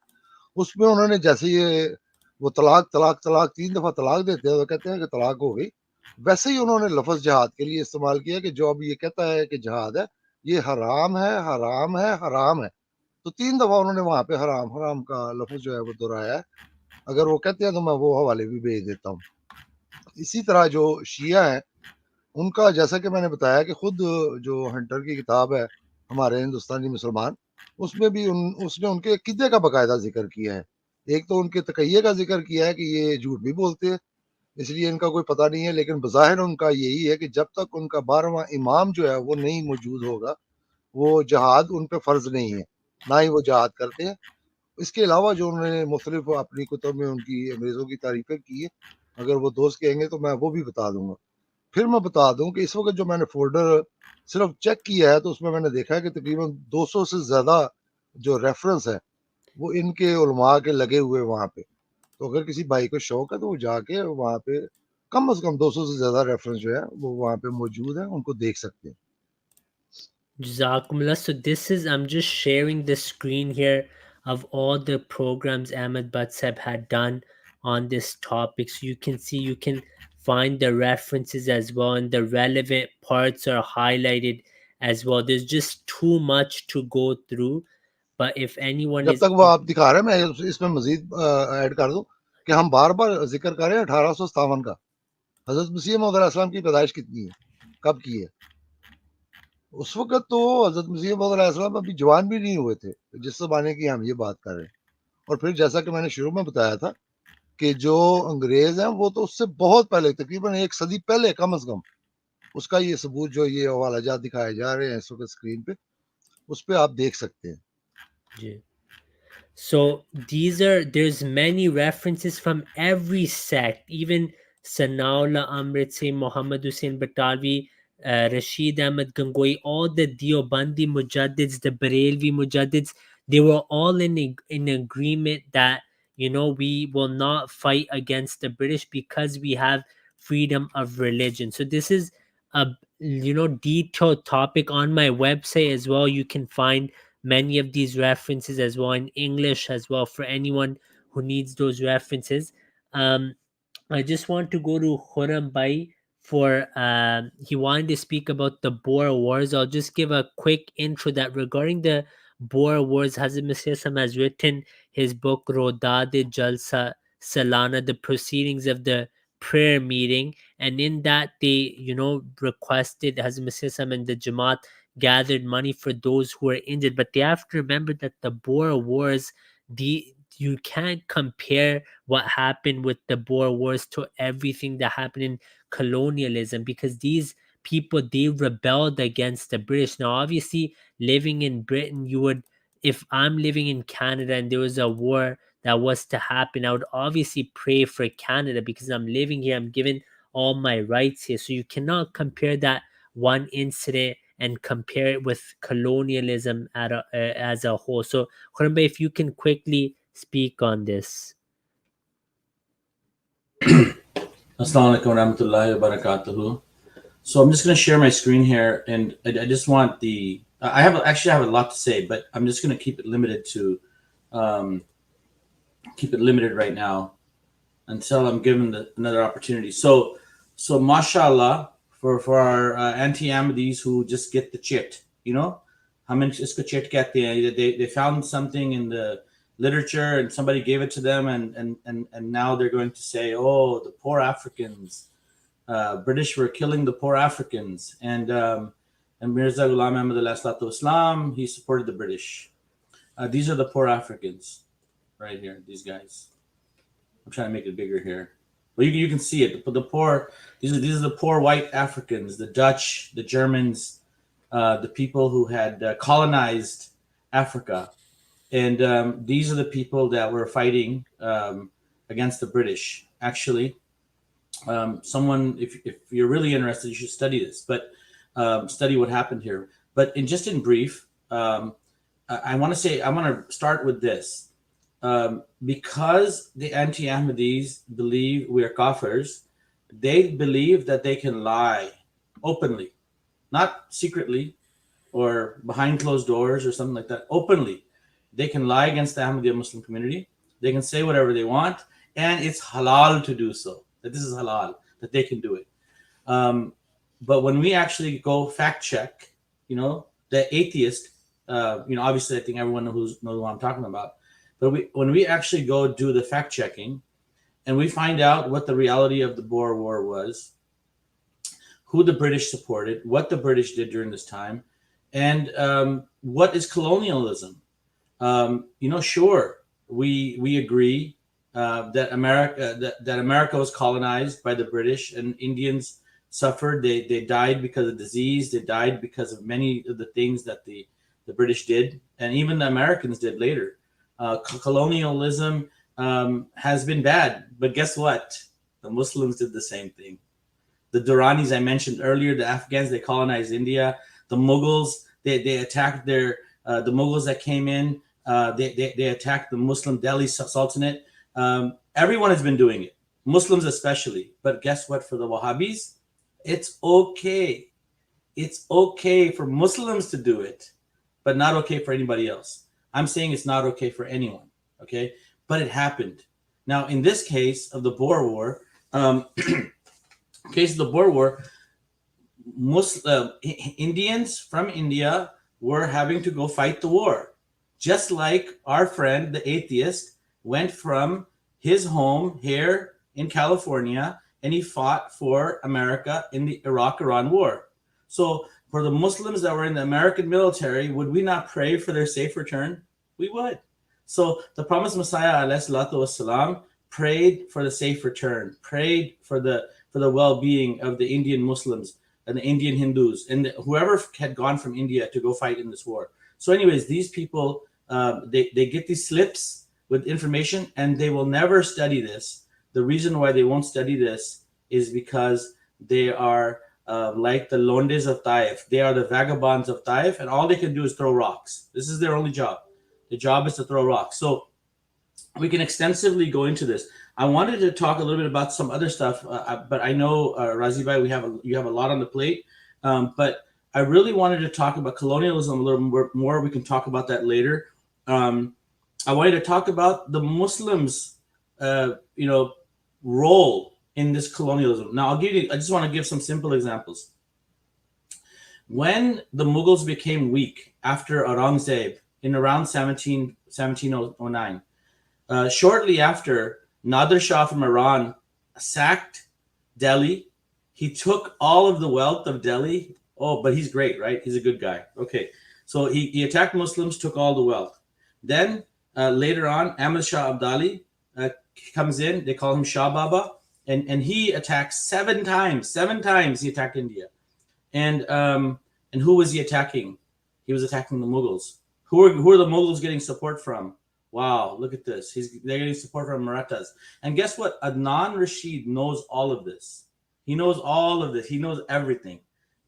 [SPEAKER 2] उसमें उन्होंने जैसे ये वो तलाक तलाक तलाक 3 दफ़ा तलाक देते हैं तो कहते हैं कि तलाक हो गई, वैसे ही उन्होंने लफ्ज़ जिहाद के लिए इस्तेमाल किया कि जो अब ये कहता है कि जिहाद है, ये हराम है, हराम है, हराम है। तो 3 दफ़ा उन्होंने वहाँ पे हराम, हराम का लफ्ज़ जो है वो दोहराया है। अगर वो कहते हैं तो मैं वो हवाले भी भेज देता हूँ। इसी तरह जो शिया हैं, उनका जैसा कि मैंने बताया कि खुद जो हंटर की किताब है, हमारे हिंदुस्तानी मुसलमान, उसमें भी उसने उनके अकीदे का बाकायदा ज़िक्र किया है। एक तो उनके तकइये का ज़िक्र किया है कि ये झूठ भी बोलते हैं, इसलिए इनका कोई पता नहीं है, लेकिन बज़ाहिर उनका यही है कि जब तक उनका 12वां इमाम जो है वो नहीं मौजूद होगा, वो जिहाद उन पे फ़र्ज़ नहीं है, ना ही वो जिहाद करते हैं। इसके अलावा जो उन्होंने मुख्तलिफ अपनी कुतुब में उनकी अंग्रेज़ों की तारीफ़ें की है, अगर वो दोस्त कहेंगे तो मैं वो भी बता दूँगा। फिर मैं बता दूँ कि इस वक़्त जो मैंने फ़ोल्डर सिर्फ़ चेक किया है, तो उसमें मैंने देखा है कि तकरीबन 200 से ज़्यादा जो रेफ़रेंस है, वो इनके उलमा के लगे हुए हैं वहाँ पे। तो अगर किसी भाई को शौक है तो वो जाके वहाँ पे कम से कम 200 से ज़्यादा रेफ़रेंस जो है वो वहाँ पे मौजूद हैं, उनको देख सकते हैं।
[SPEAKER 1] Jazakumullah. So this is, I'm just sharing the screen here of all the programs Ahmed Batsab had done on this topic. So you can see, you can find the references as well, and the relevant parts are highlighted as well. There's just too much to go through. But if anyone
[SPEAKER 2] जब
[SPEAKER 1] is
[SPEAKER 2] तक वो आप दिखा रहे हैं, मैं इसमें मज़ीद ऐड कर दूँ कि हम बार-बार ज़िक्र कर रहे हैं 1857 का। हज़रत मसीह मौद अलैहिस्सलाम की पैदाइश कितनी है? कब की है? उस वक़्त तो हज़रत मसीह मौद अलैहिस्सलाम अभी जवान भी नहीं हुए थे, जिस ज़माने की हम ये बात कर रहे हैं। और फिर जैसा कि मैंने शुरू में बताया था कि जो अंग्रेज़ हैं, वो तो उससे बहुत पहले, तकरीबन 1 सदी पहले कम से कम, उसका ये सबूत जो ये हवालाजात दिखाए जा रहे हैं इस वक़्त स्क्रीन पे, उस पे आप देख सकते हैं।
[SPEAKER 1] Yeah. So there's many references from every sect, even Sanaullah Amrit, Muhammad Hussain Batawi, Rashid Ahmad Gangoi, all the Deobandi Mujaddids, the Barelvi Mujaddids, they were all in agreement that, we will not fight against the British because we have freedom of religion. So this is a detailed topic on my website as well. You can find many of these references as well in English as well for anyone who needs those references. Um, I just want to go to Khurram Bai for he wanted to speak about the Boer Wars. I'll just give a quick intro that regarding the Boer Wars, Hazrat Masiasam has written his book Rodad Jalsa Salana, the proceedings of the prayer meeting, and in that they, requested Hazrat Masiasam and the Jamaat gathered money for those who were injured. But they have to remember that the Boer Wars, you can't compare what happened with the Boer Wars to everything that happened in colonialism, because these people, they rebelled against the British. Now obviously living in Britain, you would, if I'm living in Canada and there was a war that was to happen, I would obviously pray for Canada because I'm living here, I'm given all my rights here. So you cannot compare that one incident and compare it with colonialism as a whole. So Khurrambe, if you can quickly speak on this.
[SPEAKER 4] Assalamu alaikum warahmatullahi wabarakatuh. So I'm just going to share my screen here, and I just want the. I have a lot to say, but I'm just going to keep it limited to, keep it limited right now until I'm given another opportunity. So mashallah for our anti-Ahmadis who just get the chit, हम इसको chit कहते हैं. They found something in the literature and somebody gave it to them, and now they're going to say, oh, the poor Africans. British were killing the poor Africans, and Mirza Ghulam Ahmad al Islam, he supported the British. These are the poor Africans, right here. These guys. I'm trying to make it bigger here. Well, you can see it. The poor. These are the poor white Africans. The Dutch, the Germans, the people who had colonized Africa, and these are the people that were fighting against the British. Actually, someone, if you're really interested, you should study this. But study what happened here. But just in brief, I want to start with this. Because the anti-Ahmadis believe we are kafirs, they believe that they can lie openly, not secretly or behind closed doors or something like that. Openly, they can lie against the Ahmadiyya Muslim community. They can say whatever they want, and it's halal to do so. That this is halal, that they can do it. But when we actually go fact check, the atheist, obviously I think everyone knows what I'm talking about. But when we actually go do the fact checking, and we find out what the reality of the Boer War was, who the British supported, what the British did during this time, and what is colonialism. Sure, we agree that America was colonized by the British, and Indians suffered. They died because of disease. They died because of many of the things that the British did, and even the Americans did later. Colonialism has been bad, but guess what? The Muslims did the same thing. The Duranis I mentioned earlier, the Afghans, they colonized India. The Mughals, they attacked the Mughals that came in. They attacked the Muslim Delhi Sultanate. Everyone has been doing it, Muslims especially. But guess what? For the Wahhabis, it's okay. It's okay for Muslims to do it, but not okay for anybody else. I'm saying it's not okay for anyone, okay? But it happened. Now, in this case of the Boer War, Indians from India were having to go fight the war, just like our friend, the atheist, went from his home here in California and he fought for America in the Iraq-Iran war. So for the Muslims that were in the American military, would we not pray for their safe return? We would. So the promised Messiah, ﷺ, prayed for the safe return, prayed for the well-being of the Indian Muslims and the Indian Hindus and whoever had gone from India to go fight in this war. So anyways, these people, they get these slips with information and they will never study this. The reason why they won't study this is because they are like the Londes of Taif. They are the vagabonds of Taif, and all they can do is throw rocks. This is their only job. The job is to throw rocks. So we can extensively go into this. I wanted to talk a little bit about some other stuff, but I know, Razi Bhai, you have a lot on the plate. But I really wanted to talk about colonialism a little more. We can talk about that later. I wanted to talk about the Muslims, role in this colonialism. Now, I just want to give some simple examples. When the Mughals became weak after Aurangzeb in around 1709, shortly after, Nader Shah from Iran sacked Delhi. He took all of the wealth of Delhi. Oh, but he's great, right? He's a good guy. Okay. So he attacked Muslims, took all the wealth. Then later on, Ahmad Shah Abdali comes in. They call him Shah Baba. And he attacks 7 times. 7 times he attacked India. And who was he attacking? He was attacking the Mughals. Who are the Mughals getting support from? Wow, look at this. They're getting support from Marathas. And guess what? Adnan Rashid knows all of this. He knows all of this. He knows everything.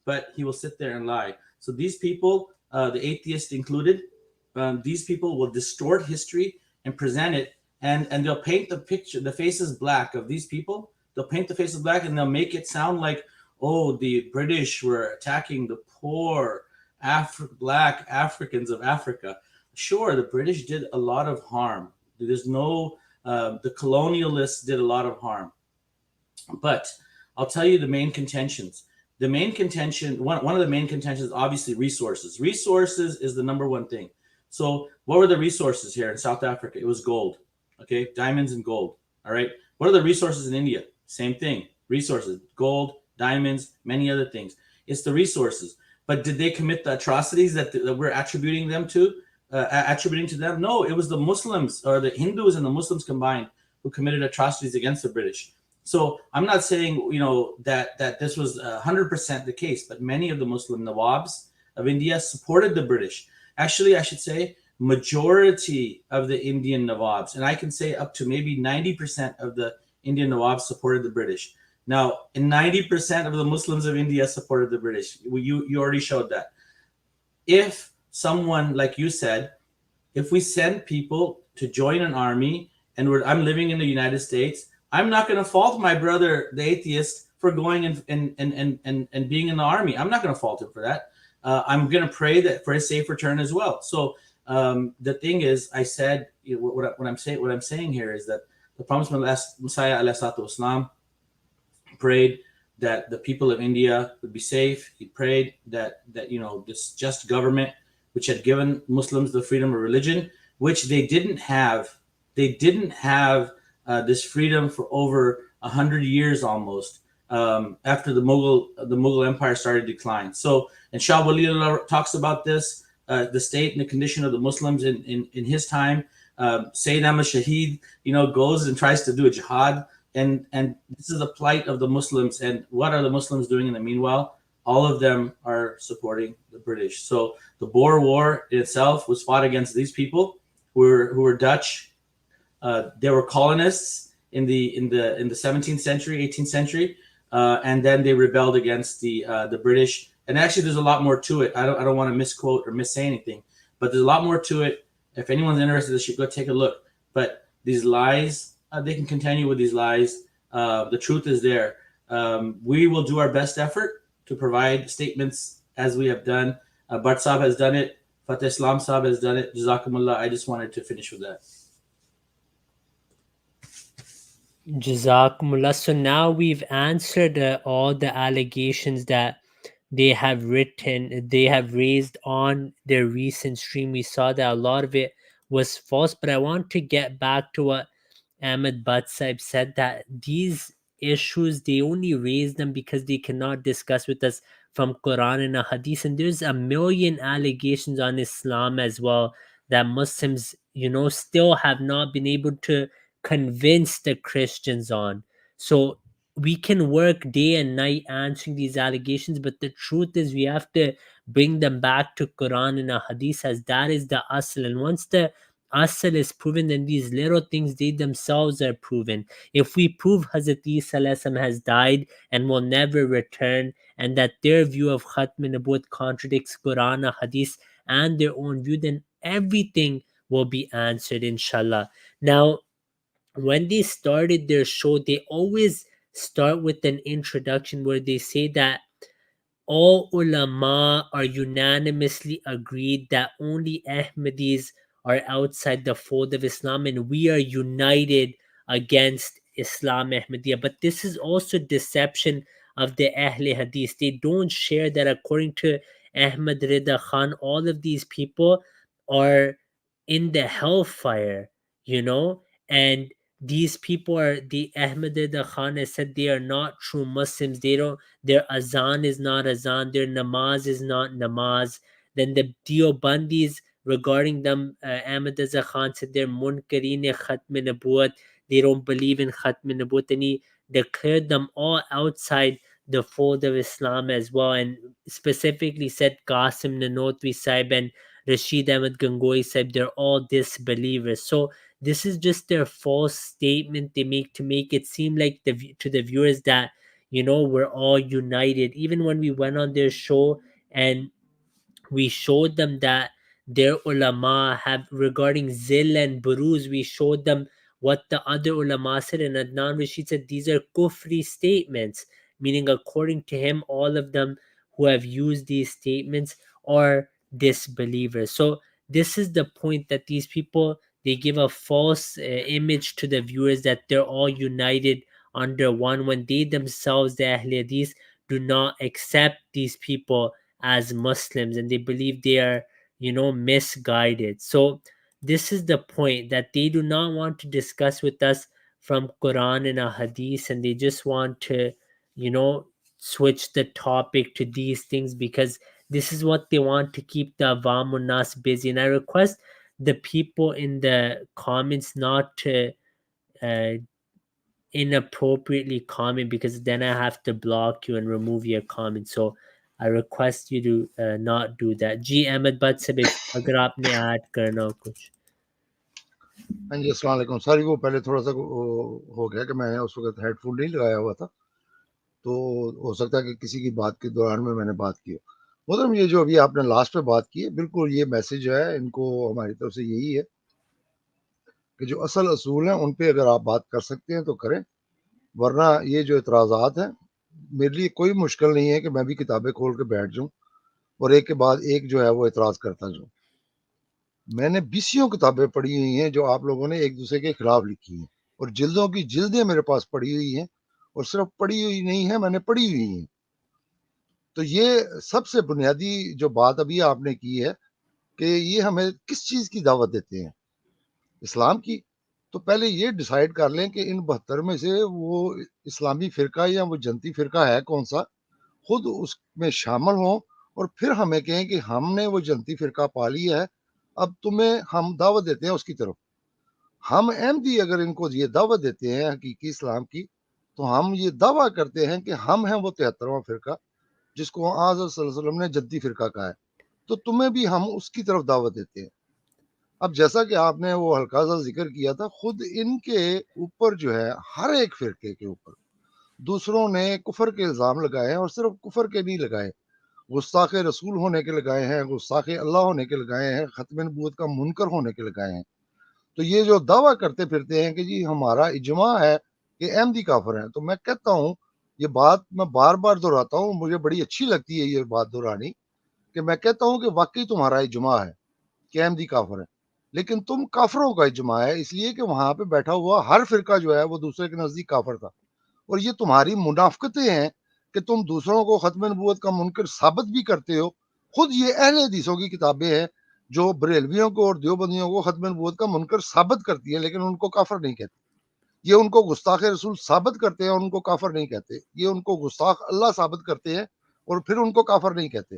[SPEAKER 4] But he will sit there and lie. So these people, the atheists included, these people will distort history and present it, and they'll paint the picture, the faces black of these people. They'll paint the faces black and they'll make it sound like, oh, the British were attacking the poor black Africans of Africa. Sure, the British did a lot of harm. There's no, the colonialists did a lot of harm. But I'll tell you the main contentions. The main contention, one of the main contentions is obviously resources. Resources is the number one thing. So what were the resources here in South Africa? It was gold, okay? Diamonds and gold, all right? What are the resources in India? Same thing, resources, gold, diamonds, many other things. It's the resources. But did they commit the atrocities that we're attributing to them? No, it was the Muslims or the Hindus and the Muslims combined who committed atrocities against the British. So I'm not saying, that this was 100% the case, but many of the Muslim Nawabs of India supported the British. Actually, I should say majority of the Indian Nawabs, and I can say up to maybe 90% of the Indian Nawabs supported the British. Now, 90% of the Muslims of India supported the British. You already showed that. If someone like you said, if we send people to join an army and I'm living in the United States, I'm not going to fault my brother, the atheist, for going and being in the army. I'm not going to fault him for that. I'm going to pray that for his safe return as well. So the thing is, I said, what I'm saying here is that the Prophet Messiah Islam prayed that the people of India would be safe. He prayed that this just government, which had given Muslims the freedom of religion, which they didn't have. They didn't have this freedom for over 100 years almost after the Mughal Empire started to decline. So, and Shah Waliullah talks about this, the state and the condition of the Muslims in his time. Sayyid Ahmad Shaheed, goes and tries to do a jihad. And this is the plight of the Muslims. And what are the Muslims doing in the meanwhile? All of them are supporting the British. So the Boer War in itself was fought against these people who were Dutch. They were colonists in the 17th century, 18th century, and then they rebelled against the British. And actually, there's a lot more to it. I don't want to misquote or missay anything, but there's a lot more to it. If anyone's interested, they should go take a look. But these lies, they can continue with these lies. The truth is there. We will do our best effort to provide statements as we have done. Bart Saab has done it. Fatwa Islam Saab has done it. Jazakumullah. I just wanted to finish with that.
[SPEAKER 1] Jazakumullah. So now we've answered all the allegations that they have raised on their recent stream. We saw that a lot of it was false, but I want to get back to what Ahmed Batsahib said, that these issues, they only raise them because they cannot discuss with us from Quran and Hadith. And there's a million allegations on Islam as well that Muslims, still have not been able to convince the Christians on. So we can work day and night answering these allegations, but the truth is we have to bring them back to Quran and Hadith, as that is the asl. And once the asl is proven, then these little things, they themselves are proven. If we prove Hazrat Isa has died and will never return, and that their view of Khatm Nabuwwat contradicts Quran and Hadith and their own view, then everything will be answered, inshallah. Now, when they started their show, they always start with an introduction where they say that all ulama are unanimously agreed that only Ahmadis are outside the fold of Islam, and we are united against Islam Ahmadiyya. But this is also deception of the Ahle Hadith. They don't share that according to Ahmad Rida Khan, all of these people are in the hellfire, and these people are, the Ahmad Rida Khan has said, they are not true Muslims. Their azan is not azan, their namaz is not namaz. Then the Deobandis, regarding them, Ahmad Rida Khan said they're munkareen khatm nabuwwat, they don't believe in khatm nabuwwat, and he declared them all outside the fold of Islam as well, and specifically said Qasim Nanotwi Sahib and Rashid Ahmad Gangohi Sahib, they're all disbelievers. So this is just their false statement they make to make it seem like to the viewers that we're all united. Even when we went on their show and we showed them that their ulama have, regarding zil and buruz, we showed them what the other ulama said, and Adnan Rashid said these are kufri statements, meaning according to him, all of them who have used these statements are disbelievers. So this is the point, that these people, they give a false image to the viewers that they're all united under one, when they themselves, the Ahl Hadith, do not accept these people as Muslims, and they believe they are, misguided. So this is the point, that they do not want to discuss with us from Quran and a Hadith, and they just want to, switch the topic to these things because this is what they want to keep the Awamun Nas busy. And I request the people in the comments not to inappropriately comment, because then I have to block you and remove your comment. So I request you to not do that. जी अहमद बट से अगर आपने add करना हो कुछ.
[SPEAKER 2] हाँ जी, अस्सलाम वालेकुम सर। वो पहले थोड़ा सा हो गया कि मैं उस वक्त हेडफोन नहीं लगाया हुआ था, तो हो सकता है कि किसी की बात के दौरान में मैंने बात की हो। محترم یہ جو ابھی آپ نے لاسٹ پہ بات کی ہے، بالکل یہ میسج جو ہے ان کو ہماری طرف سے یہی ہے کہ جو اصل اصول ہیں ان پہ اگر آپ بات کر سکتے ہیں تو کریں، ورنہ یہ جو اعتراضات ہیں میرے لیے کوئی مشکل نہیں ہے کہ میں بھی کتابیں کھول کے بیٹھ جاؤں اور ایک کے بعد ایک جو ہے وہ اعتراض کرتا جاؤں. میں نے بیسیوں کتابیں پڑھی ہوئی ہیں جو آپ لوگوں نے ایک دوسرے کے خلاف لکھی ہیں، اور جلدوں کی جلدیں میرے پاس پڑھی ہوئی ہیں، اور صرف پڑھی ہوئی نہیں ہے، میں نے پڑھی ہوئی ہیں. تو یہ سب سے بنیادی جو بات ابھی آپ نے کی ہے کہ یہ ہمیں کس چیز کی دعوت دیتے ہیں، اسلام کی. تو پہلے یہ ڈیسائیڈ کر لیں کہ ان 72 میں سے وہ اسلامی فرقہ یا وہ جنتی فرقہ ہے کون سا، خود اس میں شامل ہوں، اور پھر ہمیں کہیں کہ ہم نے وہ جنتی فرقہ پا لیا ہے، اب تمہیں ہم دعوت دیتے ہیں اس کی طرف. ہم احمدی اگر ان کو یہ دعوت دیتے ہیں حقیقی اسلام کی، تو ہم یہ دعویٰ کرتے ہیں کہ ہم ہیں وہ 73واں فرقہ جس کو آج صلی اللہ علیہ وسلم نے جدی فرقہ کہا ہے، تو تمہیں بھی ہم اس کی طرف دعوت دیتے ہیں. اب جیسا کہ آپ نے وہ ہلکا سا ذکر کیا تھا، خود ان کے اوپر جو ہے ہر ایک فرقے کے اوپر دوسروں نے کفر کے الزام لگائے ہیں، اور صرف کفر کے نہیں لگائے، گستاخ رسول ہونے کے لگائے ہیں، گستاخ اللہ ہونے کے لگائے ہیں، ختم نبوت کا منکر ہونے کے لگائے ہیں. تو یہ جو دعویٰ کرتے پھرتے ہیں کہ جی ہمارا اجماع ہے کہ احمدی کافر ہیں، تو میں کہتا ہوں یہ بات میں بار بار دہراتا ہوں، مجھے بڑی اچھی لگتی ہے یہ بات دہرانی، کہ میں کہتا ہوں کہ واقعی تمہارا اجماع ہے کہ احمدی کافر ہے، لیکن تم کافروں کا اجماع ہے، اس لیے کہ وہاں پہ بیٹھا ہوا ہر فرقہ جو ہے وہ دوسرے کے نزدیک کافر تھا. اور یہ تمہاری منافقتیں ہیں کہ تم دوسروں کو ختم نبوت کا منکر ثابت بھی کرتے ہو. خود یہ اہل حدیثوں کی کتابیں ہیں جو بریلویوں کو اور دیوبندیوں کو ختم نبوت کا منکر ثابت کرتی ہیں، لیکن ان کو کافر نہیں کہتے. یہ ان کو گستاخ رسول ثابت کرتے ہیں اور ان کو کافر نہیں کہتے. یہ ان کو گستاخ اللہ ثابت کرتے ہیں اور پھر ان کو کافر نہیں کہتے.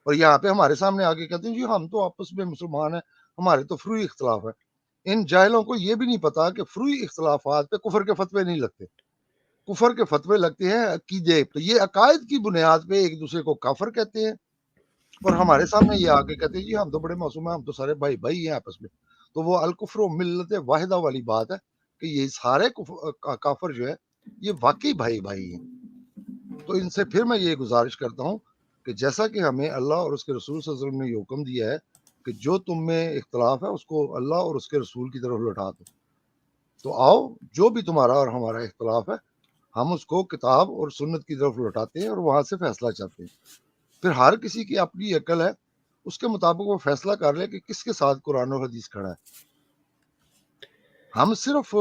[SPEAKER 2] اور یہاں پہ ہمارے سامنے آگے کہتے ہیں جی ہم تو آپس میں مسلمان ہیں، ہمارے تو فروعی اختلاف ہے. ان جاہلوں کو یہ بھی نہیں پتا کہ فروعی اختلافات پہ کفر کے فتوے نہیں لگتے، کفر کے فتوے لگتے ہیں عقیدے. تو یہ عقائد کی بنیاد پہ ایک دوسرے کو کافر کہتے ہیں، اور ہمارے سامنے یہ آگے کہتے ہیں جی ہم تو بڑے معصوم ہیں، ہم تو سارے بھائی بھائی ہیں آپس میں. تو وہ الکفر و ملت واحدہ والی بات ہے کہ یہ سارے کافر جو ہے یہ واقعی بھائی بھائی ہیں. تو ان سے پھر میں یہ گزارش کرتا ہوں کہ جیسا کہ ہمیں اللہ اور اس کے رسول صلی اللہ علیہ وسلم نے یہ حکم دیا ہے کہ جو تم میں اختلاف ہے اس کو اللہ اور اس کے رسول کی طرف لوٹا دو، تو آؤ جو بھی تمہارا اور ہمارا اختلاف ہے ہم اس کو کتاب اور سنت کی طرف لوٹاتے ہیں اور وہاں سے فیصلہ چاہتے ہیں. پھر ہر کسی کی اپنی عقل ہے، اس کے مطابق وہ فیصلہ کر لے کہ کس کے ساتھ قرآن و حدیث کھڑا ہے. ہم صرف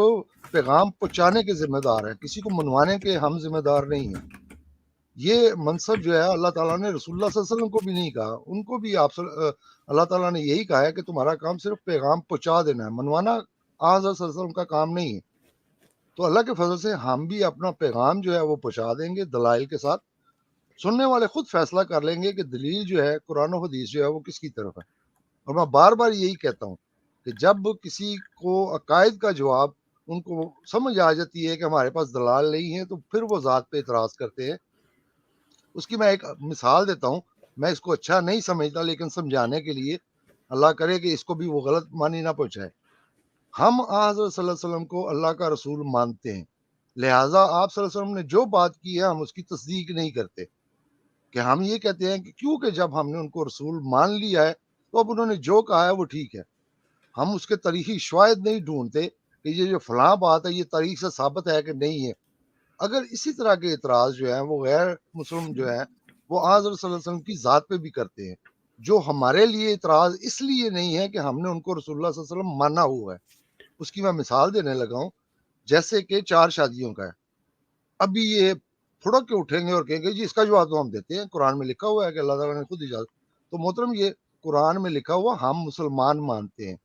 [SPEAKER 2] پیغام پہنچانے کے ذمہ دار ہیں، کسی کو منوانے کے ہم ذمہ دار نہیں ہیں. یہ منصب جو ہے اللہ تعالیٰ نے رسول اللہ صلی اللہ علیہ وسلم کو بھی نہیں کہا، ان کو بھی اللہ تعالیٰ نے یہی کہا ہے کہ تمہارا کام صرف پیغام پہنچا دینا ہے، منوانا حضرت صلی اللہ علیہ وسلم کا کام نہیں ہے. تو اللہ کے فضل سے ہم بھی اپنا پیغام جو ہے وہ پہنچا دیں گے دلائل کے ساتھ. سننے والے خود فیصلہ کر لیں گے کہ دلیل جو ہے قرآن و حدیث جو ہے وہ کس کی طرف ہے. اور میں بار بار یہی کہتا ہوں کہ جب کسی کو عقائد کا جواب ان کو سمجھ آ جاتی ہے کہ ہمارے پاس دلال نہیں ہے، تو پھر وہ ذات پہ اعتراض کرتے ہیں. اس کی میں ایک مثال دیتا ہوں، میں اس کو اچھا نہیں سمجھتا لیکن سمجھانے کے لیے اللہ کرے کہ اس کو بھی وہ غلط مانی نہ پہنچائے. ہم حضرت صلی اللہ علیہ وسلم کو اللہ کا رسول مانتے ہیں، لہٰذا آپ صلی اللہ علیہ وسلم نے جو بات کی ہے ہم اس کی تصدیق نہیں کرتے. کہ ہم یہ کہتے ہیں کہ کیونکہ جب ہم نے ان کو رسول مان لیا ہے تو اب انہوں نے جو کہا ہے وہ ٹھیک ہے. ہم اس کے تاریخی شواہد نہیں ڈھونڈتے کہ یہ جو فلاں بات ہے یہ تاریخ سے ثابت ہے کہ نہیں ہے. اگر اسی طرح کے اعتراض جو ہیں وہ غیر مسلم جو ہیں وہ حضرت صلی اللہ علیہ وسلم کی ذات پہ بھی کرتے ہیں. جو ہمارے لیے اعتراض اس لیے نہیں ہے کہ ہم نے ان کو رسول اللہ صلی اللہ علیہ وسلم مانا ہوا ہے. اس کی میں مثال دینے لگا ہوں، جیسے کہ 4 شادیوں کا ہے. ابھی یہ پھڑک کے اٹھیں گے اور کہیں گے جی اس کا جواب تو ہم دیتے ہیں، قرآن میں لکھا ہوا ہے کہ اللہ تعالیٰ نے خود اجازت. تو محترم یہ قرآن میں لکھا ہوا ہم مسلمان مانتے ہیں،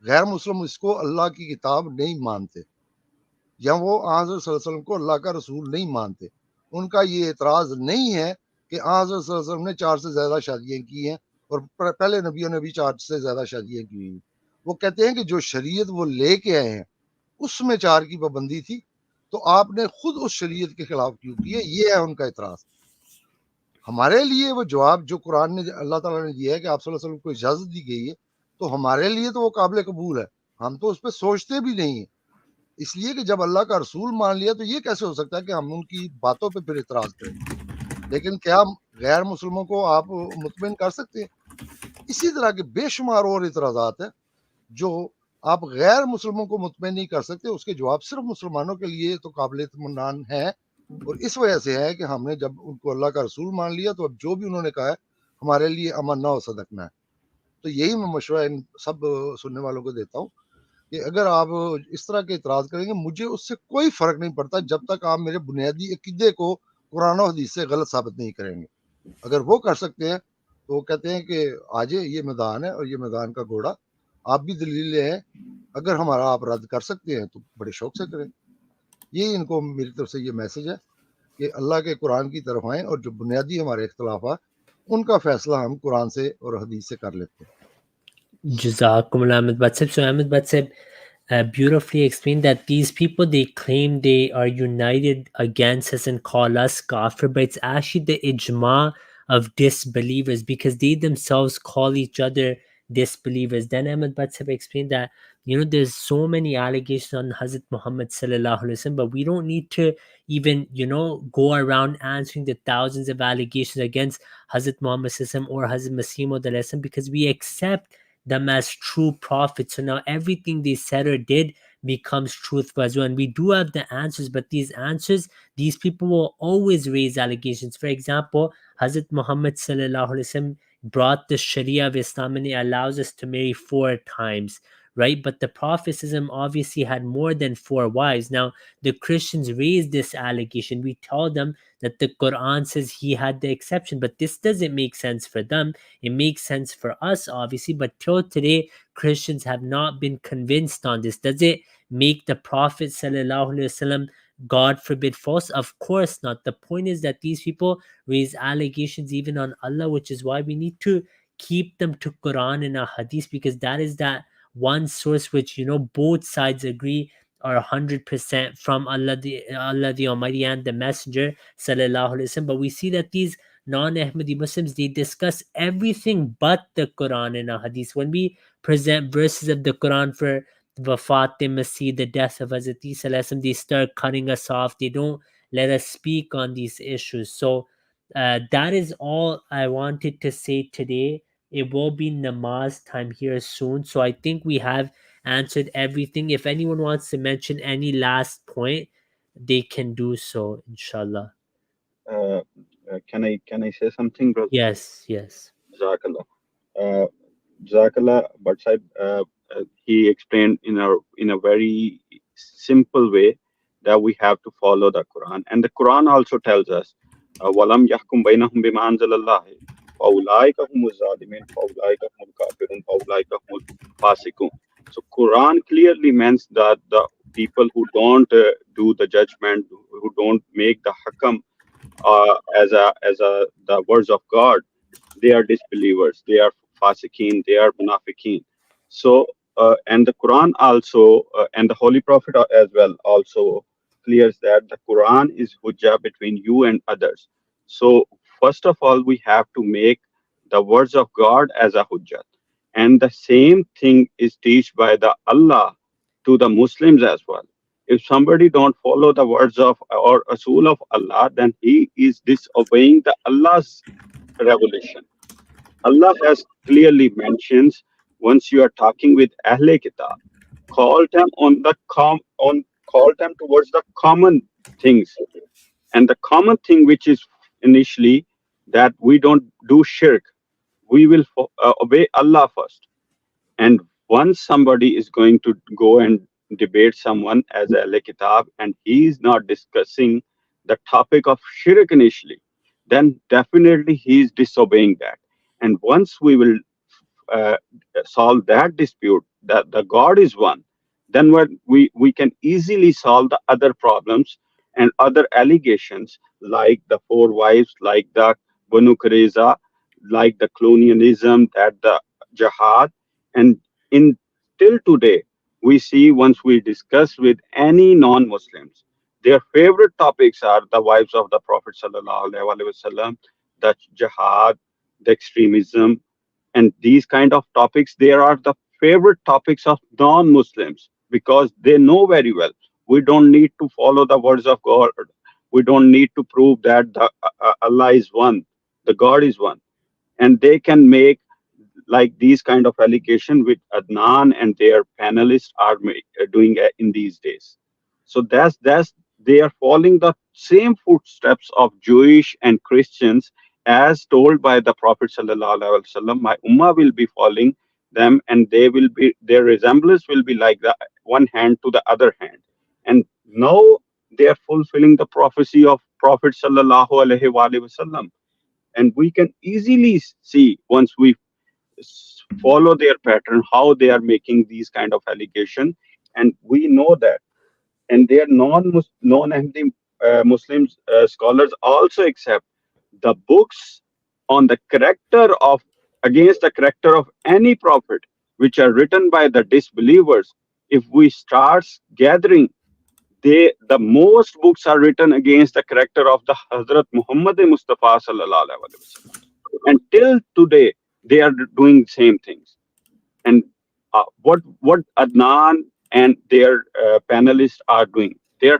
[SPEAKER 2] غیر مسلم اس کو اللہ کی کتاب نہیں مانتے، یا وہ حضرت صلی اللہ علیہ وسلم کو اللہ کا رسول نہیں مانتے. ان کا یہ اعتراض نہیں ہے کہ حضرت صلی اللہ علیہ وسلم نے 4 سے زیادہ شادیاں کی ہیں اور پہلے نبیوں نے بھی 4 سے زیادہ شادیاں کی ہوئی. وہ کہتے ہیں کہ جو شریعت وہ لے کے آئے ہیں اس میں 4 کی پابندی تھی، تو آپ نے خود اس شریعت کے خلاف کیوں کی ہے. یہ ہے ان کا اعتراض. ہمارے لیے وہ جواب جو قرآن نے اللہ تعالیٰ نے دیا ہے کہ آپ صلی اللہ علیہ وسلم کو اجازت دی گئی ہے، تو ہمارے لیے تو وہ قابل قبول ہے، ہم تو اس پہ سوچتے بھی نہیں ہیں. اس لیے کہ جب اللہ کا رسول مان لیا تو یہ کیسے ہو سکتا ہے کہ ہم ان کی باتوں پہ پھر اعتراض کریں. لیکن کیا गैर मुसलमानों को आप मुतमिन कर सकते हैं। इसी तरह के बेशुमार और इतराज़ात हैं जो आप गैर मुसलमानों को मुतमिन नहीं कर सकते। उसके जवाब सिर्फ मुसलमानों के लिए तो काबिल इत्मीनान है, और इस वजह से है कि हमने जब उनको अल्लाह का रसूल मान लिया तो अब जो भी उन्होंने कहा है हमारे लिए अमन ना हो सदकना है। तो यही मैं मशवरा इन सब सुनने वालों को देता हूँ कि अगर आप इस तरह के इतराज़ करेंगे, मुझे उससे कोई फ़र्क नहीं पड़ता जब तक आप मेरे बुनियादी अकीदे को कुरान और हदीस से गलत साबित नहीं करेंगे। अगर वो कर सकते हैं तो वो कहते हैं कि आ जाइए, ये मैदान है और ये मैदान का घोड़ा, आप भी दलीलें हैं, अगर हमारा आप रद्द कर सकते हैं तो बड़े शौक से करें। ये इनको मेरी तरफ से ये मैसेज है कि अल्लाह के कुरान की तरफ आएँ और जो बुनियादी हमारे इख्तलाफात उनका फ़ैसला हम कुरान से और हदीस से कर लेते हैं।
[SPEAKER 1] Jazakumullah Ahmed Batsib. So Ahmed Batsib beautifully explained that these people, they claim they are united against us and call us kafir, but it's actually the ijma of disbelievers because they themselves call each other disbelievers. Then Ahmed Batsib explained that there's so many allegations on Hazrat Muhammad sallallahu alaihi wasallam, but we don't need to even go around answering the thousands of allegations against Hazrat Muhammad sallallahu alaihi wasallam or Hazrat Masih Maud alaihi salam because we accept them as true prophets. So now everything they said or did becomes truthful as well. And we do have the answers, but these answers, these people will always raise allegations. For example, Hazrat Muhammad sallallahu alaihi wasallam brought the Sharia of Islam and it allows us to marry 4 times. Right, but the Prophetism obviously had more than 4 wives. Now, the Christians raised this allegation. We tell them that the Quran says he had the exception, but this doesn't make sense for them. It makes sense for us, obviously, but till today, Christians have not been convinced on this. Does it make the Prophet sallallahu alaihi wasallam, God forbid, false? Of course not. The point is that these people raise allegations even on Allah, which is why we need to keep them to Quran and a Hadith because that is that one source which both sides agree are 100% from Allah the Almighty and the Messenger sallallahu alaihi wasallam. But we see that these non-Ahmadi Muslims, they discuss everything but the Quran and a Hadith. When we present verses of the Quran for Wafat Masih, the death of Hazrat Isa, they start cutting us off. They don't let us speak on these issues. So that is all I wanted to say today. It will be namaz time here soon. So I think we have answered everything. If anyone wants to mention any last point, they can do so, inshallah.
[SPEAKER 5] Uh, can I say something, brother?
[SPEAKER 1] Yes, yes.
[SPEAKER 5] Jazakallah. Uh, Jazakallah, but Sahib, he explained in a very simple way that we have to follow the Quran, and the Quran also tells us, "Walam yahkum bainahum bima anzalallahi, faulaika humuz zalimin, faulaika humul kafirun, faulaika humul fasiqun." So Quran clearly means that the people who don't do the judgment, who don't make the hakam as a the words of God, they are disbelievers, they are fasiqeen, they are munafiqeen. So and the Quran also and the Holy Prophet as well also clears that the Quran is hujjah between you and others. So first of all, we have to make the words of God as a hujjah, and the same thing is teached by the Allah to the Muslims as well. If somebody don't follow the words of or Rasul of Allah, then he is disobeying the Allah's revelation. Allah has clearly mentions once you are talking with Ahle Kitab, call them on the call them towards the common things. And the common thing which is initially that we don't do shirk, we will obey Allah first. And once somebody is going to go and debate someone as a kitab and he is not discussing the topic of shirk initially, then definitely he is disobeying that. And once we will uh, solve that dispute, that the God is one, then what we can easily solve the other problems and other allegations like the 4 wives, like the Banu Qurayza, like the colonialism, that the jihad, and in till today we see once we discuss with any non-Muslims, their favorite topics are the wives of the Prophet sallallahu alaihi wasallam, the jihad, the extremism, and these kind of topics, they are the favorite topics of non-Muslims because they know very well we don't need to follow the words of God, we don't need to prove that the, Allah is one. the God is one, and they can make like these kind of allegation which Adnan and their panelists are doing in these days. So that's they are following the same footsteps of Jewish and Christians as told by the Prophet sallallahu alaihi wasallam. My ummah will be following them, and they will be their resemblance will be like the one hand to the other hand. And now they are fulfilling the prophecy of Prophet sallallahu alaihi wasallam, and we can easily see once we follow their pattern how they are making these kind of allegation, and we know that. And their non-Ahmadi Muslims scholars also accept the books on the character of against the character of any prophet which are written by the disbelievers. If we start gathering, the most books are written against the character of the Hazrat Muhammad Mustafa sallallahu alaihi wasallam, and till today they are doing same things. And what Adnan and their panelists are doing, they are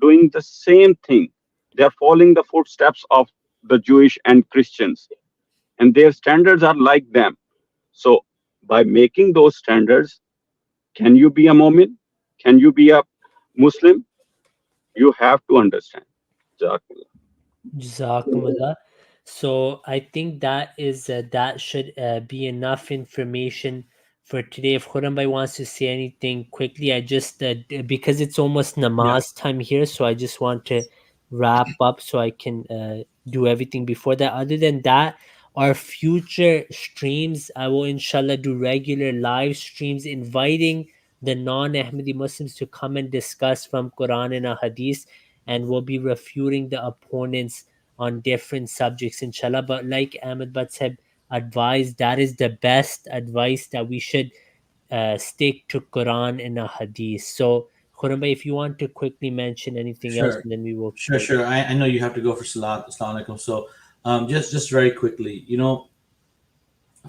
[SPEAKER 5] doing the same thing. They are following the footsteps of the Jewish and Christians, and their standards are like them. So by making those standards, can you be a Mu'min? Can you be a Muslim? You have to understand. Jazakallah.
[SPEAKER 1] Jazakumullah. So I think that should be enough information for today. If Khurrambai wants to say anything quickly, I just because it's almost
[SPEAKER 4] Yeah.
[SPEAKER 1] namaz time here, so I just want to wrap up so I can do everything before that. Other than that, our future streams, I will inshallah do regular live streams inviting the non-Ahmadi Muslims to come and discuss from Quran and Hadith, and we'll be refuting the opponents on different subjects, inshallah. But like Ahmed Bhat said, advised, that is the best advice, that we should stick to Quran and a Hadith. So, Khuramba, if you want to quickly mention anything else,
[SPEAKER 4] Sure.
[SPEAKER 1] and then we will
[SPEAKER 4] Sure,
[SPEAKER 1] close.
[SPEAKER 4] sure. I know you have to go for Salat. Assalamu alaikum. So, just very quickly,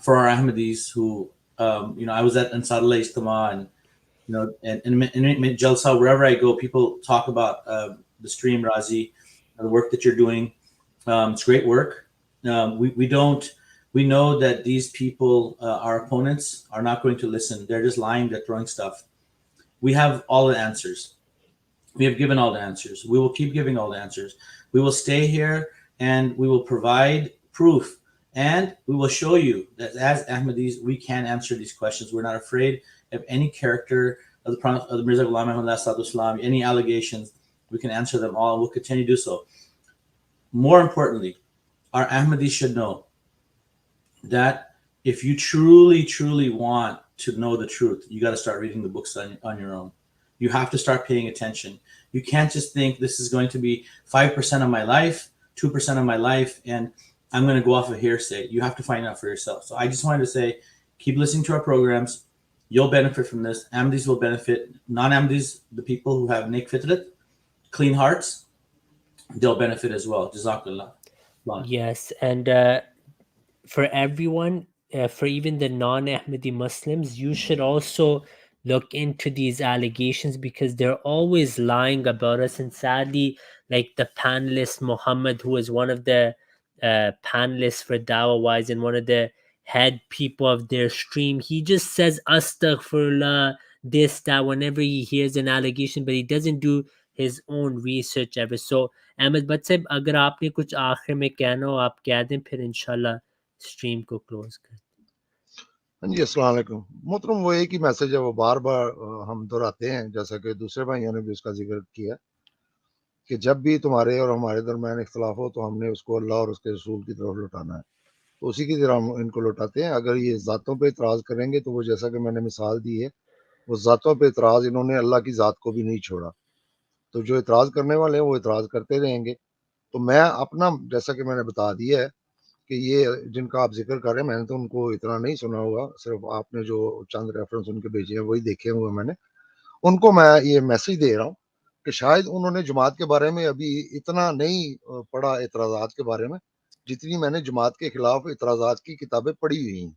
[SPEAKER 4] for our Ahmadis who, I was at Ansar Allah Ijtima, and in Jalsa, wherever I go, people talk about the stream, Razi, the work that you're doing. It's great work. We know that these people, our opponents, are not going to listen. They're just lying. They're throwing stuff. We have all the answers. We have given all the answers. We will keep giving all the answers. We will stay here and we will provide proof. And we will show you that as Ahmadis, we can answer these questions. We're not afraid of any character of the Prophet of the Mirza Ghulam Ahmad, any allegations. We can answer them all. We'll continue to do so. More importantly, our Ahmadis should know that if you truly, truly want to know the truth, you got to start reading the books on your own. You have to start paying attention. You can't just think this is going to be 5% of my life, 2% of my life, and I'm going to go off of hearsay. You have to find out for yourself. So I just wanted to say, keep listening to our programs. You'll benefit from this. Ahmadis will benefit. Non-Ahmadis, the people who have nek fitrat, clean hearts, they'll benefit as well. Jazakallah.
[SPEAKER 1] Yes, and for everyone, for even the non-Ahmadi Muslims, you should also look into these allegations, because they're always lying about us. And sadly, like the panelist Muhammad, who is one of the panelists for DawahWise and one of the head people of their stream, he just says astaghfirullah, this, that, whenever he hears an allegation, but he doesn't do his own research ever. So Ahmad Butt साहब, अगर आपने कुछ आखिर में कहना हो आप कह दें, फिर इंशाल्लाह स्ट्रीम को क्लोज कर।
[SPEAKER 2] हाँ जी, अस्सलाम वालेकुम मोहतरम। वो एक ही मैसेज है, वो बार बार हम दोहराते हैं, जैसा कि दूसरे भाइयों ने भी उसका जिक्र किया कि जब भी तुम्हारे और हमारे दरमियान इख्तलाफ हो तो हमने उसको अल्लाह और उसके रसूल की तरफ लौटाना है। तो उसी की तरह हम इनको लौटाते हैं। अगर ये ज़ातों पे इतराज़ करेंगे तो वो, जैसा कि मैंने मिसाल दी है, वो ज़ातों पे इतराज़, इन्होंने अल्लाह की ज़ात को भी नहीं छोड़ा। तो जो इतराज़ करने वाले हैं वो इतराज़ करते रहेंगे। तो मैं अपना, जैसा कि मैंने बता दिया है कि ये जिनका आप जिक्र कर रहे हैं, मैंने तो उनको इतना नहीं सुना होगा, सिर्फ आपने जो चंद रेफरेंस उनके भेजे हैं वही देखे हुए मैंने। उनको मैं ये मैसेज दे रहा हूँ कि शायद उन्होंने जमात के बारे में अभी इतना नहीं पढ़ा, एतराज़ात के बारे में, जितनी मैंने जमात के खिलाफ एतराज़ात की किताबें पढ़ी हुई हैं,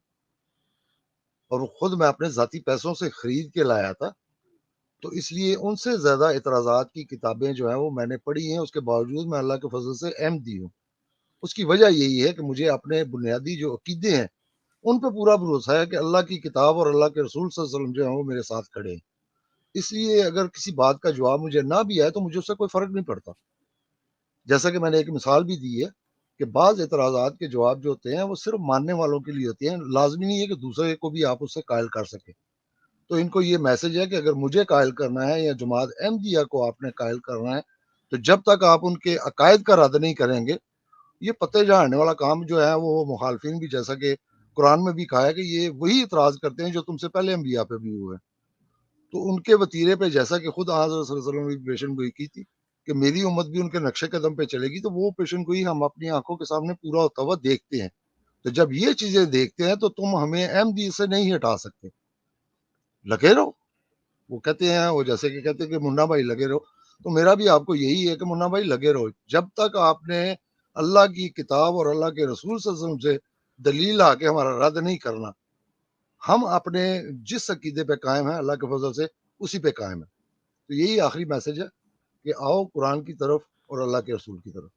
[SPEAKER 2] और वो खुद मैं अपने ज़ाती पैसों से खरीद के लाया था। तो इसलिए उनसे ज़्यादा एतराज़ात की किताबें जो हैं वो मैंने पढ़ी हैं। उसके बावजूद मैं अल्लाह के फजल से अहमदी हूँ। اس کی وجہ یہی ہے کہ مجھے اپنے بنیادی جو عقیدے ہیں ان پہ پورا بھروسہ ہے کہ اللہ کی کتاب اور اللہ کے رسول صلی اللہ علیہ وسلم جو ہیں وہ میرے ساتھ کھڑے ہیں. اس لیے اگر کسی بات کا جواب مجھے نہ بھی آئے تو مجھے اس سے کوئی فرق نہیں پڑتا. جیسا کہ میں نے ایک مثال بھی دی ہے کہ بعض اعتراضات کے جواب جو ہوتے ہیں وہ صرف ماننے والوں کے لیے ہوتے ہیں، لازمی نہیں ہے کہ دوسرے کو بھی آپ اس سے قائل کر سکیں. تو ان کو یہ میسج ہے کہ اگر مجھے قائل کرنا ہے یا جماعت احمدیہ کو آپ نے قائل کرنا ہے تو جب تک آپ ان کے عقائد کا رد نہیں کریں گے، یہ پتے جھاڑنے والا کام جو ہے وہ مخالفین بھی، جیسا کہ قرآن میں بھی کہا ہے کہ یہ وہی اعتراض کرتے ہیں جو تم سے پہلے انبیاء پہ بھی ہوئے. تو ان کے وتیرے پہ جیسا کہ خود حضرت صلی اللہ علیہ وسلم نے پیشن گوئی کی تھی کہ میری امت بھی ان کے نقش قدم پہ چلے گی، تو وہ پیشن گوئی ہم اپنی آنکھوں کے سامنے پورا ہوتا ہوا دیکھتے ہیں. تو جب یہ چیزیں دیکھتے ہیں تو تم ہمیں احمدی سے نہیں ہٹا سکتے. لگے رہو، وہ کہتے ہیں، وہ جیسے کہ کہتے ہیں کہ منا بھائی لگے رہو. تو میرا بھی آپ کو یہی ہے کہ منا بھائی لگے رہو جب تک آپ نے اللہ کی کتاب اور اللہ کے رسول صلی اللہ علیہ وسلم سے دلیل آ کے ہمارا رد نہیں کرنا. ہم اپنے جس عقیدے پہ قائم ہیں اللہ کے فضل سے اسی پہ قائم ہیں. تو یہی آخری میسج ہے کہ آؤ قرآن کی طرف اور اللہ کے رسول کی طرف.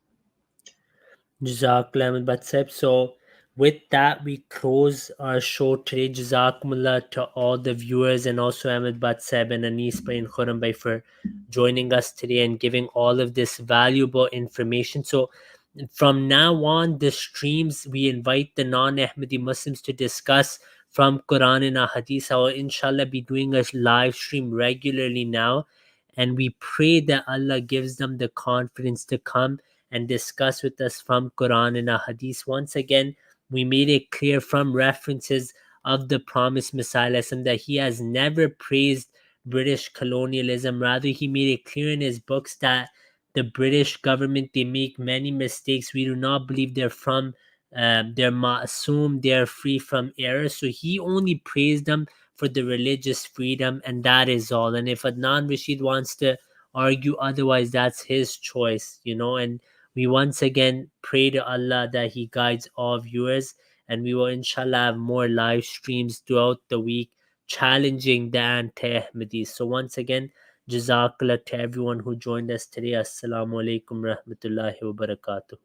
[SPEAKER 1] Jazakallah Ahmed Bhat Sahib. So with that we close our show today. Jazakumullah to all the viewers and also Ahmed Bhat Sahib and Anis Bhai and Khurram Bhai for joining us today and giving all of this valuable information. So from now on, the streams we invite the non-Ahmadi Muslims to discuss from Quran and Hadith. I will inshallah be doing a live stream regularly now, and we pray that Allah gives them the confidence to come and discuss with us from Quran and Hadith. Once again, we made it clear from references of the promised Messiah that he has never praised British colonialism. Rather, he made it clear in his books that the British government, they make many mistakes. We do not believe they're from they're ma'asum, they're free from error. So he only praised them for the religious freedom, and that is all. And if Adnan Rashid wants to argue otherwise, that's his choice, and we once again pray to Allah that He guides all viewers, and we will inshallah have more live streams throughout the week challenging the anti-Ahmadis. So once again, Jazakallah to everyone who joined us today. Assalamu alaikum rahmatullahi wa barakatuh.